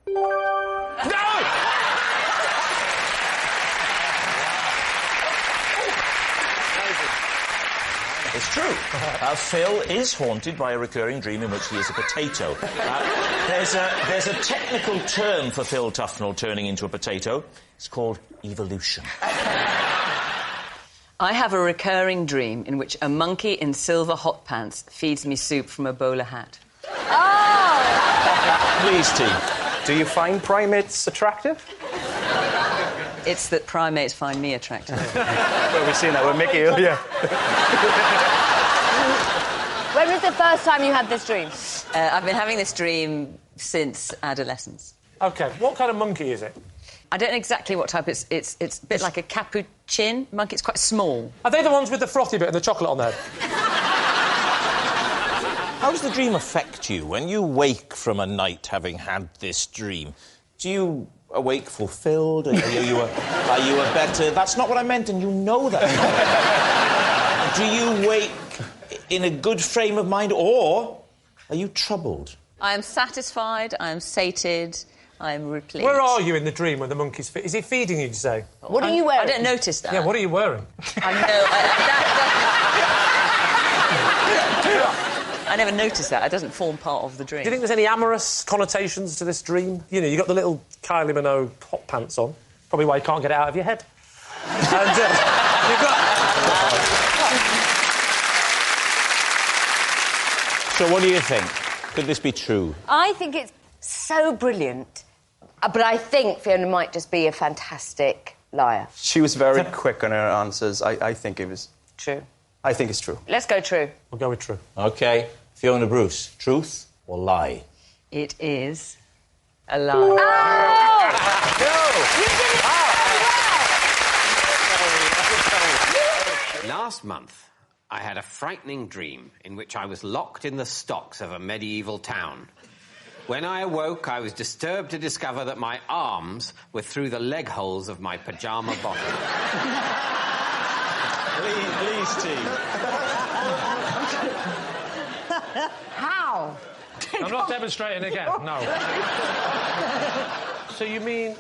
No! It's true. Phil is haunted by a recurring dream in which he is a potato. There's a technical term for Phil Tufnell turning into a potato. It's called evolution. I have a recurring dream in which a monkey in silver hot pants feeds me soup from a bowler hat. Oh! Please, T. Do you find primates attractive? It's that primates find me attractive. Well, we've seen that with Mickey earlier. When was the first time you had this dream? I've been having this dream since adolescence. OK, what kind of monkey is it? I don't know exactly what type. It's a bit like a capuchin monkey. It's quite small. Are they the ones with the frothy bit and the chocolate on there? How does the dream affect you when you wake from a night having had this dream? Do you awake fulfilled? Are you a better... That's not what I meant, and you know that. Do you wake in a good frame of mind, or are you troubled? I am satisfied, I am sated, I am replete. Where are you in the dream when the monkey's... Is he feeding you, you say? What are you wearing? I don't notice that. Yeah, what are you wearing? I know... I never noticed that. It doesn't form part of the dream. Do you think there's any amorous connotations to this dream? You know, you got the little Kylie Minogue hot pants on. Probably why you can't get it out of your head. And you've got... So what do you think? Could this be true? I think it's so brilliant, but I think Fiona might just be a fantastic liar. She was very quick on her answers. I think it was... True. I think it's true. Let's go true. We'll go with true. OK. Fiona Bruce, truth or lie? It is a lie. Oh! Last month, I had a frightening dream in which I was locked in the stocks of a medieval town. When I awoke, I was disturbed to discover that my arms were through the leg holes of my pyjama bottom. Please, team. How? I'm not demonstrating again, no. So you mean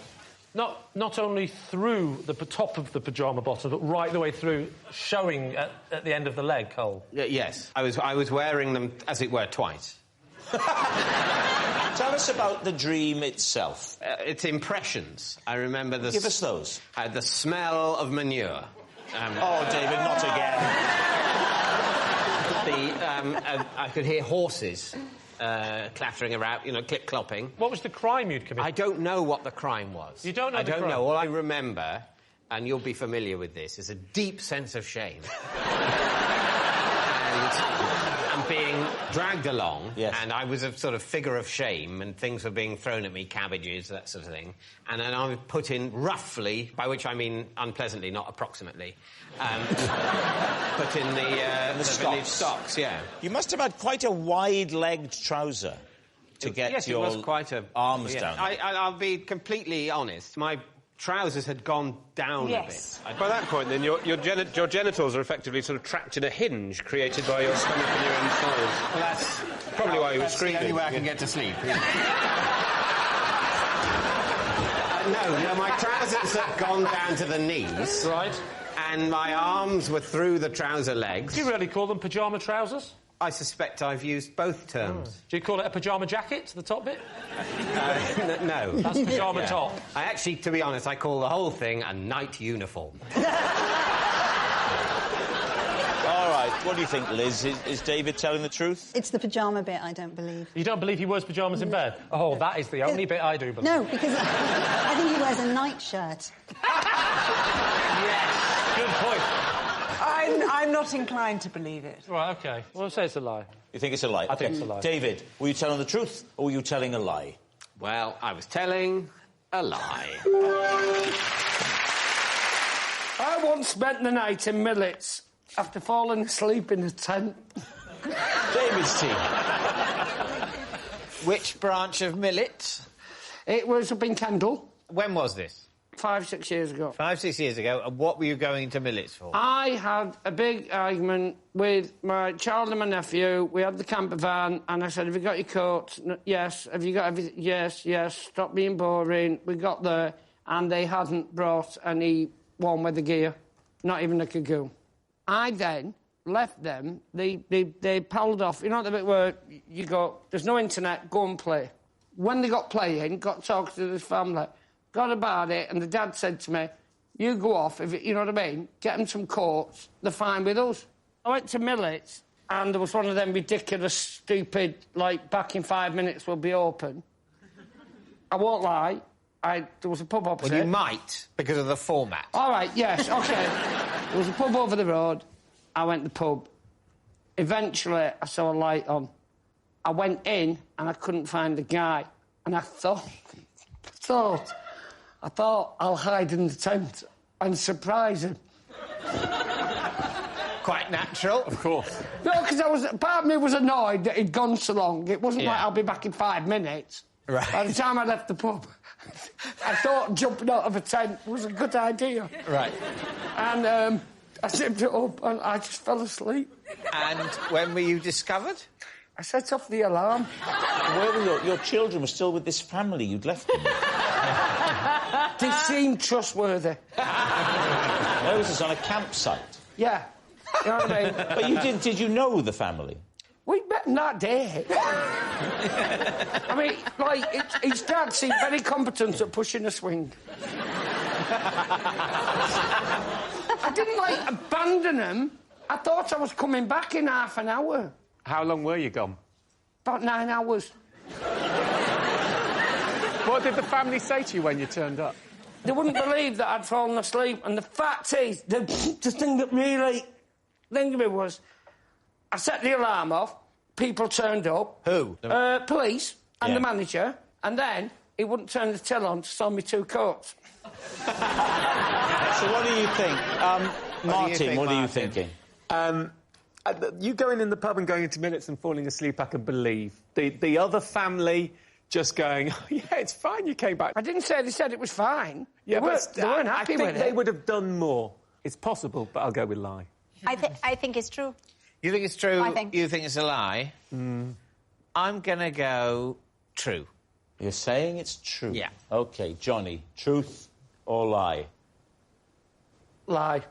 not only through the top of the pyjama bottom, but right the way through, showing at the end of the leg hole? Yes. I was wearing them, as it were, twice. Tell us about the dream itself. It's impressions. I remember the... Give us those. The smell of manure. Oh, David, not again. I could hear horses clattering around, you know, clip-clopping. What was the crime you'd committed? I don't know what the crime was. You don't know I the don't crime? know. All I remember, and you'll be familiar with this, is a deep sense of shame. and being dragged along, and I was a sort of figure of shame, and things were being thrown at me, cabbages, that sort of thing. And then I was put in roughly, by which I mean unpleasantly, not approximately, put in the village stocks, yeah. You must have had quite a wide-legged trouser to get your it was quite arms down. I'll be completely honest. My trousers had gone down a bit. By that point, then, your genitals are effectively sort of trapped in a hinge created by your stomach and your insides. Well, that's probably why you were screaming. That's the only way I can get to sleep. No, my trousers had gone down to the knees. Right. And my arms were through the trouser legs. Do you really call them pyjama trousers? I suspect I've used both terms. Do you call it a pyjama jacket, the top bit? No. That's pyjama top. I actually, to be honest, I call the whole thing a night uniform. All right, what do you think, Liz? Is David telling the truth? It's the pyjama bit I don't believe. You don't believe he wears pyjamas in bed? Oh, that is the only bit I do believe. No, because I think he wears a nightshirt. Yes, good point. I'm not inclined to believe it. Right, OK. Well, I'll say it's a lie. You think it's a lie? I think it's a lie. David, were you telling the truth or were you telling a lie? Well, I was telling a lie. I once spent the night in Millets after falling asleep in a tent. David's team. Which branch of Millets? It was up in Kendal. When was this? 5, 6 years ago. 5, 6 years ago. And what were you going to Millets for? I had a big argument with my child and my nephew. We had the camper van, and I said, have you got your coats? Yes. Have you got everything? Yes, yes. Stop being boring. We got there, and they hadn't brought any warm weather gear. Not even a cagoon. I then left them. They paddled off. You know the bit where you go, there's no internet, go and play. When they got playing, got talking to this family, got about it, and the dad said to me, you go off, you know what I mean, get them some coats, they're fine with us. I went to Millets, and there was one of them ridiculous, stupid, like, back in 5 minutes we'll be open. I won't lie, there was a pub opposite. Well, you might, because of the format. All right, yes, OK. There was a pub over the road. I went to the pub. Eventually, I saw a light on. I went in, and I couldn't find the guy. And I thought, I'll hide in the tent and surprise him. Quite natural. Of course. No, because part of me was annoyed that he'd gone so long. It wasn't like I'll be back in 5 minutes. Right. By the time I left the pub, I thought jumping out of a tent was a good idea. Right. And I zipped it up and I just fell asleep. And when were you discovered? I set off the alarm. Where were your children were still with this family you'd left them? They seemed trustworthy. Where was this, on a campsite? Yeah. You know what I mean? But did you know the family? We met on that day. I mean, like, his dad seemed very competent at pushing a swing. I didn't, like, abandon him. I thought I was coming back in half an hour. How long were you gone? About 9 hours. What did the family say to you when you turned up? They wouldn't believe that I'd fallen asleep, and the fact is, the thing that really thinking of it was, I set the alarm off, people turned up. Who? Police and the manager, and then he wouldn't turn the till on to sell me 2 coats. So what do you think? Martin, what are you thinking? You going in the pub and going into Millets and falling asleep, I can believe. The other family just going, oh, yeah, it's fine, you came back. I didn't say they said it was fine. Yeah, they weren't happy with it. I think they would have done more. It's possible, but I'll go with lie. I think it's true. You think it's true? I think. You think it's a lie? I'm going to go true. You're saying it's true? Yeah. OK, Johnny, truth or lie? Lie.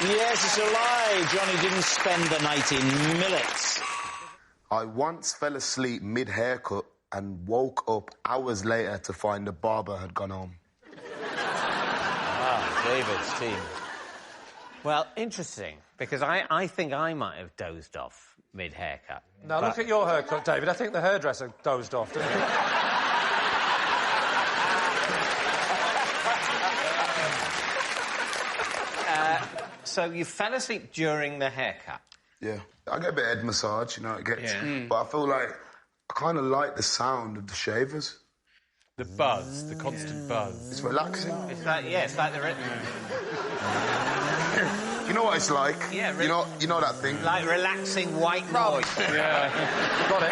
Yes, it's a lie. Johnny didn't spend the night in Millets. I once fell asleep mid-haircut and woke up hours later to find the barber had gone home. David's team. Well, interesting, because I think I might have dozed off mid-haircut. Now, look at your haircut, David. I think the hairdresser dozed off, didn't he? So you fell asleep during the haircut? Yeah. I get a bit of head massage, you know, it gets... But I feel like I kind of like the sound of the shavers. The buzz, the constant buzz. It's relaxing. It's like, it's like the... You know what it's like? Yeah, you know that thing? Like relaxing white noise. Yeah. Got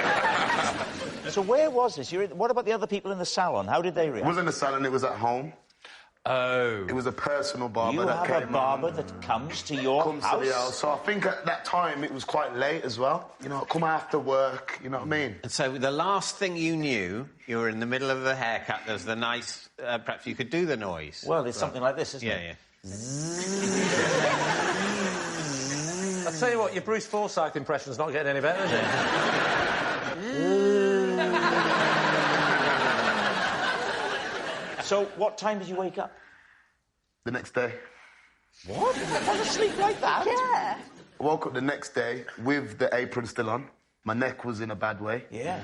it. So where was this? What about the other people in the salon? How did they react? It wasn't in the salon, it was at home. Oh. It was a personal barber you that came have a barber that comes to your house? To the house. So I think at that time it was quite late as well. You know, come after work, you know what I mean? And so the last thing you knew, you were in the middle of the haircut, there's the nice... perhaps you could do the noise. Well, it's something like this, isn't it? Yeah. I'll tell you what, your Bruce Forsyth impression's not getting any better, is it? So, what time did you wake up? The next day. What? You fell asleep like that? Yeah. I woke up the next day with the apron still on. My neck was in a bad way. Yeah.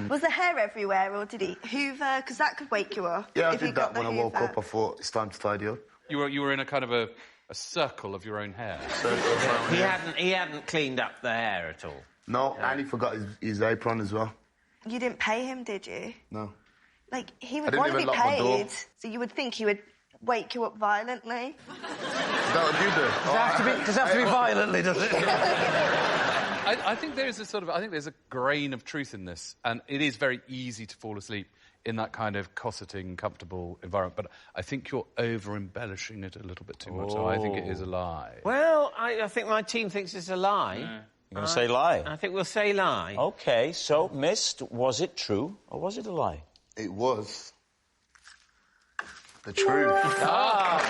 Was the hair everywhere, or did he hoover? Because that could wake you up. Yeah, I did that when I woke up. I thought, it's time to tidy up. You were in a kind of a circle of your own hair. He hadn't cleaned up the hair at all. No, and he forgot his apron as well. You didn't pay him, did you? No. Like, he would I didn't want to be even lock my door. paid, so you would think he would wake you up violently. Is that what you do? Does it have to be violently, does it? I think there's a grain of truth in this, and it is very easy to fall asleep in that kind of cosseting, comfortable environment, but I think you're over-embellishing it a little bit too much, so I think it is a lie. Well, I think my team thinks it's a lie. You're going to say lie? I think we'll say lie. OK, so, Mist, was it true or was it a lie? It was the truth. Well